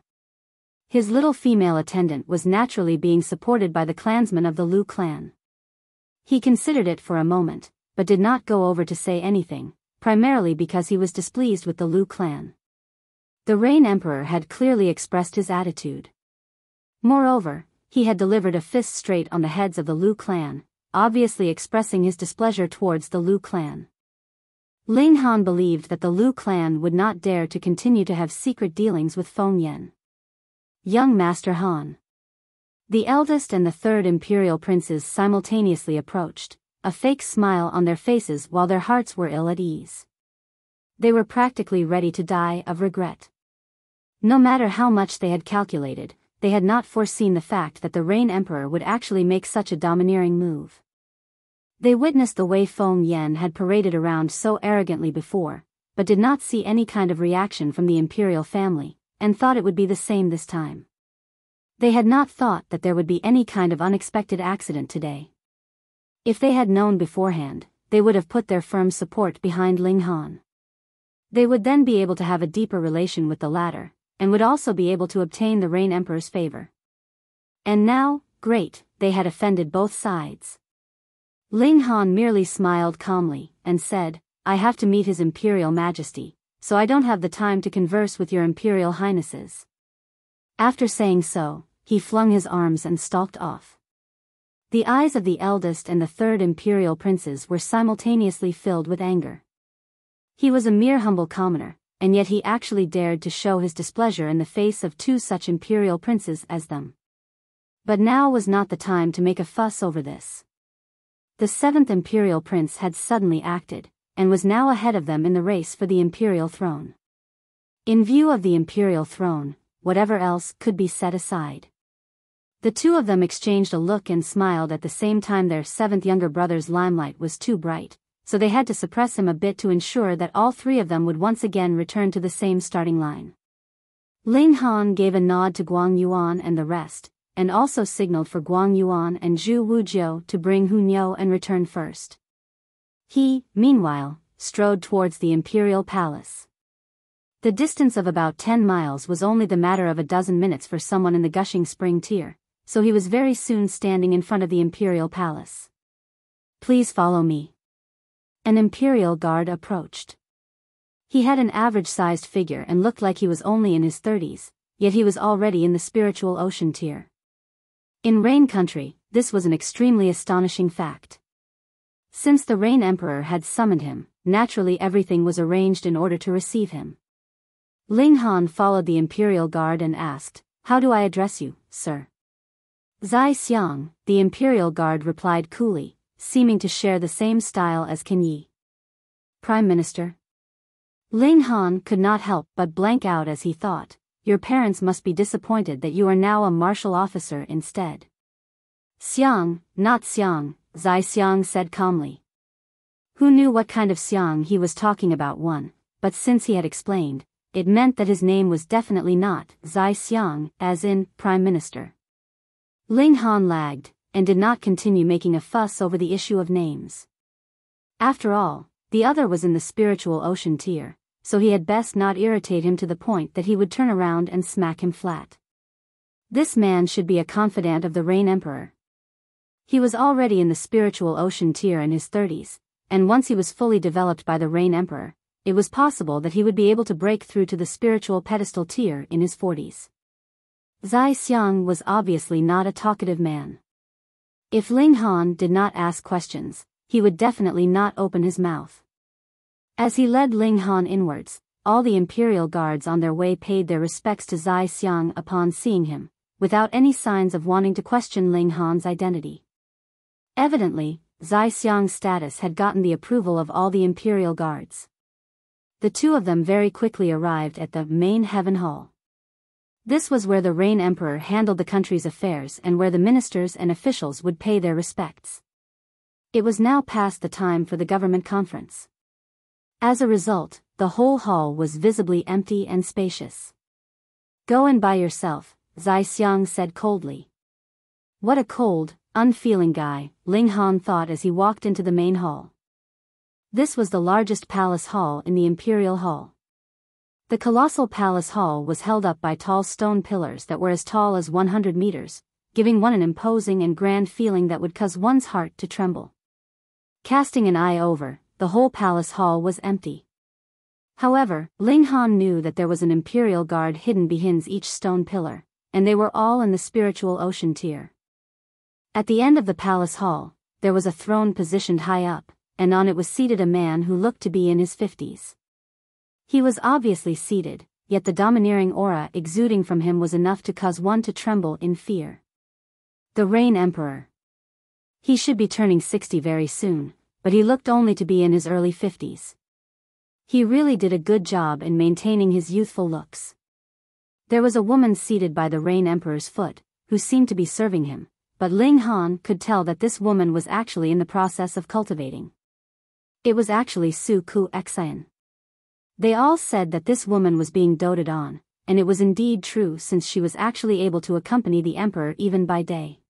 His little female attendant was naturally being supported by the clansmen of the Lu clan. He considered it for a moment, but did not go over to say anything, primarily because he was displeased with the Lu clan. The Rain Emperor had clearly expressed his attitude. Moreover, he had delivered a fist straight on the heads of the Lu clan, obviously expressing his displeasure towards the Lu clan. Ling Han believed that the Lu clan would not dare to continue to have secret dealings with Feng Yan. Young Master Han. The eldest and the 3rd imperial princes simultaneously approached, a fake smile on their faces while their hearts were ill at ease. They were practically ready to die of regret. No matter how much they had calculated, they had not foreseen the fact that the Rain Emperor would actually make such a domineering move. They witnessed the way Feng Yan had paraded around so arrogantly before, but did not see any kind of reaction from the imperial family, and thought it would be the same this time. They had not thought that there would be any kind of unexpected accident today. If they had known beforehand, they would have put their firm support behind Ling Han. They would then be able to have a deeper relation with the latter, and would also be able to obtain the Rain Emperor's favor. And now, great, they had offended both sides. Ling Han merely smiled calmly, and said, I have to meet His Imperial Majesty, so I don't have the time to converse with your Imperial Highnesses. After saying so, he flung his arms and stalked off. The eyes of the eldest and the 3rd imperial princes were simultaneously filled with anger. He was a mere humble commoner, and yet he actually dared to show his displeasure in the face of 2 such imperial princes as them. But now was not the time to make a fuss over this. The 7th imperial prince had suddenly acted, and was now ahead of them in the race for the imperial throne. In view of the imperial throne, whatever else could be set aside. The 2 of them exchanged a look and smiled at the same time. Their 7th younger brother's limelight was too bright, so they had to suppress him a bit to ensure that all 3 of them would once again return to the same starting line. Ling Han gave a nod to Guang Yuan and the rest, and also signaled for Guang Yuan and Zhu Wujiu to bring Hu Niu and return first. He, meanwhile, strode towards the imperial palace. The distance of about 10 miles was only the matter of a dozen minutes for someone in the gushing spring tier, so he was very soon standing in front of the imperial palace. Please follow me. An imperial guard approached. He had an average-sized figure and looked like he was only in his 30s, yet he was already in the spiritual ocean tier. In Rain Country, this was an extremely astonishing fact. Since the Rain Emperor had summoned him, naturally everything was arranged in order to receive him. Ling Han followed the imperial guard and asked, "How do I address you, sir?" "Zai Xiang," the imperial guard replied coolly, seeming to share the same style as Qin Yi. "Prime Minister?" Ling Han could not help but blank out as he thought, "Your parents must be disappointed that you are now a martial officer instead." "Xiang, not Xiang," Zai Xiang said calmly. Who knew what kind of Xiang he was talking about but since he had explained, it meant that his name was definitely not Zai Xiang, as in, Prime Minister. Ling Han lagged, and did not continue making a fuss over the issue of names. After all, the other was in the spiritual ocean tier, so he had best not irritate him to the point that he would turn around and smack him flat. This man should be a confidant of the Rain Emperor. He was already in the spiritual ocean tier in his 30s, and once he was fully developed by the Rain Emperor, it was possible that he would be able to break through to the spiritual pedestal tier in his 40s. Zai Xiang was obviously not a talkative man. If Ling Han did not ask questions, he would definitely not open his mouth. As he led Ling Han inwards, all the imperial guards on their way paid their respects to Zai Xiang upon seeing him, without any signs of wanting to question Ling Han's identity. Evidently, Zai Xiang's status had gotten the approval of all the imperial guards. The two of them very quickly arrived at the main heaven hall. This was where the Rain Emperor handled the country's affairs and where the ministers and officials would pay their respects. It was now past the time for the government conference. As a result, the whole hall was visibly empty and spacious. "Go in by yourself," Zai Xiang said coldly. What a cold, unfeeling guy, Ling Han thought as he walked into the main hall. This was the largest palace hall in the Imperial Hall. The colossal palace hall was held up by tall stone pillars that were as tall as 100 meters, giving one an imposing and grand feeling that would cause one's heart to tremble. Casting an eye over, the whole palace hall was empty. However, Ling Han knew that there was an imperial guard hidden behind each stone pillar, and they were all in the spiritual ocean tier. At the end of the palace hall, there was a throne positioned high up, and on it was seated a man who looked to be in his 50s. He was obviously seated, yet the domineering aura exuding from him was enough to cause one to tremble in fear. The Rain Emperor. He should be turning 60 very soon, but he looked only to be in his early 50s. He really did a good job in maintaining his youthful looks. There was a woman seated by the Rain Emperor's foot, who seemed to be serving him, but Ling Han could tell that this woman was actually in the process of cultivating. It was actually Su Ku Xian. They all said that this woman was being doted on, and it was indeed true since she was actually able to accompany the emperor even by day.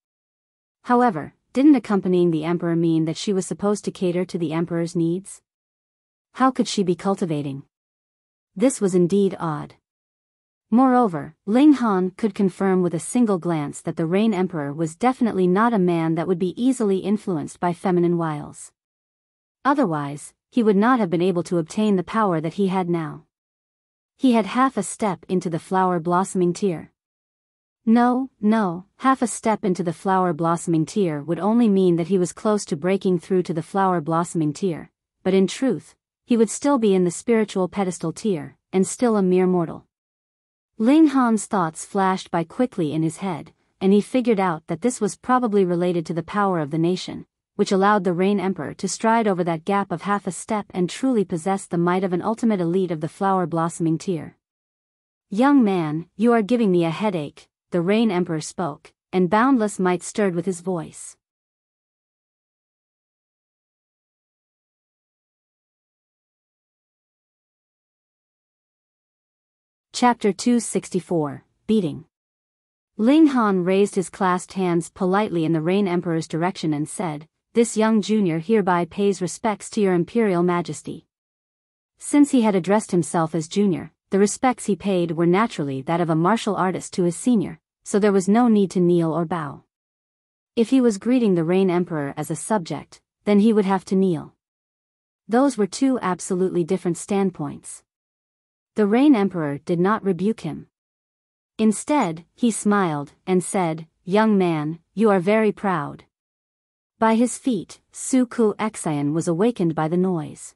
However, didn't accompanying the emperor mean that she was supposed to cater to the emperor's needs? How could she be cultivating? This was indeed odd. Moreover, Ling Han could confirm with a single glance that the Rain Emperor was definitely not a man that would be easily influenced by feminine wiles. Otherwise, he would not have been able to obtain the power that he had now. He had half a step into the flower blossoming tier. No, half a step into the flower blossoming tier would only mean that he was close to breaking through to the flower blossoming tier, but in truth, he would still be in the spiritual pedestal tier, and still a mere mortal. Ling Han's thoughts flashed by quickly in his head, and he figured out that this was probably related to the power of the nation, which allowed the Rain Emperor to stride over that gap of half a step and truly possess the might of an ultimate elite of the flower blossoming tier. "Young man, you are giving me a headache," the Rain Emperor spoke, and boundless might stirred with his voice. Chapter 264, Beating. Ling Han raised his clasped hands politely in the Rain Emperor's direction and said, "This young junior hereby pays respects to your Imperial Majesty." Since he had addressed himself as junior, the respects he paid were naturally that of a martial artist to his senior, so there was no need to kneel or bow. If he was greeting the Rain Emperor as a subject, then he would have to kneel. Those were two absolutely different standpoints. The Rain Emperor did not rebuke him. Instead, he smiled and said, "Young man, you are very proud." By his feet, Su Ku Xian was awakened by the noise.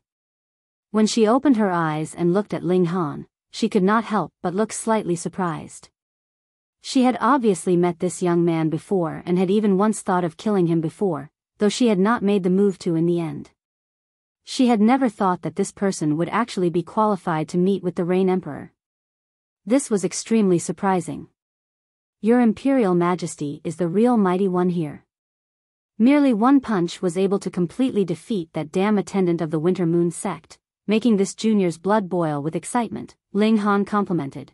When she opened her eyes and looked at Ling Han, she could not help but look slightly surprised. She had obviously met this young man before and had even once thought of killing him before, though she had not made the move to in the end. She had never thought that this person would actually be qualified to meet with the Rain Emperor. This was extremely surprising. Your Imperial Majesty is the real mighty one here. Merely one punch was able to completely defeat that damn attendant of the Winter Moon sect, making this junior's blood boil with excitement, Ling Han complimented.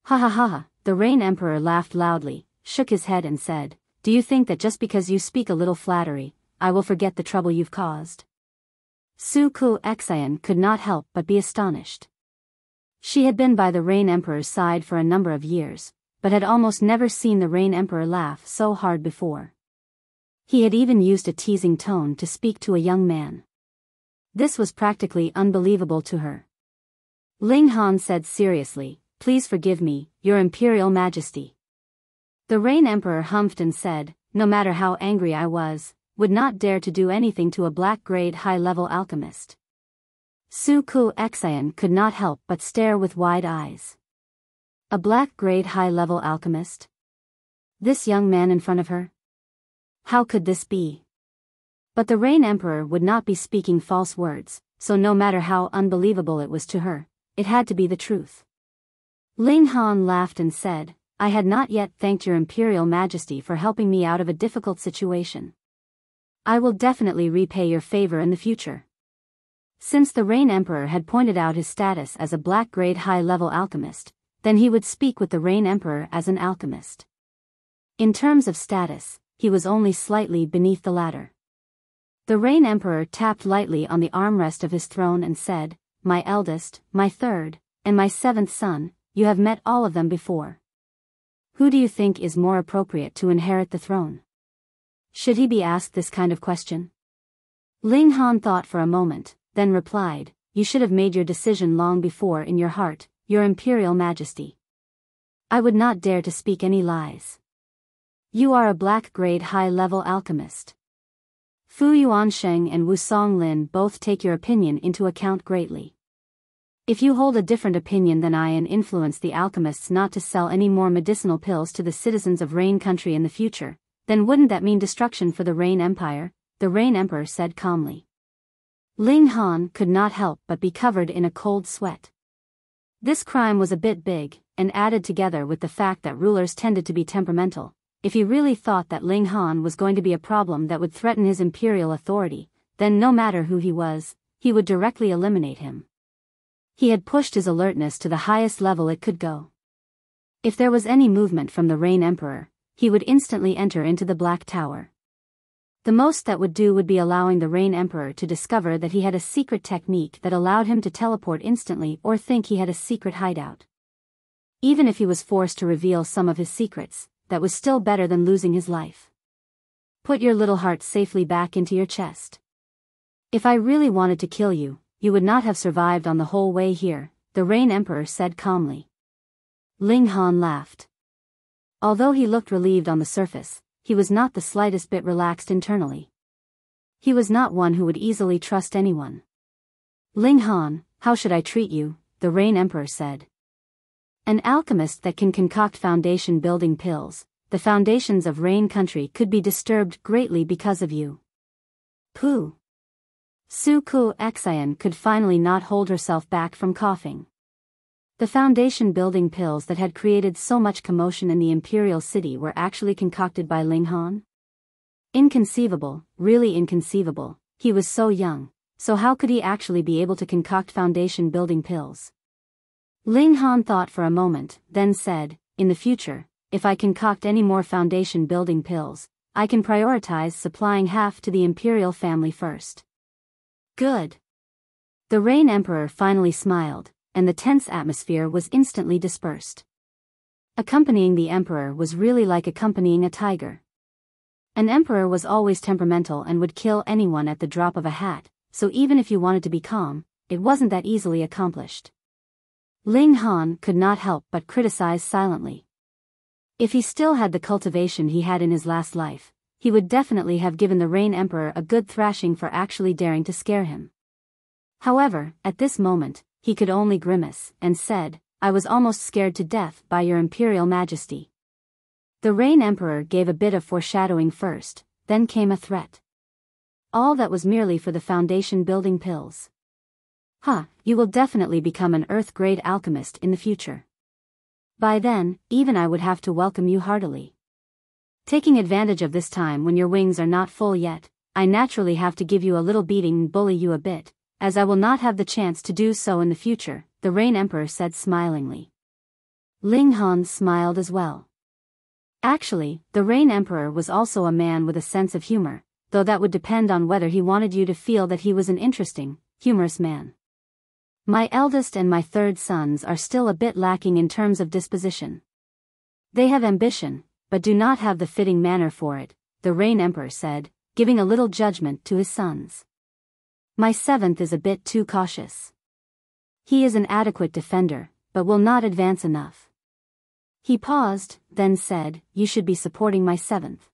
Ha ha ha ha, the Rain Emperor laughed loudly, shook his head and said, do you think that just because you speak a little flattery, I will forget the trouble you've caused? Su Ku Xian could not help but be astonished. She had been by the Rain Emperor's side for a number of years, but had almost never seen the Rain Emperor laugh so hard before. He had even used a teasing tone to speak to a young man. This was practically unbelievable to her. Ling Han said seriously, please forgive me, Your Imperial Majesty. The Rain Emperor humphed and said, no matter how angry I was, would not dare to do anything to a black-grade high-level alchemist. Su Ku Xian could not help but stare with wide eyes. A black-grade high-level alchemist? This young man in front of her? How could this be? But the Rain Emperor would not be speaking false words, so no matter how unbelievable it was to her, it had to be the truth. Ling Han laughed and said, I had not yet thanked Your Imperial Majesty for helping me out of a difficult situation. I will definitely repay your favor in the future. Since the Rain Emperor had pointed out his status as a black-grade high-level alchemist, then he would speak with the Rain Emperor as an alchemist. In terms of status, he was only slightly beneath the latter. The Rain Emperor tapped lightly on the armrest of his throne and said, my eldest, my third, and my seventh son, you have met all of them before. Who do you think is more appropriate to inherit the throne? Should he be asked this kind of question? Ling Han thought for a moment, then replied, you should have made your decision long before in your heart, Your Imperial Majesty. I would not dare to speak any lies. You are a black-grade high-level alchemist. Fu Yuansheng and Wu Songlin both take your opinion into account greatly. If you hold a different opinion than I and influence the alchemists not to sell any more medicinal pills to the citizens of Rain Country in the future, then wouldn't that mean destruction for the Rain Empire? The Rain Emperor said calmly. Ling Han could not help but be covered in a cold sweat. This crime was a bit big, and added together with the fact that rulers tended to be temperamental. If he really thought that Ling Han was going to be a problem that would threaten his imperial authority, then no matter who he was, he would directly eliminate him. He had pushed his alertness to the highest level it could go. If there was any movement from the Rain Emperor, he would instantly enter into the Black Tower. The most that would do would be allowing the Rain Emperor to discover that he had a secret technique that allowed him to teleport instantly or think he had a secret hideout. Even if he was forced to reveal some of his secrets, that was still better than losing his life. Put your little heart safely back into your chest. If I really wanted to kill you, you would not have survived on the whole way here, the Rain Emperor said calmly. Ling Han laughed. Although he looked relieved on the surface, he was not the slightest bit relaxed internally. He was not one who would easily trust anyone. Ling Han, how should I treat you? The Rain Emperor said. An alchemist that can concoct foundation-building pills, the foundations of Rain Country could be disturbed greatly because of you. Pooh. Su Ku Xian could finally not hold herself back from coughing. The foundation-building pills that had created so much commotion in the Imperial City were actually concocted by Ling Han? Inconceivable, really inconceivable. He was so young, so how could he actually be able to concoct foundation-building pills? Ling Han thought for a moment, then said, in the future, if I concoct any more foundation-building pills, I can prioritize supplying half to the Imperial family first. Good. The Rain Emperor finally smiled, and the tense atmosphere was instantly dispersed. Accompanying the Emperor was really like accompanying a tiger. An emperor was always temperamental and would kill anyone at the drop of a hat, so even if you wanted to be calm, it wasn't that easily accomplished. Ling Han could not help but criticize silently. If he still had the cultivation he had in his last life, he would definitely have given the Rain Emperor a good thrashing for actually daring to scare him. However, at this moment, he could only grimace, and said, I was almost scared to death by your Imperial Majesty. The Rain Emperor gave a bit of foreshadowing first, then came a threat. All that was merely for the foundation building pills. You will definitely become an Earth-grade alchemist in the future. By then, even I would have to welcome you heartily. Taking advantage of this time when your wings are not full yet, I naturally have to give you a little beating and bully you a bit, as I will not have the chance to do so in the future, the Rain Emperor said smilingly. Ling Han smiled as well. Actually, the Rain Emperor was also a man with a sense of humor, though that would depend on whether he wanted you to feel that he was an interesting, humorous man. My eldest and my third sons are still a bit lacking in terms of disposition. They have ambition, but do not have the fitting manner for it, the Rain Emperor said, giving a little judgment to his sons. My seventh is a bit too cautious. He is an adequate defender, but will not advance enough. He paused, then said, you should be supporting my seventh.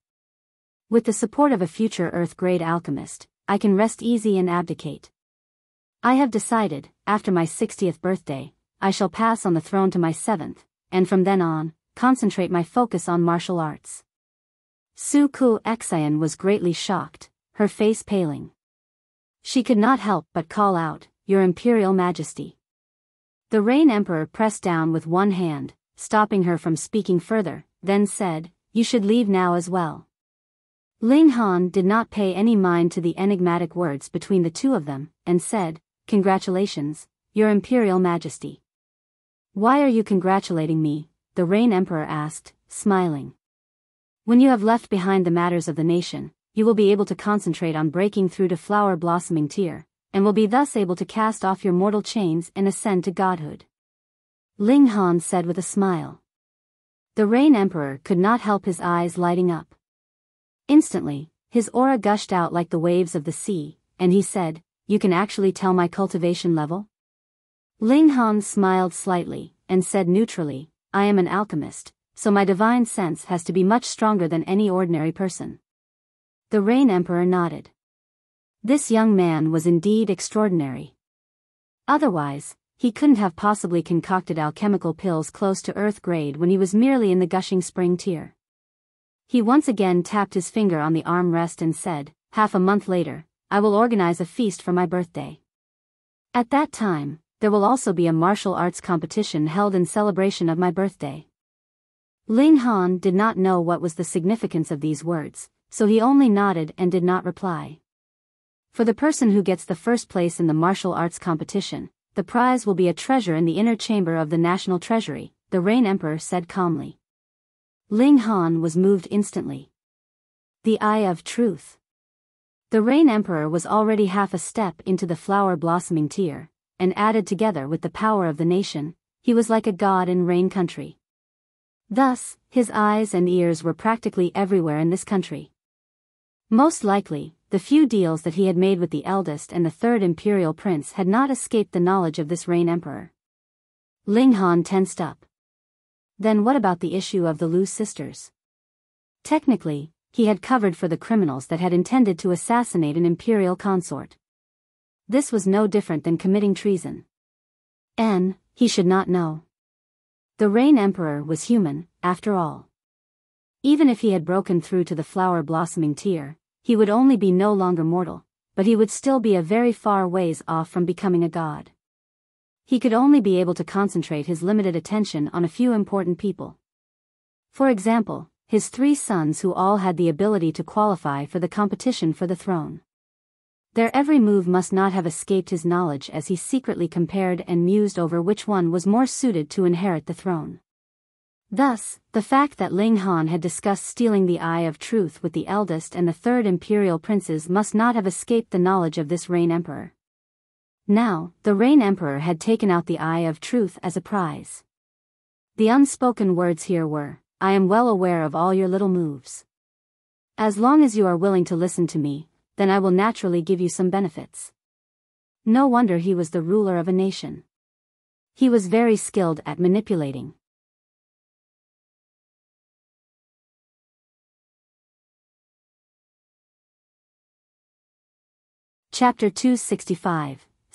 With the support of a future Earth-grade alchemist, I can rest easy and abdicate. I have decided, after my 60th birthday, I shall pass on the throne to my seventh, and from then on, concentrate my focus on martial arts. Su Ku Xian was greatly shocked, her face paling. She could not help but call out, Your Imperial Majesty. The Rain Emperor pressed down with one hand, stopping her from speaking further, then said, You should leave now as well. Ling Han did not pay any mind to the enigmatic words between the two of them, and said, Congratulations, Your Imperial Majesty. Why are you congratulating me? The Rain Emperor asked, smiling. When you have left behind the matters of the nation, you will be able to concentrate on breaking through to flower blossoming tier, and will be thus able to cast off your mortal chains and ascend to godhood. Ling Han said with a smile. The Rain Emperor could not help his eyes lighting up. Instantly, his aura gushed out like the waves of the sea, and he said, You can actually tell my cultivation level? Ling Han smiled slightly, and said neutrally, I am an alchemist, so my divine sense has to be much stronger than any ordinary person. The Rain Emperor nodded. This young man was indeed extraordinary. Otherwise, he couldn't have possibly concocted alchemical pills close to Earth grade when he was merely in the gushing spring tier. He once again tapped his finger on the armrest and said, Half a month later, I will organize a feast for my birthday. At that time, there will also be a martial arts competition held in celebration of my birthday. Ling Han did not know what was the significance of these words, so he only nodded and did not reply. For the person who gets the first place in the martial arts competition, the prize will be a treasure in the inner chamber of the National Treasury, the Rain Emperor said calmly. Ling Han was moved instantly. The Eye of Truth. The Rain Emperor was already half a step into the flower blossoming tier, and added together with the power of the nation, he was like a god in Rain country. Thus, his eyes and ears were practically everywhere in this country. Most likely, the few deals that he had made with the eldest and the third imperial prince had not escaped the knowledge of this Rain Emperor. Ling Han tensed up. Then what about the issue of the Lu sisters? Technically, he had covered for the criminals that had intended to assassinate an imperial consort. This was no different than committing treason. He should not know. The Rain Emperor was human, after all. Even if he had broken through to the flower blossoming tier, he would only be no longer mortal, but he would still be a very far ways off from becoming a god. He could only be able to concentrate his limited attention on a few important people. For example, his 3 sons who all had the ability to qualify for the competition for the throne. Their every move must not have escaped his knowledge as he secretly compared and mused over which one was more suited to inherit the throne. Thus, the fact that Ling Han had discussed stealing the Eye of Truth with the eldest and the third imperial princes must not have escaped the knowledge of this Rain Emperor. Now, the Rain Emperor had taken out the Eye of Truth as a prize. The unspoken words here were, I am well aware of all your little moves. As long as you are willing to listen to me, then I will naturally give you some benefits. No wonder he was the ruler of a nation. He was very skilled at manipulating. Chapter 265,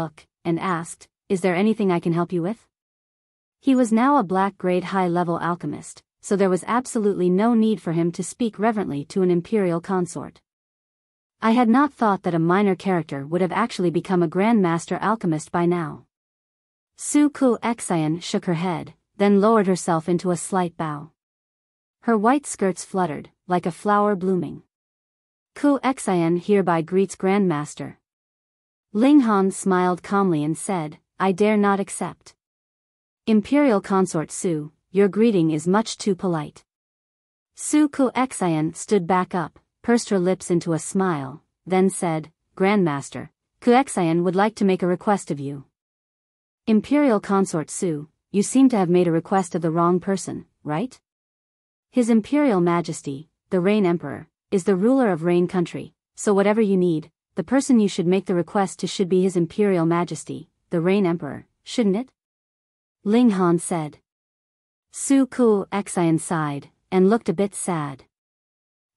look, and asked, "Is there anything I can help you with?" He was now a black-grade high-level alchemist, so there was absolutely no need for him to speak reverently to an imperial consort. I had not thought that a minor character would have actually become a grandmaster alchemist by now. Su Ku Xian shook her head, then lowered herself into a slight bow. Her white skirts fluttered, like a flower blooming. Ku Xian hereby greets Grandmaster. Ling Han smiled calmly and said, "I dare not accept." Imperial Consort Su, your greeting is much too polite. Su Ku Xian stood back up, pursed her lips into a smile, then said, "Grandmaster, Ku Xian would like to make a request of you." Imperial Consort Su, you seem to have made a request of the wrong person, right? His Imperial Majesty, the Rain Emperor, is the ruler of Rain Country, so whatever you need, the person you should make the request to should be His Imperial Majesty, the Rain Emperor, shouldn't it? Ling Han said. Su Ku Xian sighed, and looked a bit sad.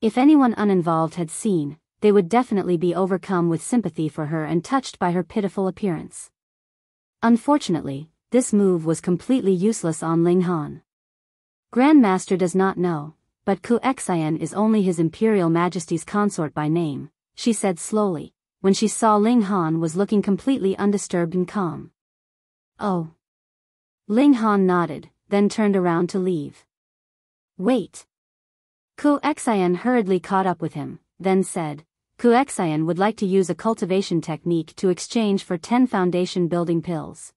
If anyone uninvolved had seen, they would definitely be overcome with sympathy for her and touched by her pitiful appearance. Unfortunately, this move was completely useless on Ling Han. Grandmaster does not know, but Ku Xian is only His Imperial Majesty's consort by name, she said slowly, when she saw Ling Han was looking completely undisturbed and calm. Oh. Ling Han nodded, then turned around to leave. Wait. Ku Xian hurriedly caught up with him, then said, Ku Xian would like to use a cultivation technique to exchange for 10 foundation building pills.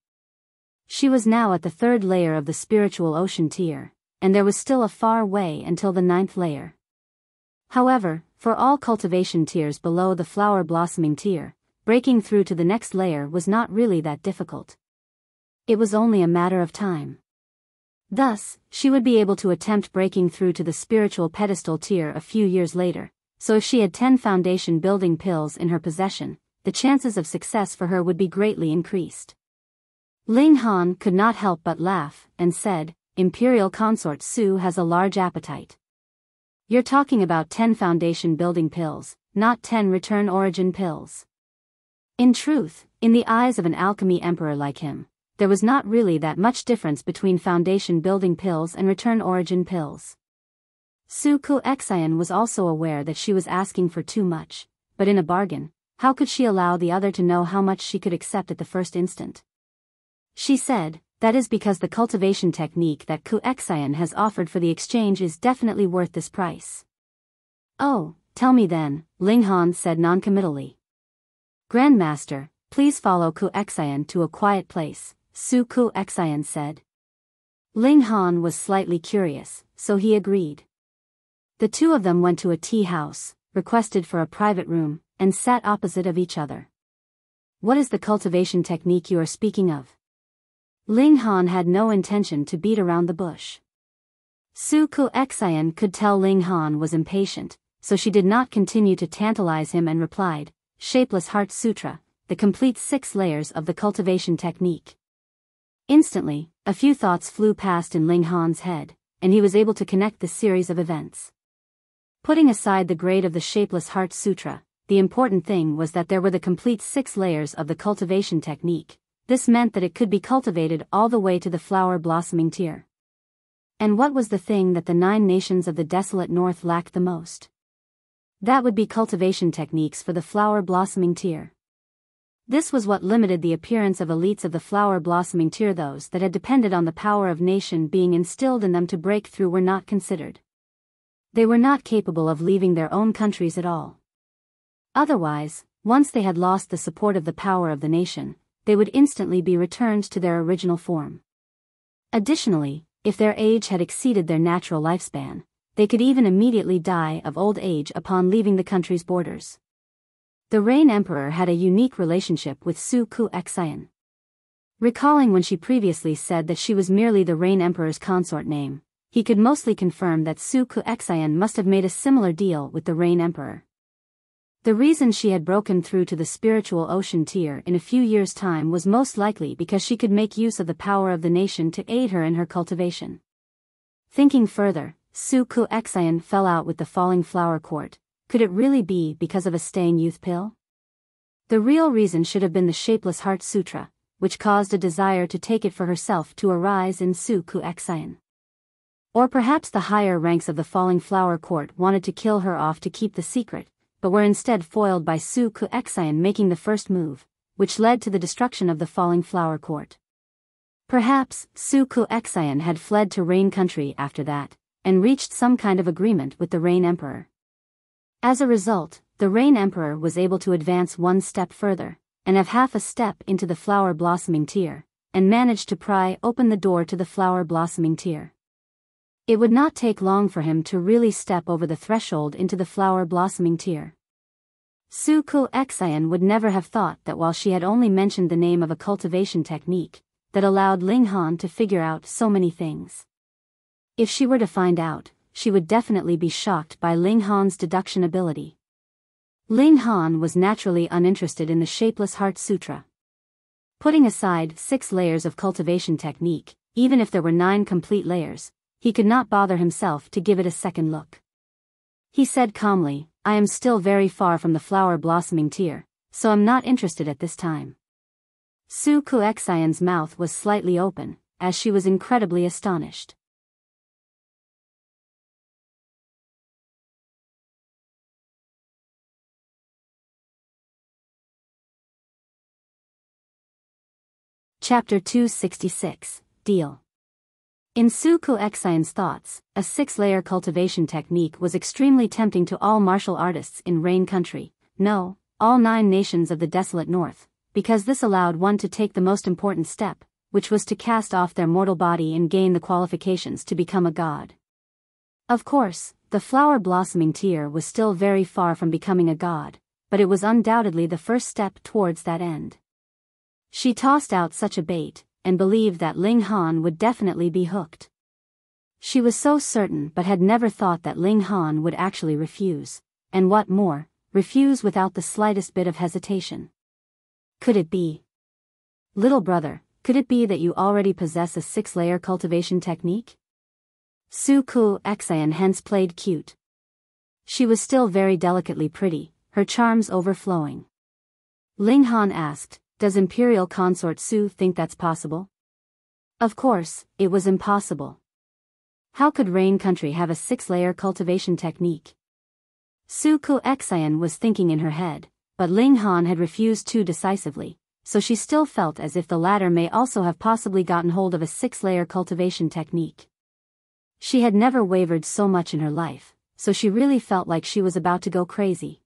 She was now at the 3rd layer of the spiritual ocean tier, and there was still a far way until the 9th layer. However, for all cultivation tiers below the flower blossoming tier, breaking through to the next layer was not really that difficult. It was only a matter of time. Thus, she would be able to attempt breaking through to the spiritual pedestal tier a few years later, so if she had 10 foundation building pills in her possession, the chances of success for her would be greatly increased. Ling Han could not help but laugh, and said, Imperial Consort Su has a large appetite. You're talking about 10 foundation building pills, not 10 return origin pills. In truth, in the eyes of an alchemy emperor like him, there was not really that much difference between foundation building pills and return origin pills. Su Ku Xian was also aware that she was asking for too much, but in a bargain, how could she allow the other to know how much she could accept at the first instant? She said, that is because the cultivation technique that Ku Xian has offered for the exchange is definitely worth this price. Oh, tell me then, Ling Han said noncommittally. Grandmaster, please follow Ku Xian to a quiet place, Su Ku Xian said. Ling Han was slightly curious, so he agreed. The two of them went to a tea house, requested for a private room, and sat opposite of each other. What is the cultivation technique you are speaking of? Ling Han had no intention to beat around the bush. Su Ku Xian could tell Ling Han was impatient, so she did not continue to tantalize him and replied, Shapeless Heart Sutra, the complete 6 layers of the cultivation technique. Instantly, a few thoughts flew past in Ling Han's head, and he was able to connect the series of events. Putting aside the grade of the Shapeless Heart Sutra, the important thing was that there were the complete 6 layers of the cultivation technique. This meant that it could be cultivated all the way to the flower blossoming tier. And what was the thing that the 9 nations of the desolate north lacked the most? That would be cultivation techniques for the flower blossoming tier. This was what limited the appearance of elites of the flower blossoming tier. Those that had depended on the power of nation being instilled in them to break through were not considered. They were not capable of leaving their own countries at all. Otherwise, once they had lost the support of the power of the nation, they would instantly be returned to their original form. Additionally, if their age had exceeded their natural lifespan, they could even immediately die of old age upon leaving the country's borders. The Rain Emperor had a unique relationship with Su Ku Xian. Recalling when she previously said that she was merely the Rain Emperor's consort name, he could mostly confirm that Su Ku Xian must have made a similar deal with the Rain Emperor. The reason she had broken through to the spiritual ocean tier in a few years' time was most likely because she could make use of the power of the nation to aid her in her cultivation. Thinking further, Su Ku Xian fell out with the falling flower court. Could it really be because of a staying youth pill? The real reason should have been the Shapeless Heart Sutra, which caused a desire to take it for herself to arise in Su Ku Xian. Or perhaps the higher ranks of the falling flower court wanted to kill her off to keep the secret, but were instead foiled by Su Ku Xian making the first move, which led to the destruction of the falling flower court. Perhaps Su Ku Xian had fled to Rain Country after that, and reached some kind of agreement with the Rain Emperor. As a result, the Rain Emperor was able to advance one step further, and have half a step into the flower blossoming tier, and managed to pry open the door to the flower blossoming tier. It would not take long for him to really step over the threshold into the flower blossoming tier. Su Ku Xian would never have thought that while she had only mentioned the name of a cultivation technique, that allowed Ling Han to figure out so many things. If she were to find out, she would definitely be shocked by Ling Han's deduction ability. Ling Han was naturally uninterested in the Shapeless Heart Sutra. Putting aside 6 layers of cultivation technique, even if there were 9 complete layers, he could not bother himself to give it a second look. He said calmly, I am still very far from the flower blossoming tier, so I'm not interested at this time. Su Kuexion's mouth was slightly open, as she was incredibly astonished. Chapter 266, Deal. In Su Kuexion's thoughts, a 6-layer cultivation technique was extremely tempting to all martial artists in Rain Country, no, all 9 nations of the desolate north, because this allowed one to take the most important step, which was to cast off their mortal body and gain the qualifications to become a god. Of course, the flower blossoming tier was still very far from becoming a god, but it was undoubtedly the first step towards that end. She tossed out such a bait, and believed that Ling Han would definitely be hooked. She was so certain but had never thought that Ling Han would actually refuse, and what more, refuse without the slightest bit of hesitation. Could it be? Little brother, could it be that you already possess a 6-layer cultivation technique? Su Kuexian hence played cute. She was still very delicately pretty, her charms overflowing. Ling Han asked, does Imperial Consort Su think that's possible? Of course, it was impossible. How could Rain Country have a 6-layer cultivation technique? Su Kuexian was thinking in her head, but Ling Han had refused too decisively, so she still felt as if the latter may also have possibly gotten hold of a 6-layer cultivation technique. She had never wavered so much in her life, so she really felt like she was about to go crazy.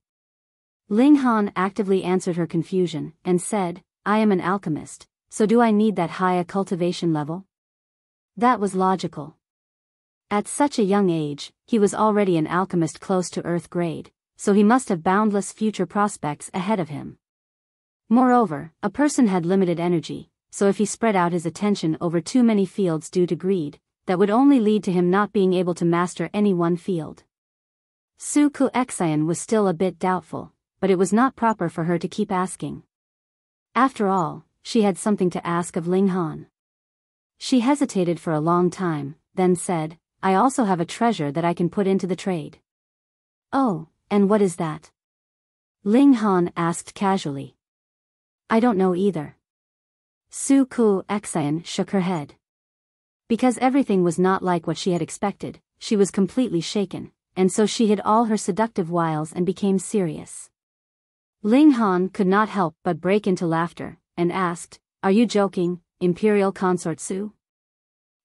Ling Han actively answered her confusion, and said, I am an alchemist, so do I need that high a cultivation level? That was logical. At such a young age, he was already an alchemist close to Earth grade, so he must have boundless future prospects ahead of him. Moreover, a person had limited energy, so if he spread out his attention over too many fields due to greed, that would only lead to him not being able to master any one field. Su Kuexian was still a bit doubtful, but it was not proper for her to keep asking. After all, she had something to ask of Ling Han. She hesitated for a long time, then said, I also have a treasure that I can put into the trade. Oh, and what is that? Ling Han asked casually. I don't know either. Su Kuexian shook her head. Because everything was not like what she had expected, she was completely shaken, and so she hid all her seductive wiles and became serious. Ling Han could not help but break into laughter, and asked, Are you joking, Imperial Consort Su?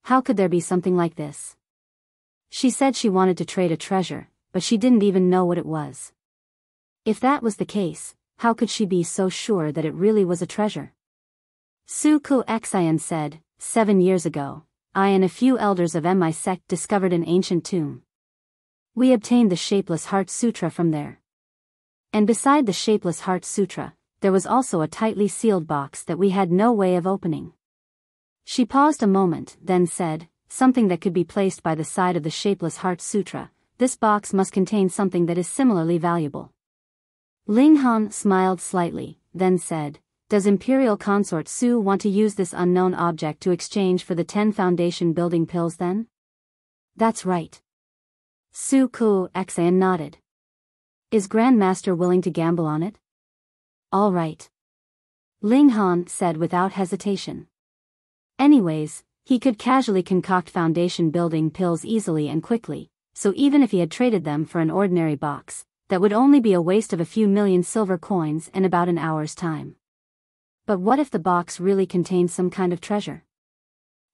How could there be something like this? She said she wanted to trade a treasure, but she didn't even know what it was. If that was the case, how could she be so sure that it really was a treasure? Su Kuexian said, 7 years ago, I and a few elders of my sect discovered an ancient tomb. We obtained the Shapeless Heart Sutra from there. And beside the Shapeless Heart Sutra, there was also a tightly sealed box that we had no way of opening. She paused a moment, then said, something that could be placed by the side of the Shapeless Heart Sutra, this box must contain something that is similarly valuable. Ling Han smiled slightly, then said, Does Imperial Consort Su want to use this unknown object to exchange for the 10 foundation building pills then? That's right. Su Kuexian nodded. Is Grandmaster willing to gamble on it? All right. Ling Han said without hesitation. Anyways, he could casually concoct foundation building pills easily and quickly, so even if he had traded them for an ordinary box, that would only be a waste of a few million silver coins and about an hour's time. But what if the box really contained some kind of treasure?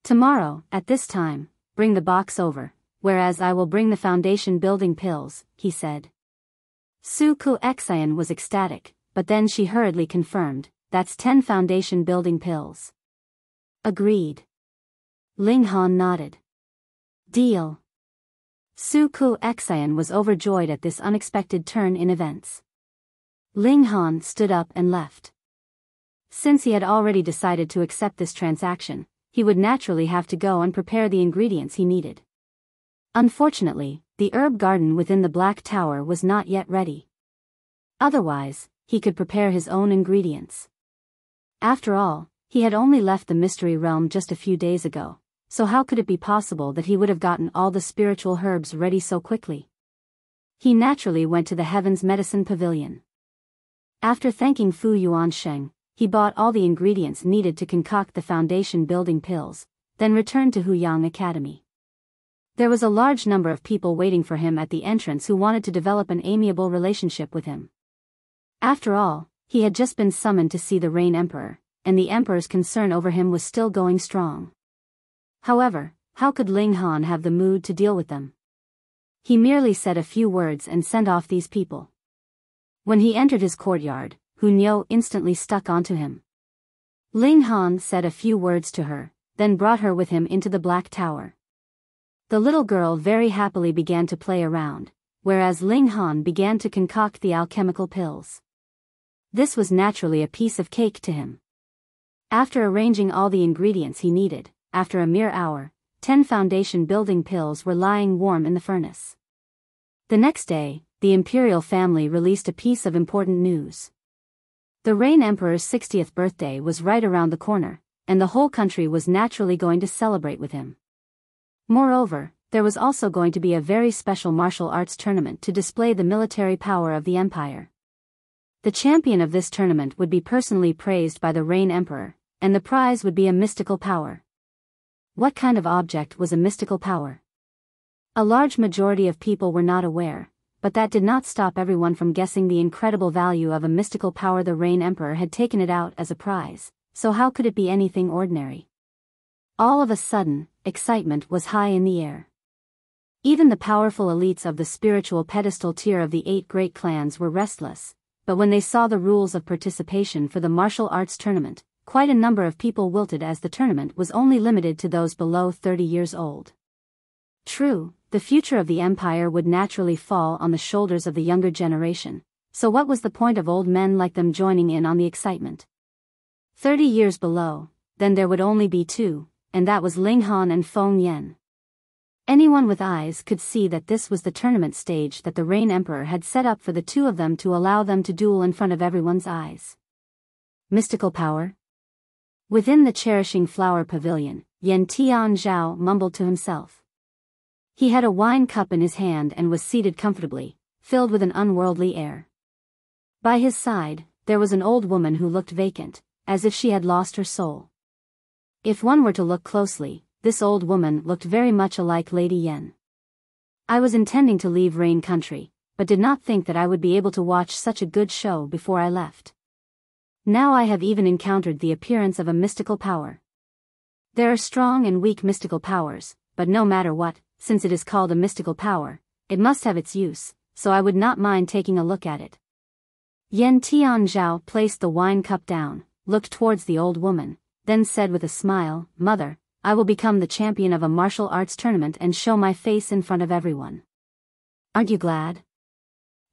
Tomorrow, at this time, bring the box over, whereas I will bring the foundation building pills, he said. Su Kuexian was ecstatic, but then she hurriedly confirmed, that's 10 foundation building pills. Agreed. Ling Han nodded. Deal. Su Kuexian was overjoyed at this unexpected turn in events. Ling Han stood up and left. Since he had already decided to accept this transaction, he would naturally have to go and prepare the ingredients he needed. Unfortunately, the herb garden within the Black Tower was not yet ready. Otherwise, he could prepare his own ingredients. After all, he had only left the Mystery Realm just a few days ago, so how could it be possible that he would have gotten all the spiritual herbs ready so quickly? He naturally went to the Heaven's Medicine Pavilion. After thanking Fu Yuansheng, he bought all the ingredients needed to concoct the foundation-building pills, then returned to Huyang Academy. There was a large number of people waiting for him at the entrance who wanted to develop an amiable relationship with him. After all, he had just been summoned to see the Rain Emperor, and the Emperor's concern over him was still going strong. However, how could Ling Han have the mood to deal with them? He merely said a few words and sent off these people. When he entered his courtyard, Hu Niu instantly stuck onto him. Ling Han said a few words to her, then brought her with him into the Black Tower. The little girl very happily began to play around, whereas Ling Han began to concoct the alchemical pills. This was naturally a piece of cake to him. After arranging all the ingredients he needed, after a mere hour, 10 foundation-building pills were lying warm in the furnace. The next day, the imperial family released a piece of important news. The Rain Emperor's 60th birthday was right around the corner, and the whole country was naturally going to celebrate with him. Moreover, there was also going to be a very special martial arts tournament to display the military power of the empire. The champion of this tournament would be personally praised by the Rain Emperor, and the prize would be a mystical power. What kind of object was a mystical power? A large majority of people were not aware, but that did not stop everyone from guessing the incredible value of a mystical power. The Rain Emperor had taken it out as a prize, so how could it be anything ordinary? All of a sudden, excitement was high in the air. Even the powerful elites of the spiritual pedestal tier of the 8 great clans were restless, but when they saw the rules of participation for the martial arts tournament, quite a number of people wilted as the tournament was only limited to those below 30 years old. True, the future of the empire would naturally fall on the shoulders of the younger generation, so what was the point of old men like them joining in on the excitement? 30 years below, then there would only be 2, and that was Ling Han and Feng Yan. Anyone with eyes could see that this was the tournament stage that the Rain Emperor had set up for the 2 of them to allow them to duel in front of everyone's eyes. Mystical power? Within the Cherishing Flower Pavilion, Yan Tianzhao mumbled to himself. He had a wine cup in his hand and was seated comfortably, filled with an unworldly air. By his side, there was an old woman who looked vacant, as if she had lost her soul. If one were to look closely, this old woman looked very much alike Lady Yan. I was intending to leave Rain Country, but did not think that I would be able to watch such a good show before I left. Now I have even encountered the appearance of a mystical power. There are strong and weak mystical powers, but no matter what, since it is called a mystical power, it must have its use, so I would not mind taking a look at it. Yan Tianzhao placed the wine cup down, looked towards the old woman, then said with a smile, "Mother, I will become the champion of a martial arts tournament and show my face in front of everyone. Aren't you glad?"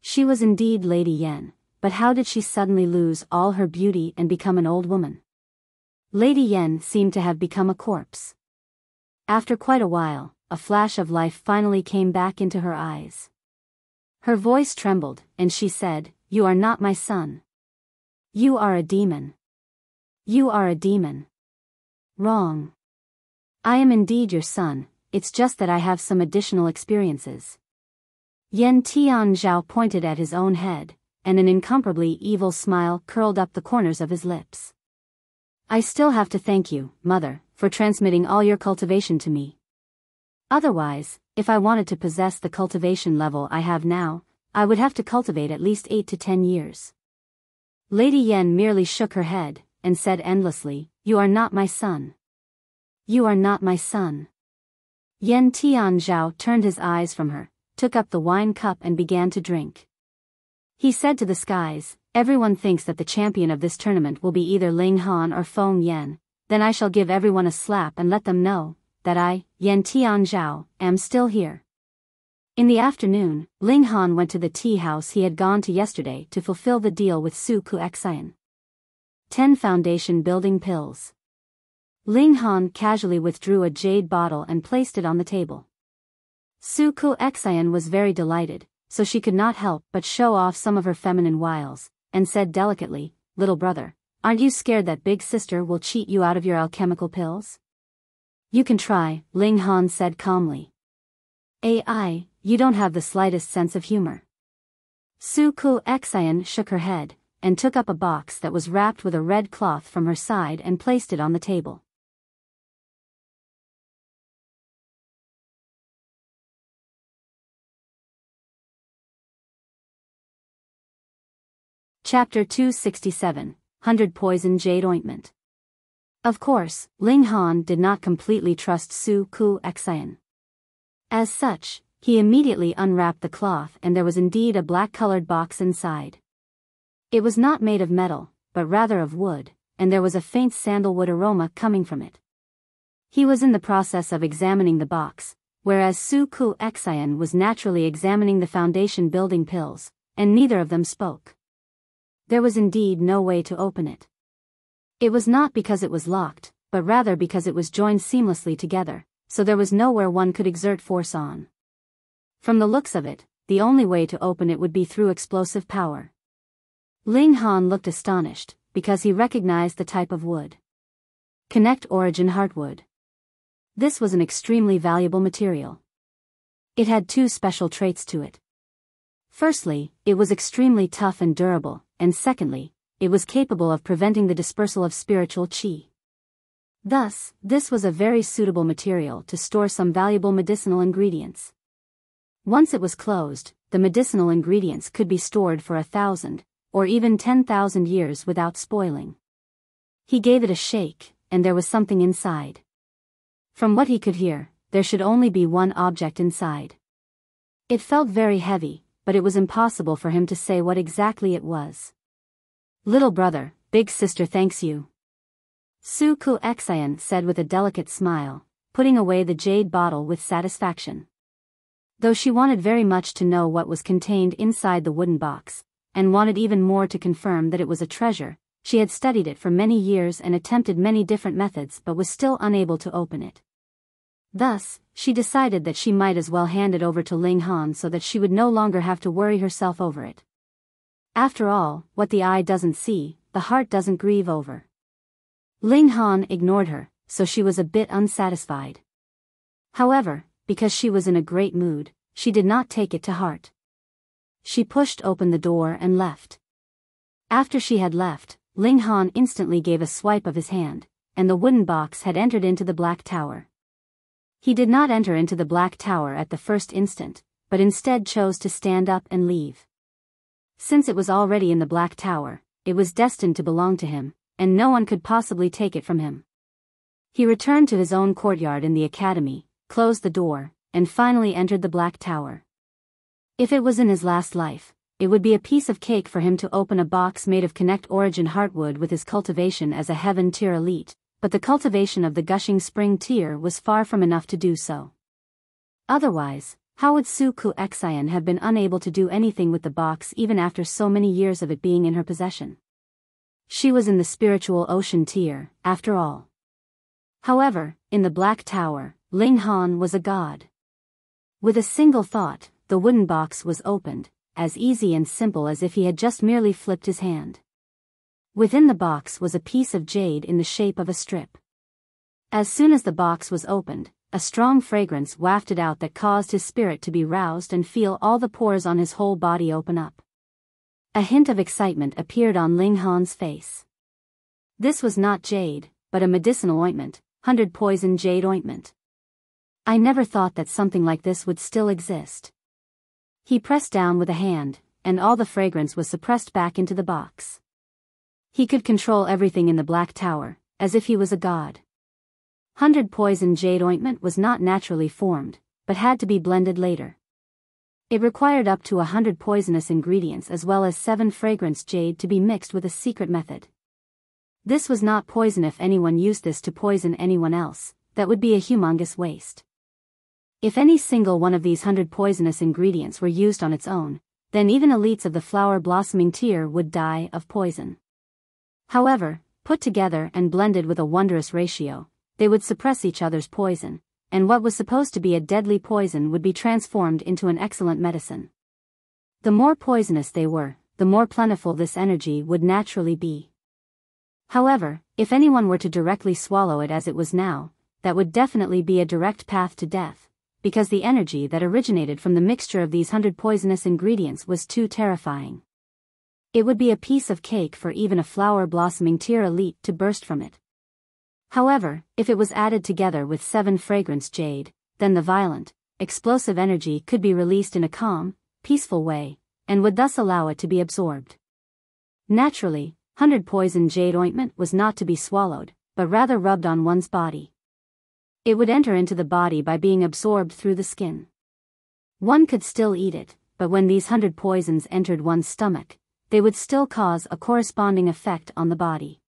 She was indeed Lady Yan, but how did she suddenly lose all her beauty and become an old woman? Lady Yan seemed to have become a corpse. After quite a while, a flash of life finally came back into her eyes. Her voice trembled, and she said, "You are not my son. You are a demon. You are a demon." Wrong. I am indeed your son, it's just that I have some additional experiences. Yan Tianzhao pointed at his own head, and an incomparably evil smile curled up the corners of his lips. I still have to thank you, Mother, for transmitting all your cultivation to me. Otherwise, if I wanted to possess the cultivation level I have now, I would have to cultivate at least 8 to 10 years. Lady Yan merely shook her head, and said endlessly, "You are not my son. You are not my son." Yan Tianzhao turned his eyes from her, took up the wine cup and began to drink. He said to the skies, "Everyone thinks that the champion of this tournament will be either Ling Han or Feng Yan, then I shall give everyone a slap and let them know that I, Yan Tianzhao, am still here." In the afternoon, Ling Han went to the tea house he had gone to yesterday to fulfill the deal with Su Ku Xian. 10 foundation building pills. Ling Han casually withdrew a jade bottle and placed it on the table. Su Ku Xian was very delighted, so she could not help but show off some of her feminine wiles, and said delicately, "Little brother, aren't you scared that big sister will cheat you out of your alchemical pills?" "You can try," Ling Han said calmly. "AI, you don't have the slightest sense of humor. Su Ku Xian shook her head, and took up a box that was wrapped with a red cloth from her side and placed it on the table. Chapter 267, 100 Poison Jade Ointment. Of course, Ling Han did not completely trust Su Ku Xian. As such, he immediately unwrapped the cloth and there was indeed a black-colored box inside. It was not made of metal, but rather of wood, and there was a faint sandalwood aroma coming from it. He was in the process of examining the box, whereas Su Ku Xian was naturally examining the foundation building pills, and neither of them spoke. There was indeed no way to open it. It was not because it was locked, but rather because it was joined seamlessly together, so there was nowhere one could exert force on. From the looks of it, the only way to open it would be through explosive power. Ling Han looked astonished, because he recognized the type of wood. Connect Origin Heartwood. This was an extremely valuable material. It had two special traits to it. Firstly, it was extremely tough and durable, and secondly, it was capable of preventing the dispersal of spiritual qi. Thus, this was a very suitable material to store some valuable medicinal ingredients. Once it was closed, the medicinal ingredients could be stored for 1,000, or even 10,000 years without spoiling. He gave it a shake, and there was something inside. From what he could hear, there should only be one object inside. It felt very heavy, but it was impossible for him to say what exactly it was. Little brother, big sister thanks you. Su Ku Xian said with a delicate smile, putting away the jade bottle with satisfaction. Though she wanted very much to know what was contained inside the wooden box, and wanted even more to confirm that it was a treasure, she had studied it for many years and attempted many different methods but was still unable to open it. Thus, she decided that she might as well hand it over to Ling Han so that she would no longer have to worry herself over it. After all, what the eye doesn't see, the heart doesn't grieve over. Ling Han ignored her, so she was a bit unsatisfied. However, because she was in a great mood, she did not take it to heart. She pushed open the door and left. After she had left, Ling Han instantly gave a swipe of his hand, and the wooden box had entered into the Black Tower. He did not enter into the Black Tower at the first instant, but instead chose to stand up and leave. Since it was already in the Black Tower, it was destined to belong to him, and no one could possibly take it from him. He returned to his own courtyard in the academy, closed the door, and finally entered the Black Tower. If it was in his last life, it would be a piece of cake for him to open a box made of Connect Origin Heartwood with his cultivation as a Heaven Tier elite, but the cultivation of the Gushing Spring Tier was far from enough to do so. Otherwise, how would Su Ku Xian have been unable to do anything with the box even after so many years of it being in her possession? She was in the Spiritual Ocean Tier, after all. However, in the Black Tower, Ling Han was a god. With a single thought, the wooden box was opened, as easy and simple as if he had just merely flipped his hand. Within the box was a piece of jade in the shape of a strip. As soon as the box was opened, a strong fragrance wafted out that caused his spirit to be roused and feel all the pores on his whole body open up. A hint of excitement appeared on Ling Han's face. This was not jade, but a medicinal ointment, 100 Poison Jade Ointment. I never thought that something like this would still exist. He pressed down with a hand, and all the fragrance was suppressed back into the box. He could control everything in the Black Tower, as if he was a god. 100 Poison Jade Ointment was not naturally formed, but had to be blended later. It required up to 100 poisonous ingredients as well as 7 fragrance jade to be mixed with a secret method. This was not poison. If anyone used this to poison anyone else, that would be a humongous waste. If any single one of these 100 poisonous ingredients were used on its own, then even elites of the flower blossoming tier would die of poison. However, put together and blended with a wondrous ratio, they would suppress each other's poison, and what was supposed to be a deadly poison would be transformed into an excellent medicine. The more poisonous they were, the more plentiful this energy would naturally be. However, if anyone were to directly swallow it as it was now, that would definitely be a direct path to death, because the energy that originated from the mixture of these 100 poisonous ingredients was too terrifying. It would be a piece of cake for even a flower-blossoming tier elite to burst from it. However, if it was added together with 7 fragrance jade, then the violent, explosive energy could be released in a calm, peaceful way, and would thus allow it to be absorbed. Naturally, 100 poison jade ointment was not to be swallowed, but rather rubbed on one's body. It would enter into the body by being absorbed through the skin. One could still eat it, but when these 100 poisons entered one's stomach, they would still cause a corresponding effect on the body.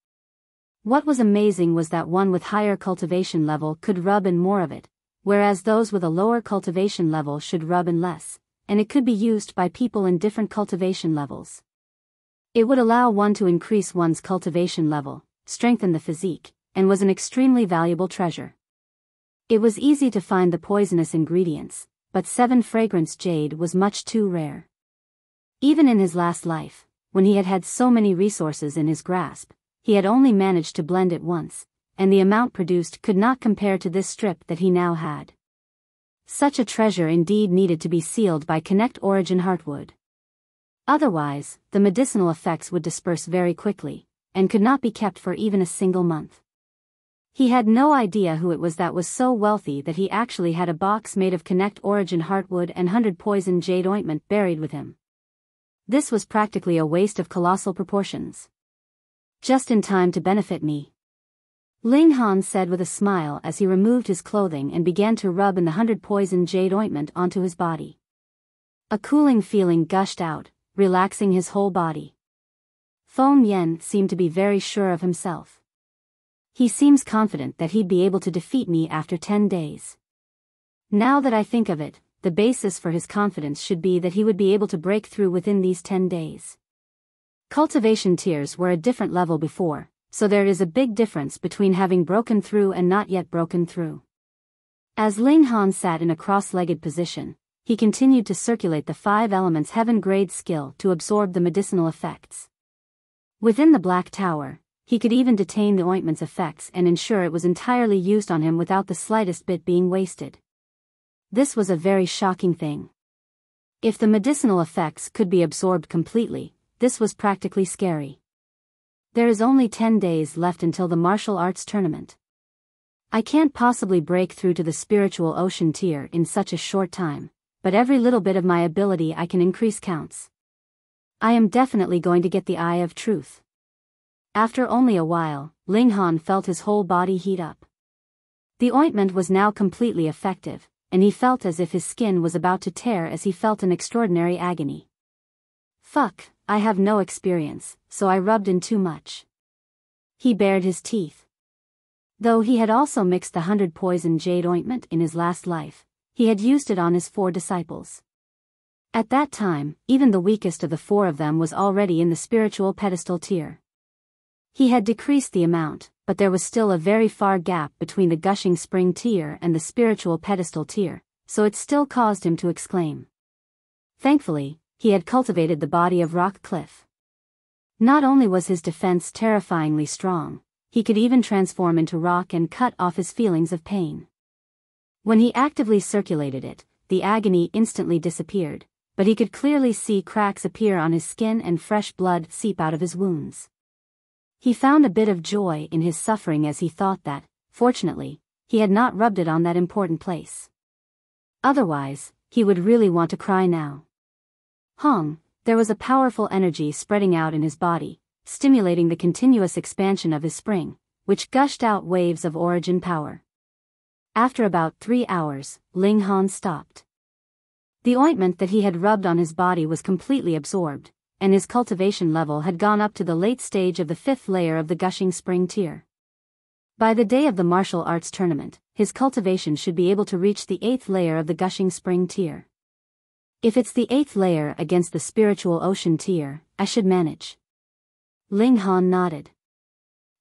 What was amazing was that one with higher cultivation level could rub in more of it, whereas those with a lower cultivation level should rub in less, and it could be used by people in different cultivation levels. It would allow one to increase one's cultivation level, strengthen the physique, and was an extremely valuable treasure. It was easy to find the poisonous ingredients, but 7 fragrance jade was much too rare. Even in his last life, when he had had so many resources in his grasp, he had only managed to blend it once, and the amount produced could not compare to this strip that he now had. Such a treasure indeed needed to be sealed by Connect Origin Heartwood. Otherwise, the medicinal effects would disperse very quickly, and could not be kept for even a single month. He had no idea who it was that was so wealthy that he actually had a box made of Connect Origin Heartwood and 100 poison jade ointment buried with him. This was practically a waste of colossal proportions. Just in time to benefit me, Ling Han said with a smile as he removed his clothing and began to rub in the 100 poison jade ointment onto his body. A cooling feeling gushed out, relaxing his whole body. Feng Yen seemed to be very sure of himself. He seems confident that he'd be able to defeat me after 10 days. Now that I think of it, the basis for his confidence should be that he would be able to break through within these 10 days. Cultivation tiers were a different level before, so there is a big difference between having broken through and not yet broken through. As Ling Han sat in a cross-legged position, he continued to circulate the 5 elements heaven-grade skill to absorb the medicinal effects. Within the Black Tower, he could even detain the ointment's effects and ensure it was entirely used on him without the slightest bit being wasted. This was a very shocking thing. If the medicinal effects could be absorbed completely, this was practically scary. There is only 10 days left until the martial arts tournament. I can't possibly break through to the spiritual ocean tier in such a short time, but every little bit of my ability I can increase counts. I am definitely going to get the Eye of Truth. After only a while, Ling Han felt his whole body heat up. The ointment was now completely effective, and he felt as if his skin was about to tear as he felt an extraordinary agony. Fuck, I have no experience, so I rubbed in too much. He bared his teeth. Though he had also mixed the 100 poison jade ointment in his last life, he had used it on his 4 disciples. At that time, even the weakest of the 4 of them was already in the spiritual pedestal tier. He had decreased the amount, but there was still a very far gap between the gushing spring tier and the spiritual pedestal tier, so it still caused him to exclaim. Thankfully, he had cultivated the body of rock cliff. Not only was his defense terrifyingly strong, he could even transform into rock and cut off his feelings of pain. When he actively circulated it, the agony instantly disappeared, but he could clearly see cracks appear on his skin and fresh blood seep out of his wounds. He found a bit of joy in his suffering as he thought that, fortunately, he had not rubbed it on that important place. Otherwise, he would really want to cry now. There was a powerful energy spreading out in his body, stimulating the continuous expansion of his spring, which gushed out waves of origin power. After about 3 hours, Ling Han stopped. The ointment that he had rubbed on his body was completely absorbed, and his cultivation level had gone up to the late stage of the 5th layer of the gushing spring tier. By the day of the martial arts tournament, his cultivation should be able to reach the 8th layer of the gushing spring tier. If it's the 8th layer against the spiritual ocean tier, I should manage. Ling Han nodded.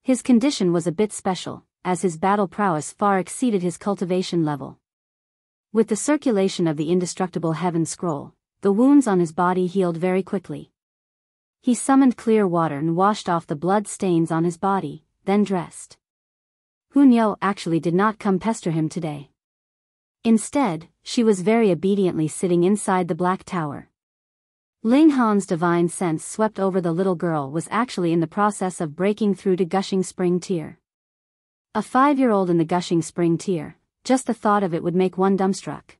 His condition was a bit special, as his battle prowess far exceeded his cultivation level. With the circulation of the indestructible heaven scroll, the wounds on his body healed very quickly. He summoned clear water and washed off the blood stains on his body, then dressed. Hunyo actually did not come pester him today. Instead, she was very obediently sitting inside the Black Tower. Ling Han's divine sense swept over the little girl was actually in the process of breaking through to Gushing Spring Tier. A 5-year-old in the Gushing Spring Tier, just the thought of it would make one dumbstruck.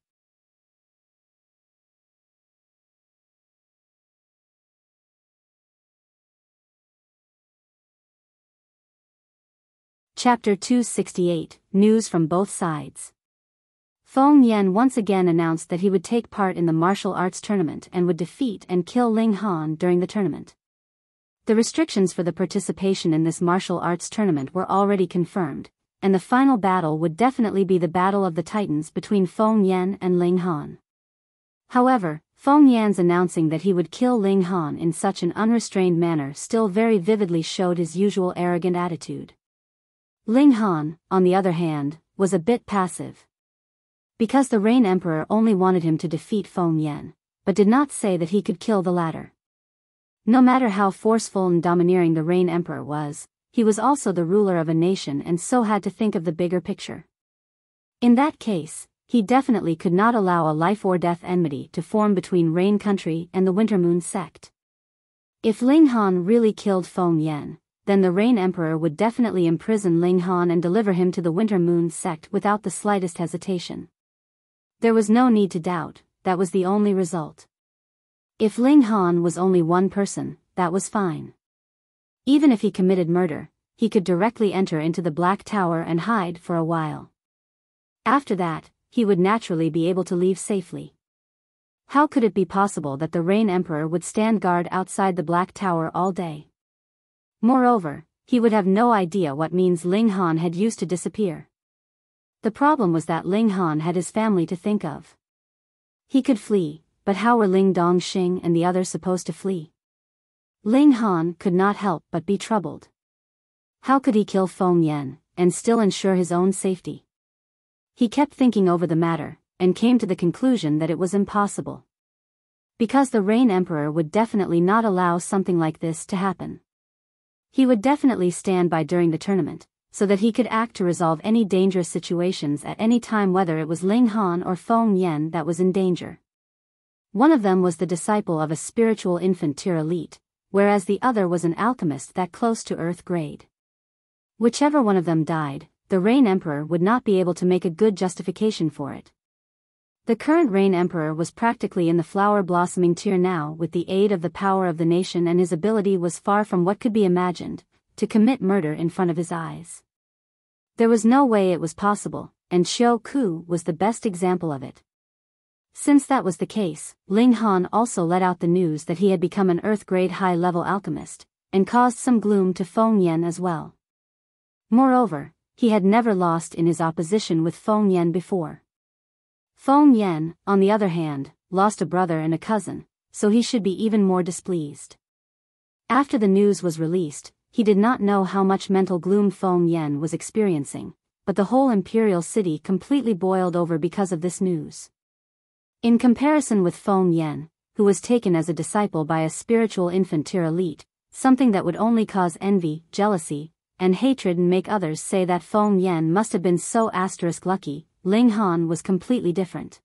Chapter 268, News from Both Sides. Feng Yan once again announced that he would take part in the martial arts tournament and would defeat and kill Ling Han during the tournament. The restrictions for the participation in this martial arts tournament were already confirmed, and the final battle would definitely be the Battle of the Titans between Feng Yan and Ling Han. However, Feng Yan's announcing that he would kill Ling Han in such an unrestrained manner still very vividly showed his usual arrogant attitude. Ling Han, on the other hand, was a bit passive. Because the Rain Emperor only wanted him to defeat Feng Yan, but did not say that he could kill the latter. No matter how forceful and domineering the Rain Emperor was, he was also the ruler of a nation and so had to think of the bigger picture. In that case, he definitely could not allow a life-or-death enmity to form between Rain Country and the Winter Moon sect. If Ling Han really killed Feng Yan, then the Rain Emperor would definitely imprison Ling Han and deliver him to the Winter Moon sect without the slightest hesitation. There was no need to doubt, that was the only result. If Ling Han was only one person, that was fine. Even if he committed murder, he could directly enter into the Black Tower and hide for a while. After that, he would naturally be able to leave safely. How could it be possible that the Rain Emperor would stand guard outside the Black Tower all day? Moreover, he would have no idea what means Ling Han had used to disappear. The problem was that Ling Han had his family to think of. He could flee, but how were Ling Dongxing and the others supposed to flee? Ling Han could not help but be troubled. How could he kill Feng Yan, and still ensure his own safety? He kept thinking over the matter, and came to the conclusion that it was impossible. Because the Rain Emperor would definitely not allow something like this to happen. He would definitely stand by during the tournament, so that he could act to resolve any dangerous situations at any time, whether it was Ling Han or Feng Yan that was in danger. One of them was the disciple of a spiritual infant tier elite, whereas the other was an alchemist that close to earth grade. Whichever one of them died, the Rain Emperor would not be able to make a good justification for it. The current Rain Emperor was practically in the flower blossoming tier now with the aid of the power of the nation, and his ability was far from what could be imagined, to commit murder in front of his eyes. There was no way it was possible, and Xiao Ku was the best example of it. Since that was the case, Ling Han also let out the news that he had become an earth-grade high-level alchemist, and caused some gloom to Feng Yan as well. Moreover, he had never lost in his opposition with Feng Yan before. Feng Yan, on the other hand, lost a brother and a cousin, so he should be even more displeased. After the news was released, he did not know how much mental gloom Feng Yan was experiencing, but the whole imperial city completely boiled over because of this news. In comparison with Feng Yan, who was taken as a disciple by a spiritual infant tier elite, something that would only cause envy, jealousy, and hatred and make others say that Feng Yan must have been so lucky, Ling Han was completely different.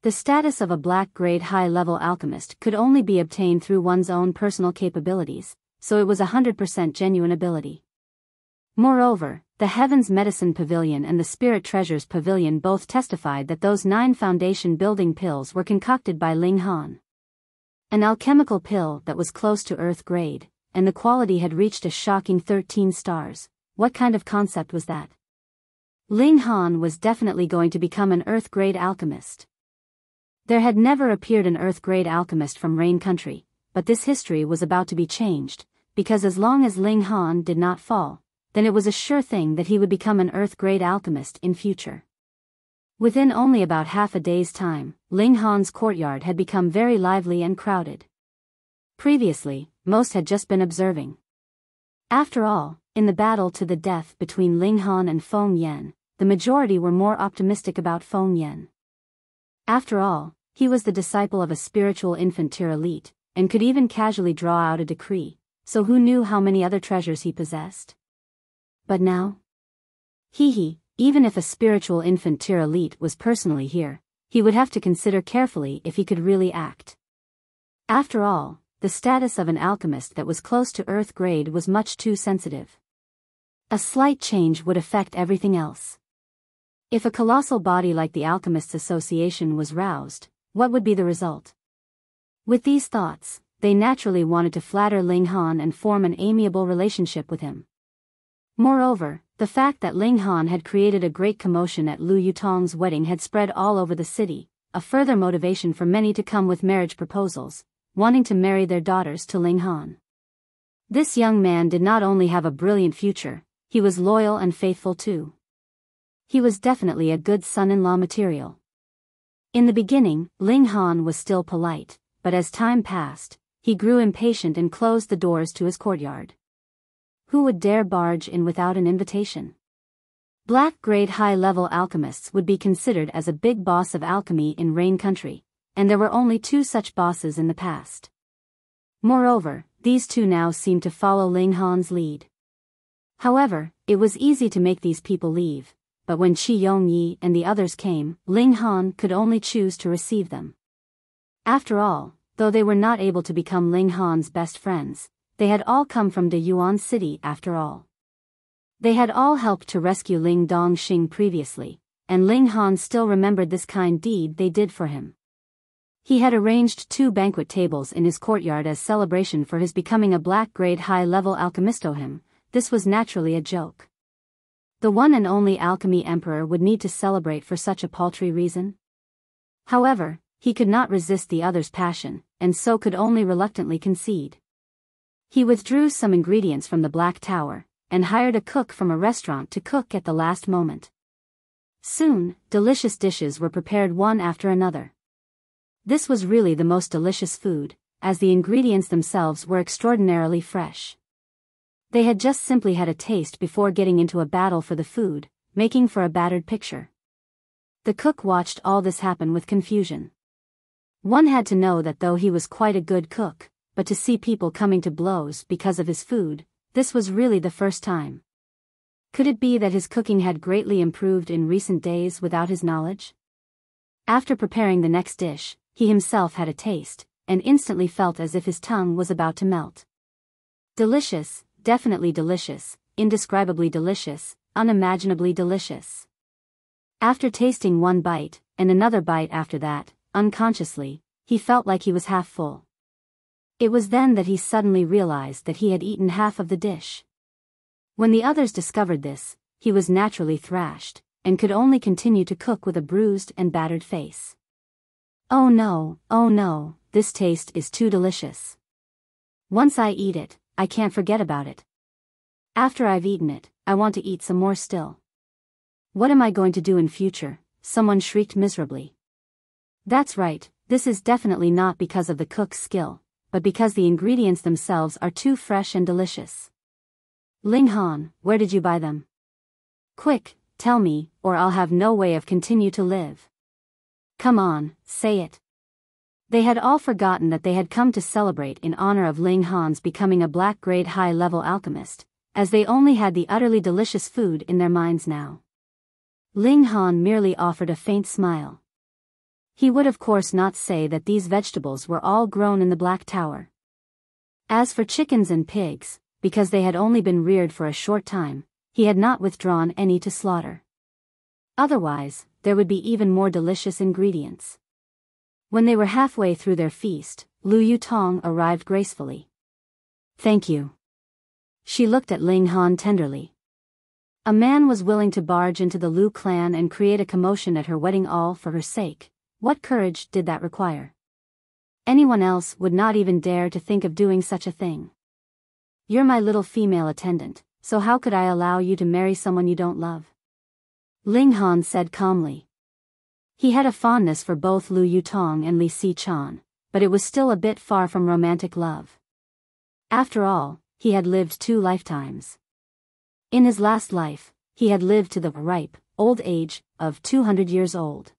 The status of a black-grade high-level alchemist could only be obtained through one's own personal capabilities, so it was 100% genuine ability. Moreover, the Heaven's Medicine Pavilion and the Spirit Treasures Pavilion both testified that those 9 foundation building pills were concocted by Ling Han. An alchemical pill that was close to Earth grade, and the quality had reached a shocking 13 stars. What kind of concept was that? Ling Han was definitely going to become an Earth-grade alchemist. There had never appeared an Earth-grade alchemist from Rain Country, but this history was about to be changed, because as long as Ling Han did not fall, then it was a sure thing that he would become an Earth-grade alchemist in future. Within only about half a day's time, Ling Han's courtyard had become very lively and crowded. Previously, most had just been observing. After all, in the battle to the death between Ling Han and Feng Yan, the majority were more optimistic about Feng Yan. After all, he was the disciple of a spiritual infant tier elite, and could even casually draw out a decree, so who knew how many other treasures he possessed? But now? Even if a spiritual infant tier elite was personally here, he would have to consider carefully if he could really act. After all, the status of an alchemist that was close to Earth grade was much too sensitive. A slight change would affect everything else. If a colossal body like the Alchemists Association was roused, what would be the result? With these thoughts, they naturally wanted to flatter Ling Han and form an amiable relationship with him. Moreover, the fact that Ling Han had created a great commotion at Lu Yutong's wedding had spread all over the city, a further motivation for many to come with marriage proposals, wanting to marry their daughters to Ling Han. This young man did not only have a brilliant future, he was loyal and faithful too. He was definitely a good son-in-law material. In the beginning, Ling Han was still polite, but as time passed, he grew impatient and closed the doors to his courtyard. Who would dare barge in without an invitation? Black-grade high-level alchemists would be considered as a big boss of alchemy in Rain Country, and there were only 2 such bosses in the past. Moreover, these 2 now seemed to follow Ling Han's lead. However, it was easy to make these people leave, but when Qi Yongyi and the others came, Ling Han could only choose to receive them. After all, though they were not able to become Ling Han's best friends, they had all come from De Yuan City after all. They had all helped to rescue Ling Dongxing previously, and Ling Han still remembered this kind deed they did for him. He had arranged 2 banquet tables in his courtyard as celebration for his becoming a black-grade high-level alchemistohim. This was naturally a joke. The one and only alchemy emperor would need to celebrate for such a paltry reason? However, he could not resist the other's passion, and so could only reluctantly concede. He withdrew some ingredients from the Black Tower, and hired a cook from a restaurant to cook at the last moment. Soon, delicious dishes were prepared one after another. This was really the most delicious food, as the ingredients themselves were extraordinarily fresh. They had just simply had a taste before getting into a battle for the food, making for a battered picture. The cook watched all this happen with confusion. One had to know that though he was quite a good cook, but to see people coming to blows because of his food, this was really the first time. Could it be that his cooking had greatly improved in recent days without his knowledge? After preparing the next dish, he himself had a taste, and instantly felt as if his tongue was about to melt. Delicious, definitely delicious, indescribably delicious, unimaginably delicious. After tasting one bite, and another bite after that, unconsciously, he felt like he was half full. It was then that he suddenly realized that he had eaten half of the dish. When the others discovered this, he was naturally thrashed, and could only continue to cook with a bruised and battered face. Oh no, this taste is too delicious. Once I eat it, I can't forget about it. After I've eaten it, I want to eat some more still. What am I going to do in future? Someone shrieked miserably. That's right, this is definitely not because of the cook's skill, but because the ingredients themselves are too fresh and delicious. Ling Han, where did you buy them? Quick, tell me, or I'll have no way of continue to live. Come on, say it. They had all forgotten that they had come to celebrate in honor of Ling Han's becoming a black-grade high-level alchemist, as they only had the utterly delicious food in their minds now. Ling Han merely offered a faint smile. He would of course not say that these vegetables were all grown in the Black Tower. As for chickens and pigs, because they had only been reared for a short time, he had not withdrawn any to slaughter. Otherwise, there would be even more delicious ingredients. When they were halfway through their feast, Lu Yutong arrived gracefully. Thank you. She looked at Ling Han tenderly. A man was willing to barge into the Lu clan and create a commotion at her wedding all for her sake. What courage did that require? Anyone else would not even dare to think of doing such a thing. You're my little female attendant, so how could I allow you to marry someone you don't love? Ling Han said calmly. He had a fondness for both Lu Yutong and Li Si-chan, but it was still a bit far from romantic love. After all, he had lived 2 lifetimes. In his last life, he had lived to the ripe, old age of 200 years old.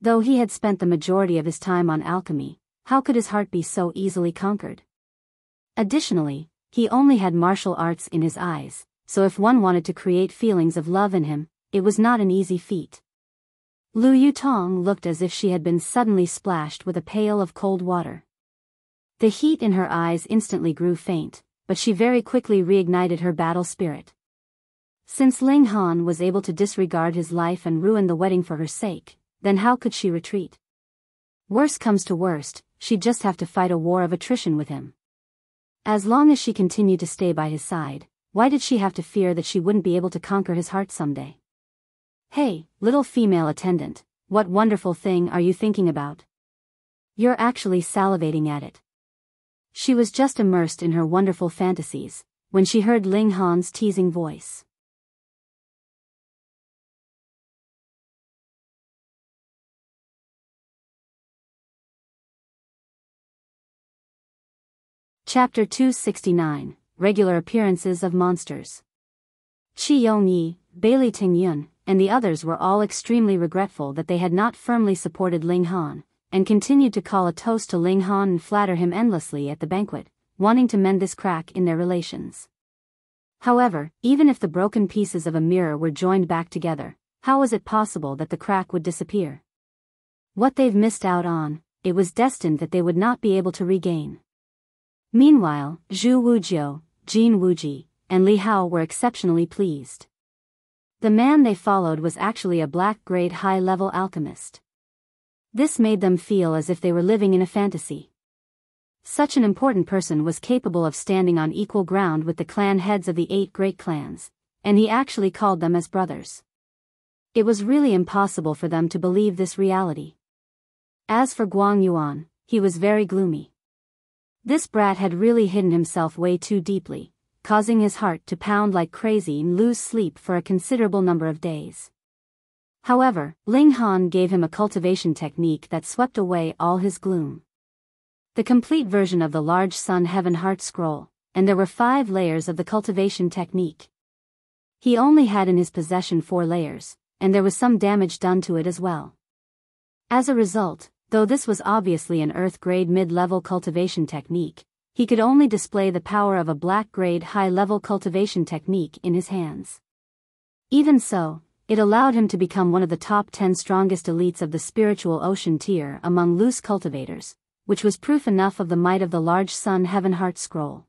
Though he had spent the majority of his time on alchemy, how could his heart be so easily conquered? Additionally, he only had martial arts in his eyes, so if one wanted to create feelings of love in him, it was not an easy feat. Lu Yutong looked as if she had been suddenly splashed with a pail of cold water. The heat in her eyes instantly grew faint, but she very quickly reignited her battle spirit. Since Ling Han was able to disregard his life and ruin the wedding for her sake, then how could she retreat? Worst comes to worst, she'd just have to fight a war of attrition with him. As long as she continued to stay by his side, why did she have to fear that she wouldn't be able to conquer his heart someday? Hey, little female attendant, what wonderful thing are you thinking about? You're actually salivating at it. She was just immersed in her wonderful fantasies, when she heard Ling Han's teasing voice. Chapter 269, Regular Appearances of Monsters. Qi Yongyi, Bailey Tingyun, and the others were all extremely regretful that they had not firmly supported Ling Han, and continued to call a toast to Ling Han and flatter him endlessly at the banquet, wanting to mend this crack in their relations. However, even if the broken pieces of a mirror were joined back together, how was it possible that the crack would disappear? What they've missed out on, it was destined that they would not be able to regain. Meanwhile, Zhu Wujiu, Jin Wuji, and Li Hao were exceptionally pleased. The man they followed was actually a black-grade high-level alchemist. This made them feel as if they were living in a fantasy. Such an important person was capable of standing on equal ground with the clan heads of the 8 great clans, and he actually called them as brothers. It was really impossible for them to believe this reality. As for Guang Yuan, he was very gloomy. This brat had really hidden himself way too deeply, causing his heart to pound like crazy and lose sleep for a considerable number of days. However, Ling Han gave him a cultivation technique that swept away all his gloom. The complete version of the large Sun Heaven Heart Scroll, and there were 5 layers of the cultivation technique. He only had in his possession 4 layers, and there was some damage done to it as well. As a result, though this was obviously an Earth-grade mid-level cultivation technique, he could only display the power of a black-grade high-level cultivation technique in his hands. Even so, it allowed him to become one of the top 10 strongest elites of the spiritual ocean tier among loose cultivators, which was proof enough of the might of the large Sun Heaven Heart Scroll.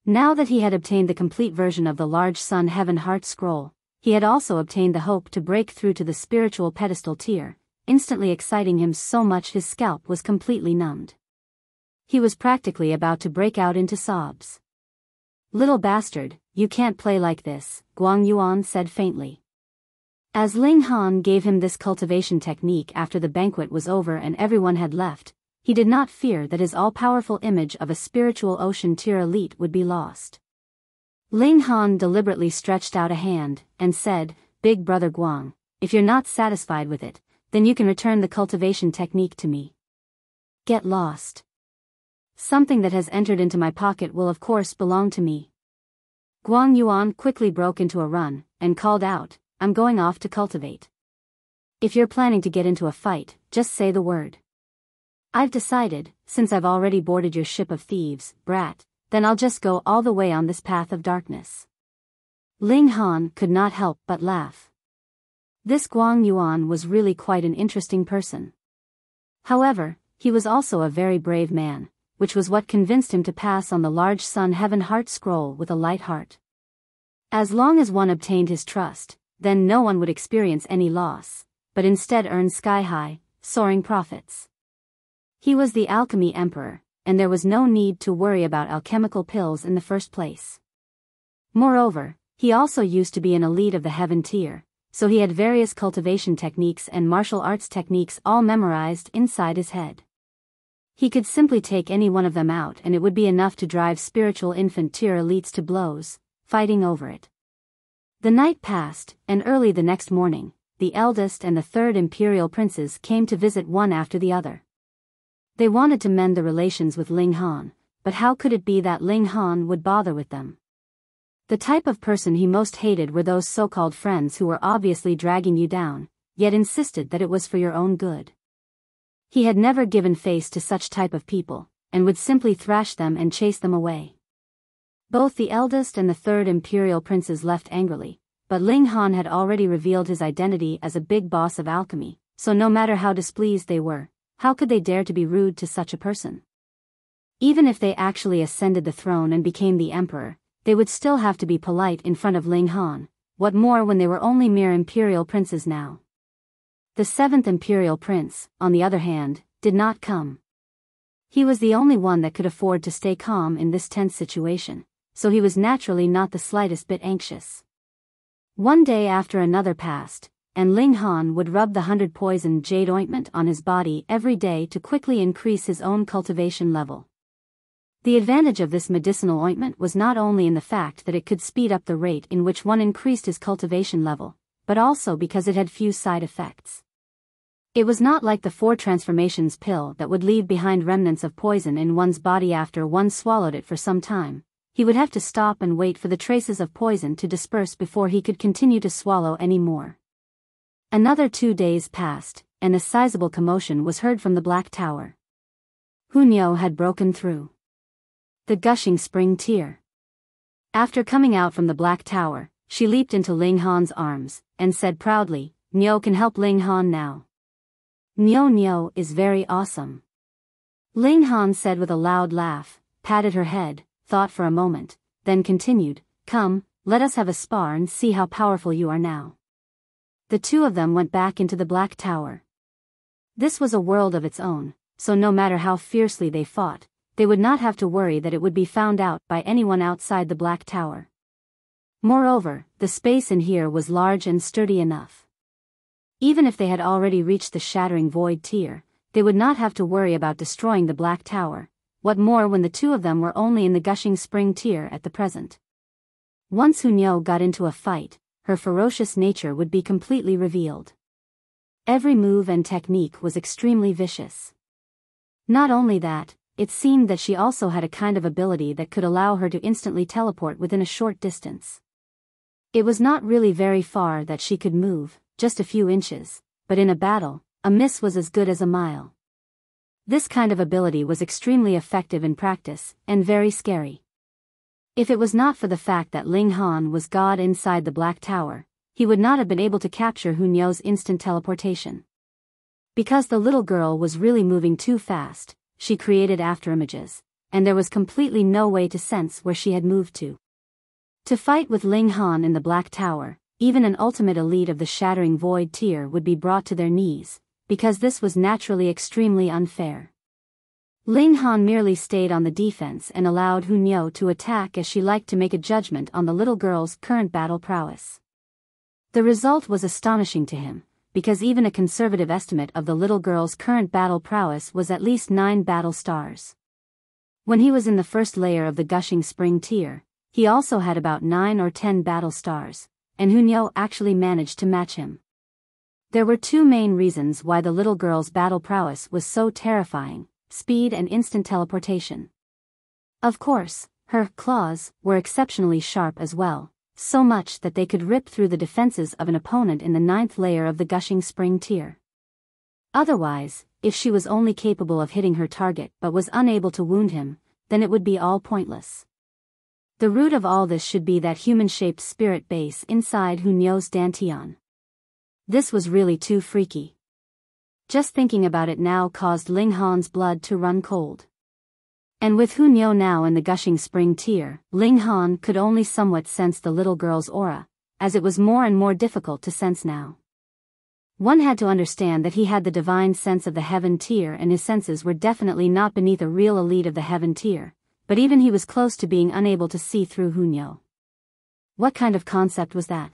Now that he had obtained the complete version of the large Sun Heaven Heart Scroll, he had also obtained the hope to break through to the spiritual pedestal tier, instantly exciting him so much his scalp was completely numbed. He was practically about to break out into sobs. "Little bastard, you can't play like this," Guang Yuan said faintly. As Ling Han gave him this cultivation technique after the banquet was over and everyone had left, he did not fear that his all-powerful image of a spiritual ocean tier elite would be lost. Ling Han deliberately stretched out a hand, and said, "Big brother Guang, if you're not satisfied with it, then you can return the cultivation technique to me." "Get lost. Something that has entered into my pocket will of course belong to me." Guang Yuan quickly broke into a run, and called out, "I'm going off to cultivate. If you're planning to get into a fight, just say the word. I've decided, since I've already boarded your ship of thieves, brat, then I'll just go all the way on this path of darkness." Ling Han could not help but laugh. This Guang Yuan was really quite an interesting person. However, he was also a very brave man, which was what convinced him to pass on the large Sun Heaven Heart Scroll with a light heart. As long as one obtained his trust, then no one would experience any loss, but instead earn sky-high, soaring profits. He was the Alchemy Emperor, and there was no need to worry about alchemical pills in the first place. Moreover, he also used to be an elite of the Heaven tier, so he had various cultivation techniques and martial arts techniques all memorized inside his head. He could simply take any one of them out and it would be enough to drive spiritual infant tier elites to blows, fighting over it. The night passed, and early the next morning, the eldest and the 3rd imperial princes came to visit one after the other. They wanted to mend the relations with Ling Han, but how could it be that Ling Han would bother with them? The type of person he most hated were those so-called friends who were obviously dragging you down, yet insisted that it was for your own good. He had never given face to such type of people, and would simply thrash them and chase them away. Both the eldest and the 3rd imperial princes left angrily, but Ling Han had already revealed his identity as a big boss of alchemy, so no matter how displeased they were, how could they dare to be rude to such a person? Even if they actually ascended the throne and became the emperor, they would still have to be polite in front of Ling Han, what more when they were only mere imperial princes now. The seventh imperial prince, on the other hand, did not come. He was the only one that could afford to stay calm in this tense situation, so he was naturally not the slightest bit anxious. One day after another passed, and Ling Han would rub the 100 poison jade ointment on his body every day to quickly increase his own cultivation level. The advantage of this medicinal ointment was not only in the fact that it could speed up the rate in which one increased his cultivation level, but also because it had few side effects. It was not like the 4 transformations pill that would leave behind remnants of poison in one's body after one swallowed it for some time. He would have to stop and wait for the traces of poison to disperse before he could continue to swallow any more. Another 2 days passed, and a sizable commotion was heard from the Black Tower. Hunyo had broken through the gushing spring tear. After coming out from the Black Tower, she leaped into Ling Han's arms, and said proudly, "Nyo can help Ling Han now. Nyo is very awesome." Ling Han said with a loud laugh, patted her head, thought for a moment, then continued, "Come, let us have a spar and see how powerful you are now." The two of them went back into the Black Tower. This was a world of its own, so no matter how fiercely they fought, they would not have to worry that it would be found out by anyone outside the Black Tower. Moreover, the space in here was large and sturdy enough. Even if they had already reached the shattering void tier, they would not have to worry about destroying the Black Tower, what more when the two of them were only in the gushing spring tier at the present. Once Hunyo got into a fight, her ferocious nature would be completely revealed. Every move and technique was extremely vicious. Not only that, it seemed that she also had a kind of ability that could allow her to instantly teleport within a short distance. It was not really very far that she could move, just a few inches, but in a battle, a miss was as good as a mile. This kind of ability was extremely effective in practice, and very scary. If it was not for the fact that Ling Han was God inside the Black Tower, he would not have been able to capture Hunyo's instant teleportation. Because the little girl was really moving too fast, she created afterimages, and there was completely no way to sense where she had moved to. To fight with Ling Han in the Black Tower, even an ultimate elite of the Shattering Void tier would be brought to their knees, because this was naturally extremely unfair. Ling Han merely stayed on the defense and allowed Hunyo to attack as she liked to make a judgment on the little girl's current battle prowess. The result was astonishing to him, because even a conservative estimate of the little girl's current battle prowess was at least 9 battle stars. When he was in the first layer of the gushing spring tier, he also had about 9 or 10 battle stars, and Hunyo actually managed to match him. There were 2 main reasons why the little girl's battle prowess was so terrifying: speed and instant teleportation. Of course, her claws were exceptionally sharp as well, so much that they could rip through the defenses of an opponent in the 9th layer of the gushing spring tier. Otherwise, if she was only capable of hitting her target but was unable to wound him, then it would be all pointless. The root of all this should be that human-shaped spirit base inside Hunyo's dantian. This was really too freaky. Just thinking about it now caused Ling Han's blood to run cold. And with Hunyo now in the gushing spring tier, Ling Han could only somewhat sense the little girl's aura, as it was more and more difficult to sense now. One had to understand that he had the divine sense of the heaven tier, and his senses were definitely not beneath a real elite of the heaven tier, but even he was close to being unable to see through Hunyo. What kind of concept was that?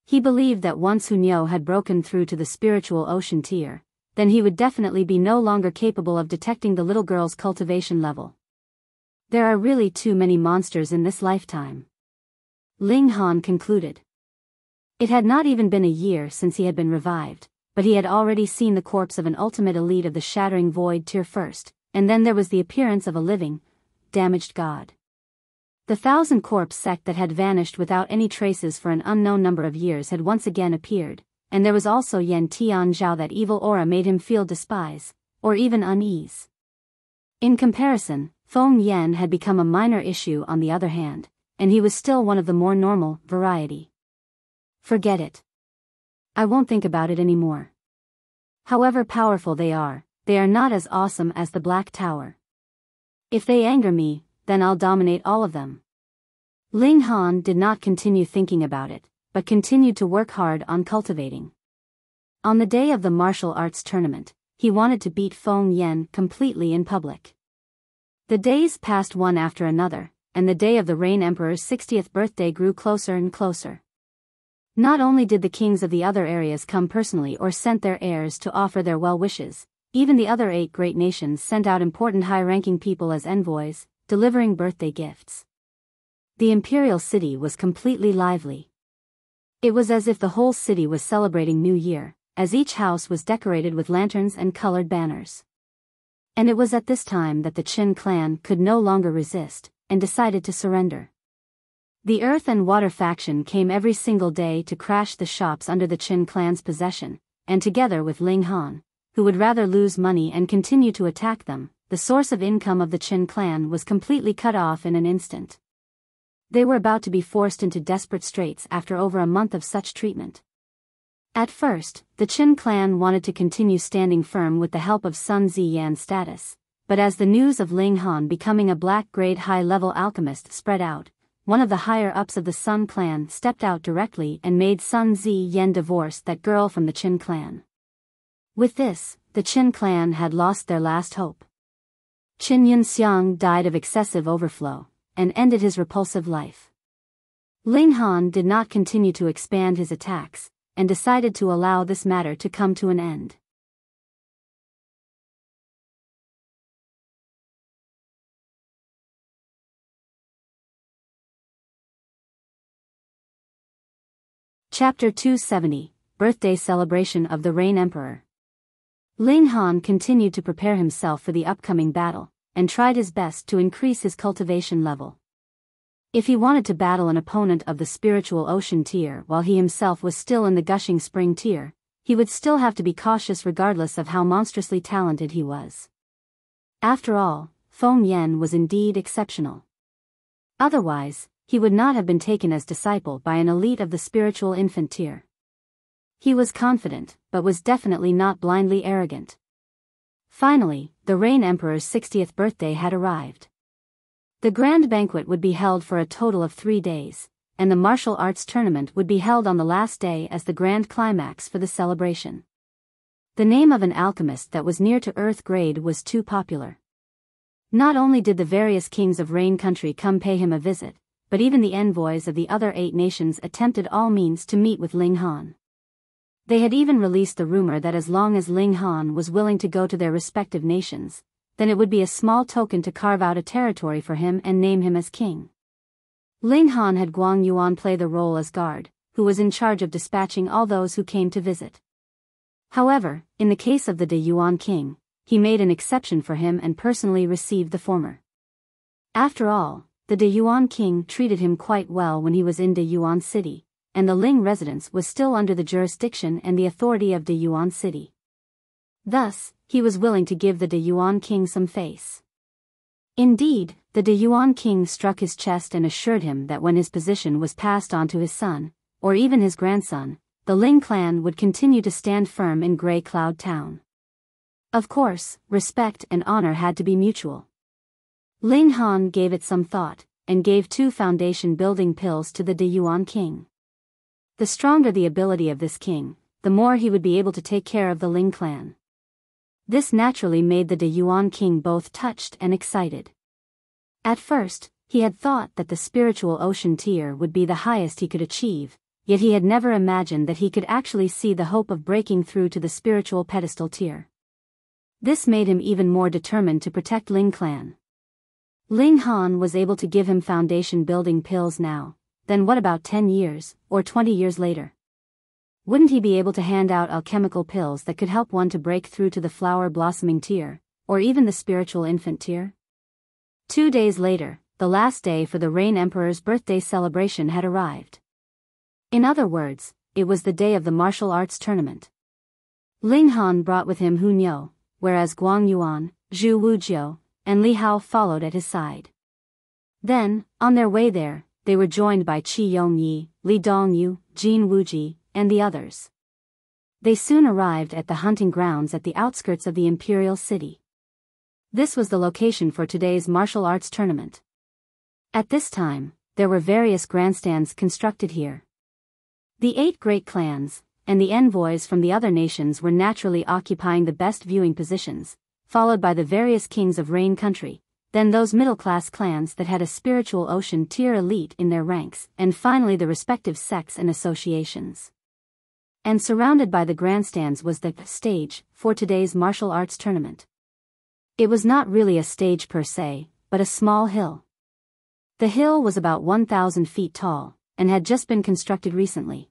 He believed that once Hunyo had broken through to the spiritual ocean tier, then he would definitely be no longer capable of detecting the little girl's cultivation level. There are really too many monsters in this lifetime, Ling Han concluded. It had not even been a year since he had been revived, but he had already seen the corpse of an ultimate elite of the Shattering Void tier first, and then there was the appearance of a living, damaged god. The 1,000-corpse sect that had vanished without any traces for an unknown number of years had once again appeared, and there was also Yan Tianzhao. That evil aura made him feel despise, or even unease. In comparison, Feng Yan had become a minor issue on the other hand, and he was still one of the more normal variety. Forget it. I won't think about it anymore. However powerful they are not as awesome as the Black Tower. If they anger me, then I'll dominate all of them. Ling Han did not continue thinking about it, but continued to work hard on cultivating. On the day of the martial arts tournament, he wanted to beat Feng Yan completely in public. The days passed one after another, and the day of the Rain Emperor's 60th birthday grew closer and closer. Not only did the kings of the other areas come personally or sent their heirs to offer their well wishes, even the other 8 great nations sent out important high-ranking people as envoys, delivering birthday gifts. The imperial city was completely lively. It was as if the whole city was celebrating New Year, as each house was decorated with lanterns and colored banners. And it was at this time that the Qin clan could no longer resist, and decided to surrender. The Earth and Water faction came every single day to crash the shops under the Qin clan's possession, and together with Ling Han, who would rather lose money and continue to attack them, the source of income of the Qin clan was completely cut off in an instant. They were about to be forced into desperate straits after over a month of such treatment. At first, the Qin clan wanted to continue standing firm with the help of Sun Ziyan's status, but as the news of Ling Han becoming a black-grade high-level alchemist spread out, one of the higher-ups of the Sun clan stepped out directly and made Sun Ziyan divorce that girl from the Qin clan. With this, the Qin clan had lost their last hope. Qin Yunxiang died of excessive overflow, and ended his repulsive life. Ling Han did not continue to expand his attacks, and decided to allow this matter to come to an end. Chapter 270, Birthday Celebration of the Rain Emperor. Ling Han continued to prepare himself for the upcoming battle, and tried his best to increase his cultivation level. If he wanted to battle an opponent of the spiritual ocean tier while he himself was still in the gushing spring tier, he would still have to be cautious regardless of how monstrously talented he was. After all, Feng Yan was indeed exceptional. Otherwise, he would not have been taken as disciple by an elite of the spiritual infant tier. He was confident, but was definitely not blindly arrogant. Finally, the Rain Emperor's 60th birthday had arrived. The grand banquet would be held for a total of 3 days, and the martial arts tournament would be held on the last day as the grand climax for the celebration. The name of an alchemist that was near to Earth grade was too popular. Not only did the various kings of Rain Country come pay him a visit, but even the envoys of the other 8 nations attempted all means to meet with Ling Han. They had even released the rumor that as long as Ling Han was willing to go to their respective nations, then it would be a small token to carve out a territory for him and name him as king. Ling Han had Guang Yuan play the role as guard, who was in charge of dispatching all those who came to visit. However, in the case of the De Yuan king, he made an exception for him and personally received the former. After all, the De Yuan king treated him quite well when he was in De Yuan city, and the Ling residence was still under the jurisdiction and the authority of De Yuan city. Thus, he was willing to give the De Yuan king some face. Indeed, the De Yuan king struck his chest and assured him that when his position was passed on to his son, or even his grandson, the Ling clan would continue to stand firm in Grey Cloud Town. Of course, respect and honor had to be mutual. Ling Han gave it some thought, and gave 2 foundation building pills to the De Yuan king. The stronger the ability of this king, the more he would be able to take care of the Ling clan. This naturally made the De Yuan king both touched and excited. At first, he had thought that the spiritual ocean tier would be the highest he could achieve, yet he had never imagined that he could actually see the hope of breaking through to the spiritual pedestal tier. This made him even more determined to protect Ling clan. Ling Han was able to give him foundation building pills now, then what about 10 years, or 20 years later? Wouldn't he be able to hand out alchemical pills that could help one to break through to the flower blossoming tier, or even the spiritual infant tier? 2 days later, the last day for the Rain Emperor's birthday celebration had arrived. In other words, it was the day of the martial arts tournament. Ling Han brought with him Hu Niu, whereas Guang Yuan, Zhu Wujiu, and Li Hao followed at his side. Then, on their way there, they were joined by Qi Yongyi, Li Dongyu, Jin Wuji, and the others. They soon arrived at the hunting grounds at the outskirts of the imperial city. This was the location for today's martial arts tournament. At this time, there were various grandstands constructed here. The 8 great clans, and the envoys from the other nations were naturally occupying the best viewing positions, followed by the various kings of Rain Country, then those middle-class clans that had a spiritual ocean tier elite in their ranks, and finally the respective sects and associations. And surrounded by the grandstands was the stage for today's martial arts tournament. It was not really a stage per se, but a small hill. The hill was about 1,000 feet tall, and had just been constructed recently.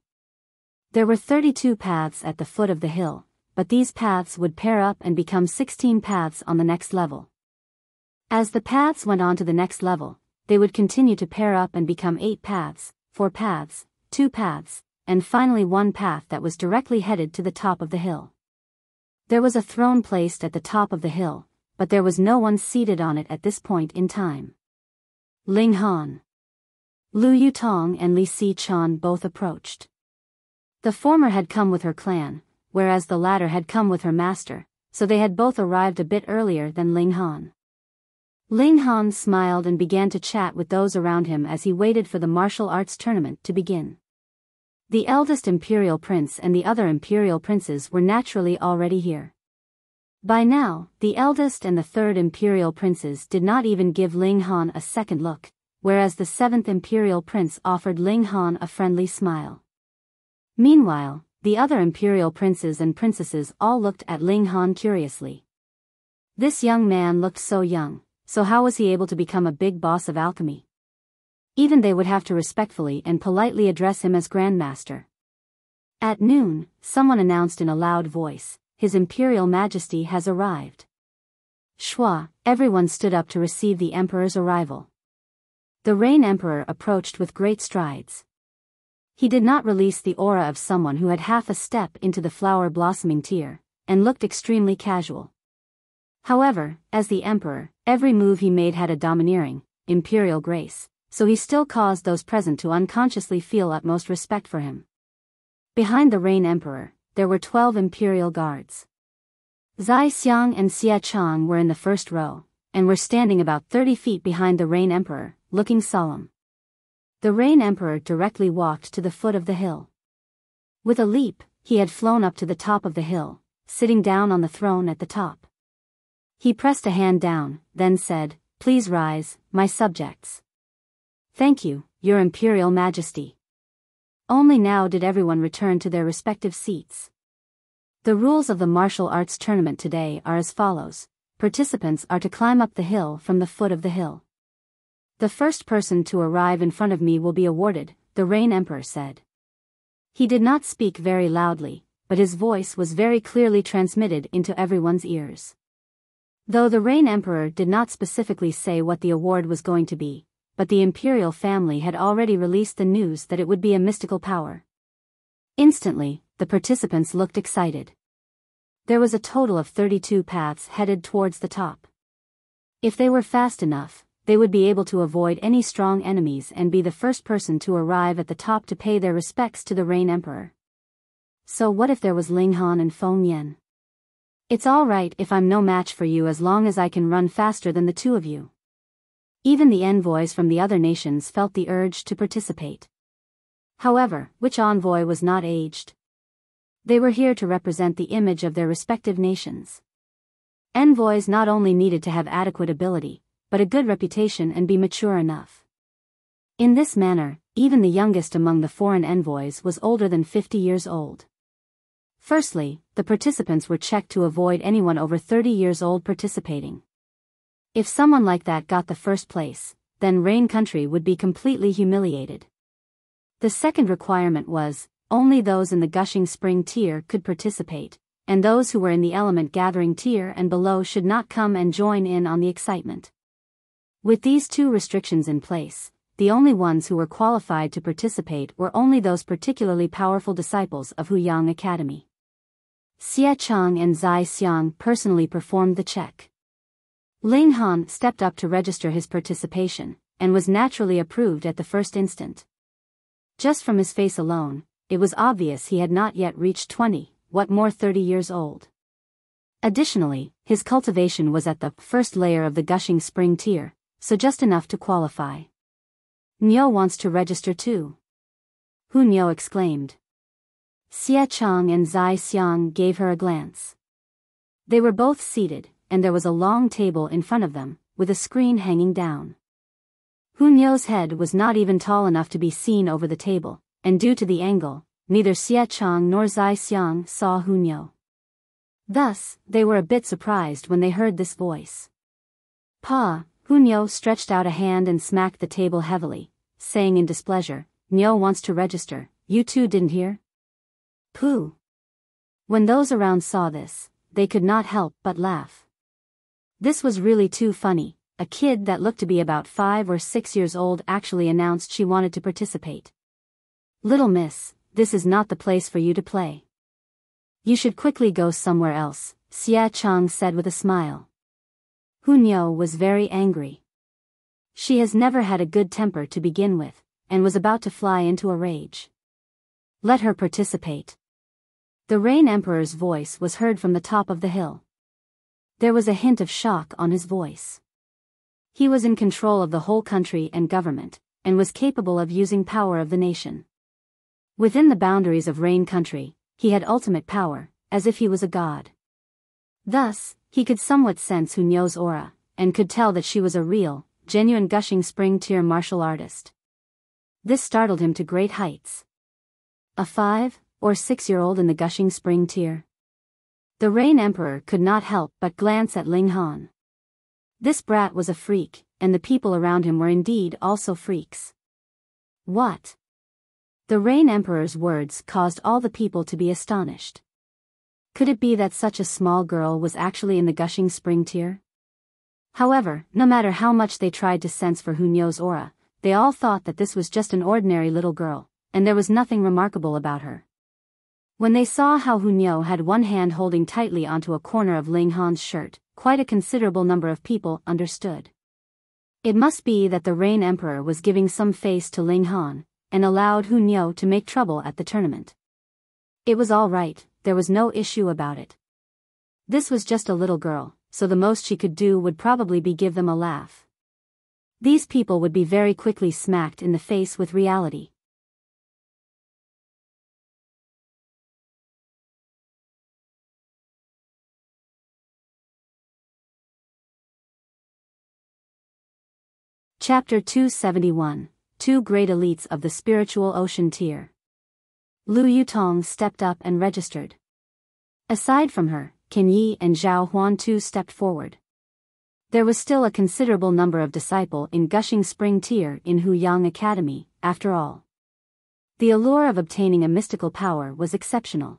There were 32 paths at the foot of the hill, but these paths would pair up and become 16 paths on the next level. As the paths went on to the next level, they would continue to pair up and become 8 paths, 4 paths, 2 paths, and finally 1 path that was directly headed to the top of the hill. There was a throne placed at the top of the hill, but there was no one seated on it at this point in time. Ling Han, Lu Yutong and Li Si-chan both approached. The former had come with her clan, whereas the latter had come with her master, so they had both arrived a bit earlier than Ling Han. Ling Han smiled and began to chat with those around him as he waited for the martial arts tournament to begin. The eldest imperial prince and the other imperial princes were naturally already here. By now, the eldest and the third imperial princes did not even give Ling Han a second look, whereas the 7th imperial prince offered Ling Han a friendly smile. Meanwhile, the other imperial princes and princesses all looked at Ling Han curiously. This young man looked so young, so how was he able to become a big boss of alchemy? Even they would have to respectfully and politely address him as Grandmaster. At noon, someone announced in a loud voice, "His Imperial Majesty has arrived." Shua, everyone stood up to receive the Emperor's arrival. The Rain Emperor approached with great strides. He did not release the aura of someone who had half a step into the flower-blossoming tier, and looked extremely casual. However, as the Emperor, every move he made had a domineering, imperial grace, so he still caused those present to unconsciously feel utmost respect for him. Behind the Rain Emperor, there were 12 imperial guards. Zai Xiang and Xia Chang were in the first row, and were standing about 30 feet behind the Rain Emperor, looking solemn. The Rain Emperor directly walked to the foot of the hill. With a leap, he had flown up to the top of the hill, sitting down on the throne at the top. He pressed a hand down, then said, "Please rise, my subjects." "Thank you, Your Imperial Majesty." Only now did everyone return to their respective seats. The rules of the martial arts tournament today are as follows. Participants are to climb up the hill from the foot of the hill. "The first person to arrive in front of me will be awarded," the Rain Emperor said. He did not speak very loudly, but his voice was very clearly transmitted into everyone's ears. Though the Rain Emperor did not specifically say what the award was going to be, but the imperial family had already released the news that it would be a mystical power. Instantly, the participants looked excited. There was a total of 32 paths headed towards the top. If they were fast enough, they would be able to avoid any strong enemies and be the first person to arrive at the top to pay their respects to the Rain Emperor. So what if there was Ling Han and Feng Yan? "It's all right if I'm no match for you as long as I can run faster than the two of you." Even the envoys from the other nations felt the urge to participate. However, which envoy was not aged? They were here to represent the image of their respective nations. Envoys not only needed to have adequate ability, but a good reputation and be mature enough. In this manner, even the youngest among the foreign envoys was older than 50 years old. Firstly, the participants were checked to avoid anyone over 30 years old participating. If someone like that got the first place, then Rain Country would be completely humiliated. The second requirement was, only those in the Gushing Spring tier could participate, and those who were in the Element Gathering tier and below should not come and join in on the excitement. With these two restrictions in place, the only ones who were qualified to participate were only those particularly powerful disciples of Huyang Academy. Xia Chang and Zai Xiang personally performed the check. Ling Han stepped up to register his participation, and was naturally approved at the first instant. Just from his face alone, it was obvious he had not yet reached 20, what more 30 years old. Additionally, his cultivation was at the first layer of the gushing spring tier, so just enough to qualify. Niu wants to register too. Hu Niu exclaimed. Xie Chang and Zai Xiang gave her a glance. They were both seated, and there was a long table in front of them, with a screen hanging down. Hu Niu's head was not even tall enough to be seen over the table, and due to the angle, neither Xie Chang nor Zai Xiang saw Hu Niu. Thus, they were a bit surprised when they heard this voice. Pa, Hu Niu stretched out a hand and smacked the table heavily, saying in displeasure, Niu wants to register, you two didn't hear? Pooh. When those around saw this, they could not help but laugh. This was really too funny. A kid that looked to be about 5 or 6 years old actually announced she wanted to participate. Little miss, this is not the place for you to play. You should quickly go somewhere else, Xie Chang said with a smile. Hu Niu was very angry. She has never had a good temper to begin with, and was about to fly into a rage. Let her participate. The Rain Emperor's voice was heard from the top of the hill. There was a hint of shock on his voice. He was in control of the whole country and government, and was capable of using power of the nation. Within the boundaries of Rain Country, he had ultimate power, as if he was a god. Thus, he could somewhat sense Hu Niu's aura, and could tell that she was a real, genuine gushing spring tier martial artist. This startled him to great heights. A 5 or 6-year-old in the gushing spring tier. The Rain Emperor could not help but glance at Ling Han. This brat was a freak, and the people around him were indeed also freaks. What? The Rain Emperor's words caused all the people to be astonished. Could it be that such a small girl was actually in the gushing spring tier? However, no matter how much they tried to sense for Hu Niu's aura, they all thought that this was just an ordinary little girl, and there was nothing remarkable about her. When they saw how Hu Niu had one hand holding tightly onto a corner of Ling Han's shirt, quite a considerable number of people understood. It must be that the Rain Emperor was giving some face to Ling Han, and allowed Hu Niu to make trouble at the tournament. It was all right, there was no issue about it. This was just a little girl, so the most she could do would probably be give them a laugh. These people would be very quickly smacked in the face with reality. Chapter 271, Two Great Elites of the Spiritual Ocean Tier. Lu Yutong stepped up and registered. Aside from her, Qin Yi and Zhao Huan too stepped forward. There was still a considerable number of disciples in Gushing Spring Tier in Huyang Academy, after all. The allure of obtaining a mystical power was exceptional.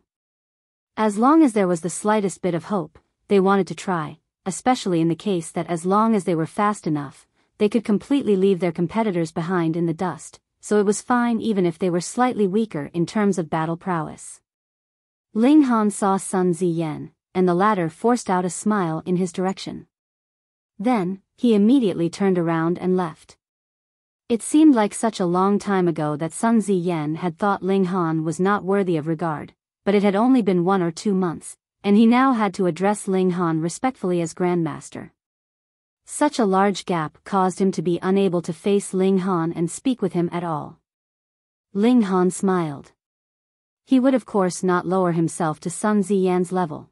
As long as there was the slightest bit of hope, they wanted to try, especially in the case that as long as they were fast enough, they could completely leave their competitors behind in the dust, so it was fine even if they were slightly weaker in terms of battle prowess. Ling Han saw Sun Ziyan, and the latter forced out a smile in his direction. Then, he immediately turned around and left. It seemed like such a long time ago that Sun Ziyan had thought Ling Han was not worthy of regard, but it had only been 1 or 2 months, and he now had to address Ling Han respectfully as Grandmaster. Such a large gap caused him to be unable to face Ling Han and speak with him at all. Ling Han smiled. He would of course not lower himself to Sun Ziyan's level.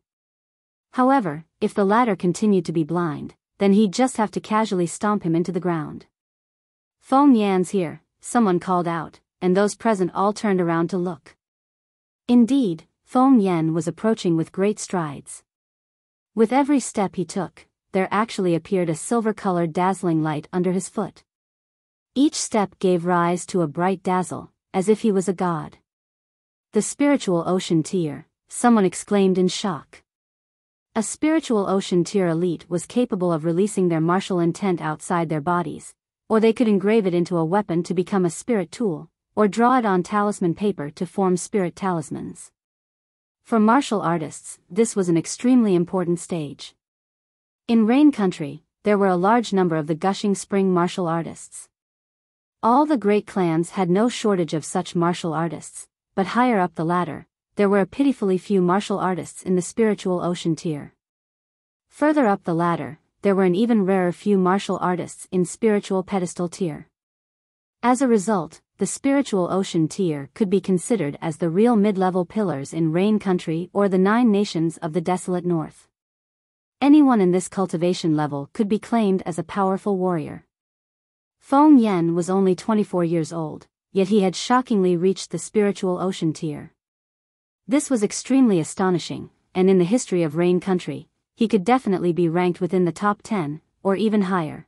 However, if the latter continued to be blind, then he'd just have to casually stomp him into the ground. Feng Yan's here, someone called out, and those present all turned around to look. Indeed, Feng Yan was approaching with great strides. With every step he took, there actually appeared a silver-colored dazzling light under his foot. Each step gave rise to a bright dazzle, as if he was a god. The spiritual ocean tier, someone exclaimed in shock. A spiritual ocean tier elite was capable of releasing their martial intent outside their bodies, or they could engrave it into a weapon to become a spirit tool, or draw it on talisman paper to form spirit talismans. For martial artists, this was an extremely important stage. In Rain Country, there were a large number of the Gushing Spring martial artists. All the great clans had no shortage of such martial artists, but higher up the ladder, there were a pitifully few martial artists in the spiritual ocean tier. Further up the ladder, there were an even rarer few martial artists in spiritual pedestal tier. As a result, the spiritual ocean tier could be considered as the real mid-level pillars in Rain Country or the 9 nations of the desolate north. Anyone in this cultivation level could be claimed as a powerful warrior. Feng Yan was only 24 years old, yet he had shockingly reached the spiritual ocean tier. This was extremely astonishing, and in the history of Rain Country, he could definitely be ranked within the top 10, or even higher.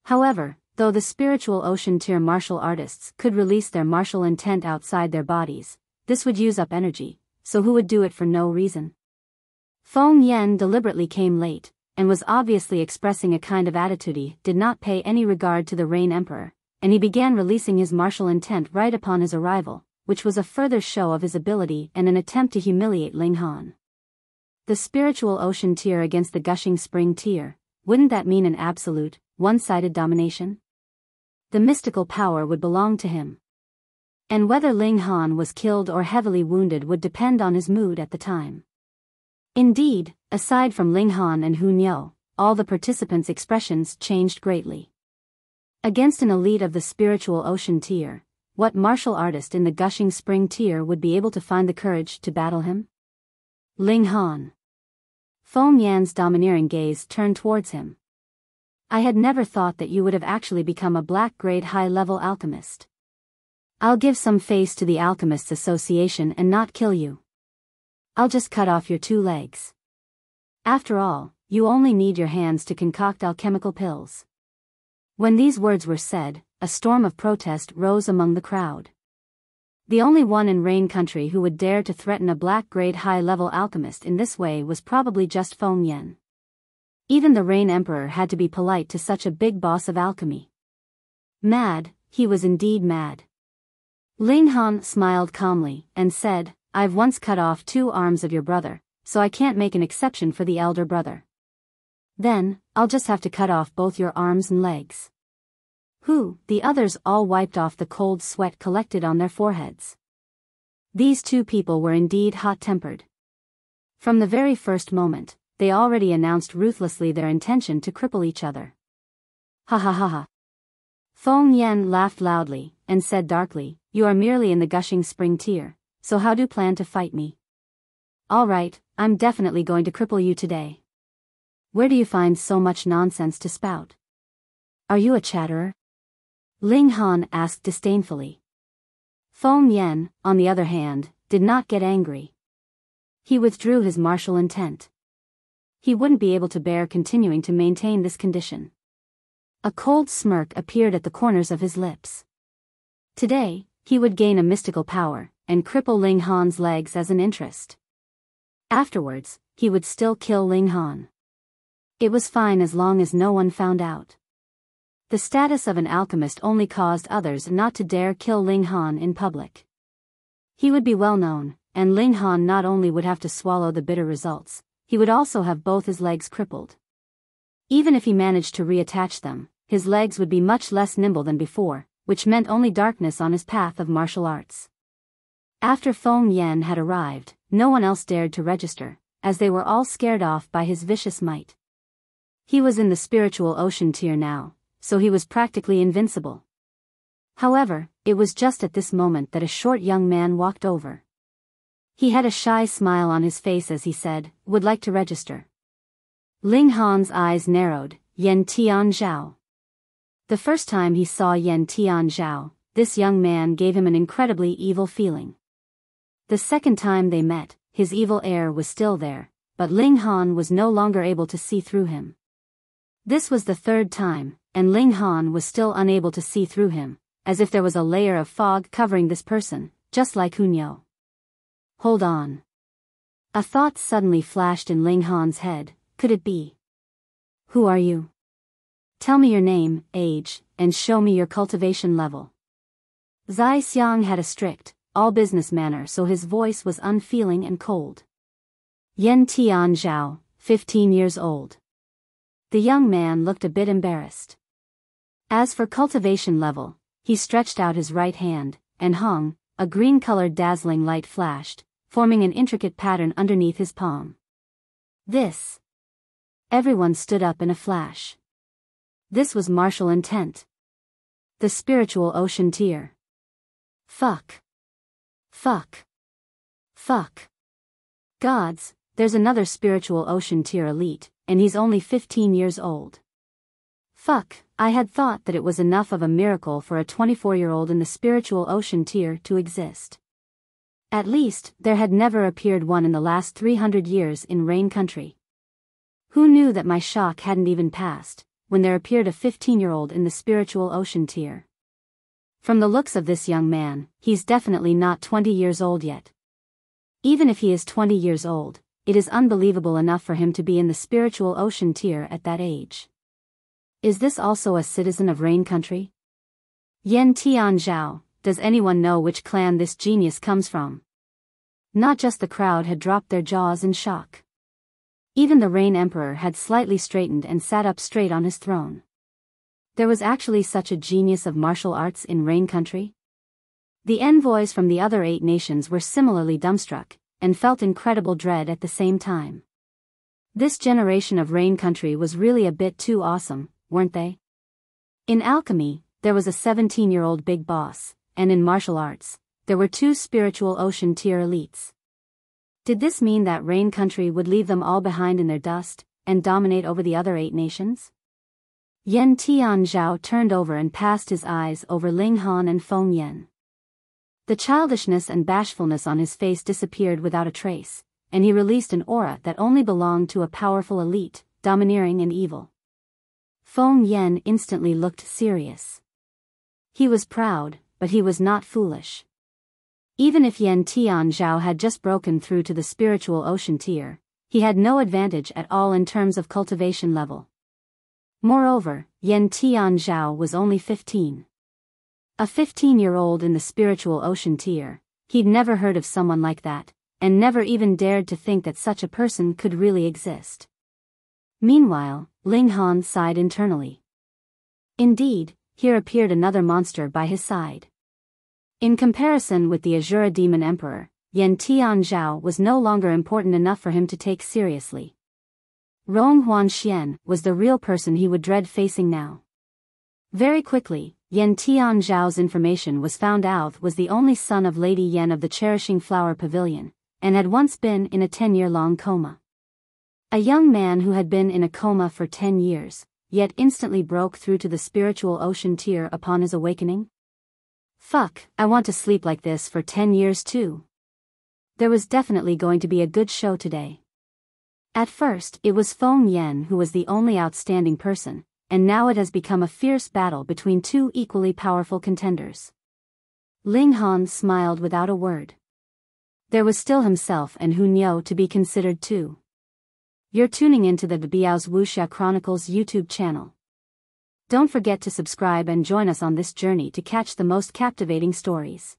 However, though the spiritual ocean tier martial artists could release their martial intent outside their bodies, this would use up energy, so who would do it for no reason? Feng Yan deliberately came late, and was obviously expressing a kind of attitude he did not pay any regard to the Rain Emperor, and he began releasing his martial intent right upon his arrival, which was a further show of his ability and an attempt to humiliate Ling Han. The spiritual ocean tier against the gushing spring tier, wouldn't that mean an absolute, one-sided domination? The mystical power would belong to him. And whether Ling Han was killed or heavily wounded would depend on his mood at the time. Indeed, aside from Ling Han and Hun Yo, all the participants' expressions changed greatly. Against an elite of the spiritual ocean tier, what martial artist in the gushing spring tier would be able to find the courage to battle him? Ling Han. Feng Yan's domineering gaze turned towards him. I had never thought that you would have actually become a black-grade high-level alchemist. I'll give some face to the Alchemists Association and not kill you. I'll just cut off your 2 legs. After all, you only need your hands to concoct alchemical pills. When these words were said, a storm of protest rose among the crowd. The only one in Rain Country who would dare to threaten a black-grade high-level alchemist in this way was probably just Feng Yan. Even the Rain Emperor had to be polite to such a big boss of alchemy. Mad, he was indeed mad. Ling Han smiled calmly and said, I've once cut off 2 arms of your brother, so I can't make an exception for the elder brother. Then, I'll just have to cut off both your arms and legs. Who? The others all wiped off the cold sweat collected on their foreheads. These 2 people were indeed hot-tempered. From the very first moment, they already announced ruthlessly their intention to cripple each other. Ha ha ha ha. Feng Yan laughed loudly, and said darkly, you are merely in the gushing spring tier, so how do you plan to fight me? All right, I'm definitely going to cripple you today. Where do you find so much nonsense to spout? Are you a chatterer? Ling Han asked disdainfully. Feng Yan, on the other hand, did not get angry. He withdrew his martial intent. He wouldn't be able to bear continuing to maintain this condition. A cold smirk appeared at the corners of his lips. Today, he would gain a mystical power, and cripple Ling Han's legs as an interest. Afterwards, he would still kill Ling Han. It was fine as long as no one found out. The status of an alchemist only caused others not to dare kill Ling Han in public. He would be well known, and Ling Han not only would have to swallow the bitter results, he would also have both his legs crippled. Even if he managed to reattach them, his legs would be much less nimble than before, which meant only darkness on his path of martial arts. After Feng Yan had arrived, no one else dared to register, as they were all scared off by his vicious might. He was in the spiritual ocean tier now, so he was practically invincible. However, it was just at this moment that a short young man walked over. He had a shy smile on his face as he said, would like to register. Ling Han's eyes narrowed, Yan Tianzhao. The first time he saw Yan Tianzhao, this young man gave him an incredibly evil feeling. The second time they met, his evil air was still there, but Ling Han was no longer able to see through him. This was the third time, and Ling Han was still unable to see through him, as if there was a layer of fog covering this person, just like Hun Yo. Hold on. A thought suddenly flashed in Ling Han's head, could it be? Who are you? Tell me your name, age, and show me your cultivation level. Zai Xiang had a strict, all-business manner, so his voice was unfeeling and cold. Yan Tianzhao, 15 years old. The young man looked a bit embarrassed. As for cultivation level, he stretched out his right hand, and Hong, a green-colored dazzling light flashed, forming an intricate pattern underneath his palm. This. Everyone stood up in a flash. This was martial intent. The spiritual ocean tier. Fuck. Fuck. Fuck. Gods, there's another spiritual ocean tier elite, and he's only 15 years old. Fuck, I had thought that it was enough of a miracle for a 24-year-old in the spiritual ocean tier to exist. At least, there had never appeared one in the last 300 years in Rain Country. Who knew that my shock hadn't even passed, when there appeared a 15-year-old in the spiritual ocean tier? From the looks of this young man, he's definitely not 20 years old yet. Even if he is 20 years old, it is unbelievable enough for him to be in the spiritual ocean tier at that age. Is this also a citizen of Rain Country? Yen Tian Zhao, does anyone know which clan this genius comes from? Not just the crowd had dropped their jaws in shock. Even the Rain Emperor had slightly straightened and sat up straight on his throne. There was actually such a genius of martial arts in Rain Country? The envoys from the other 8 nations were similarly dumbstruck, and felt incredible dread at the same time. This generation of Rain Country was really a bit too awesome, weren't they? In alchemy, there was a 17-year-old big boss, and in martial arts, there were 2 spiritual ocean tier elites. Did this mean that Rain Country would leave them all behind in their dust, and dominate over the other 8 nations? Yen Tian Zhao turned over and passed his eyes over Ling Han and Feng Yan. The childishness and bashfulness on his face disappeared without a trace, and he released an aura that only belonged to a powerful elite, domineering and evil. Feng Yan instantly looked serious. He was proud, but he was not foolish. Even if Yen Tian Zhao had just broken through to the spiritual ocean tier, he had no advantage at all in terms of cultivation level. Moreover, Yen Tian Zhao was only 15. A 15-year-old in the spiritual ocean tier, he'd never heard of someone like that, and never even dared to think that such a person could really exist. Meanwhile, Ling Han sighed internally. Indeed, here appeared another monster by his side. In comparison with the Azura Demon Emperor, Yen Tian Zhao was no longer important enough for him to take seriously. Rong Huanxian was the real person he would dread facing now. Very quickly, Yen Tian Zhao's information was found out was the only son of Lady Yen of the Cherishing Flower Pavilion, and had once been in a 10-year-long coma. A young man who had been in a coma for 10 years, yet instantly broke through to the spiritual ocean tier upon his awakening? Fuck, I want to sleep like this for 10 years too. There was definitely going to be a good show today. At first, it was Feng Yan who was the only outstanding person, and now it has become a fierce battle between 2 equally powerful contenders. Ling Han smiled without a word. There was still himself and Hu Niu to be considered too. You're tuning into the Biyao's Wuxia Chronicles YouTube channel. Don't forget to subscribe and join us on this journey to catch the most captivating stories.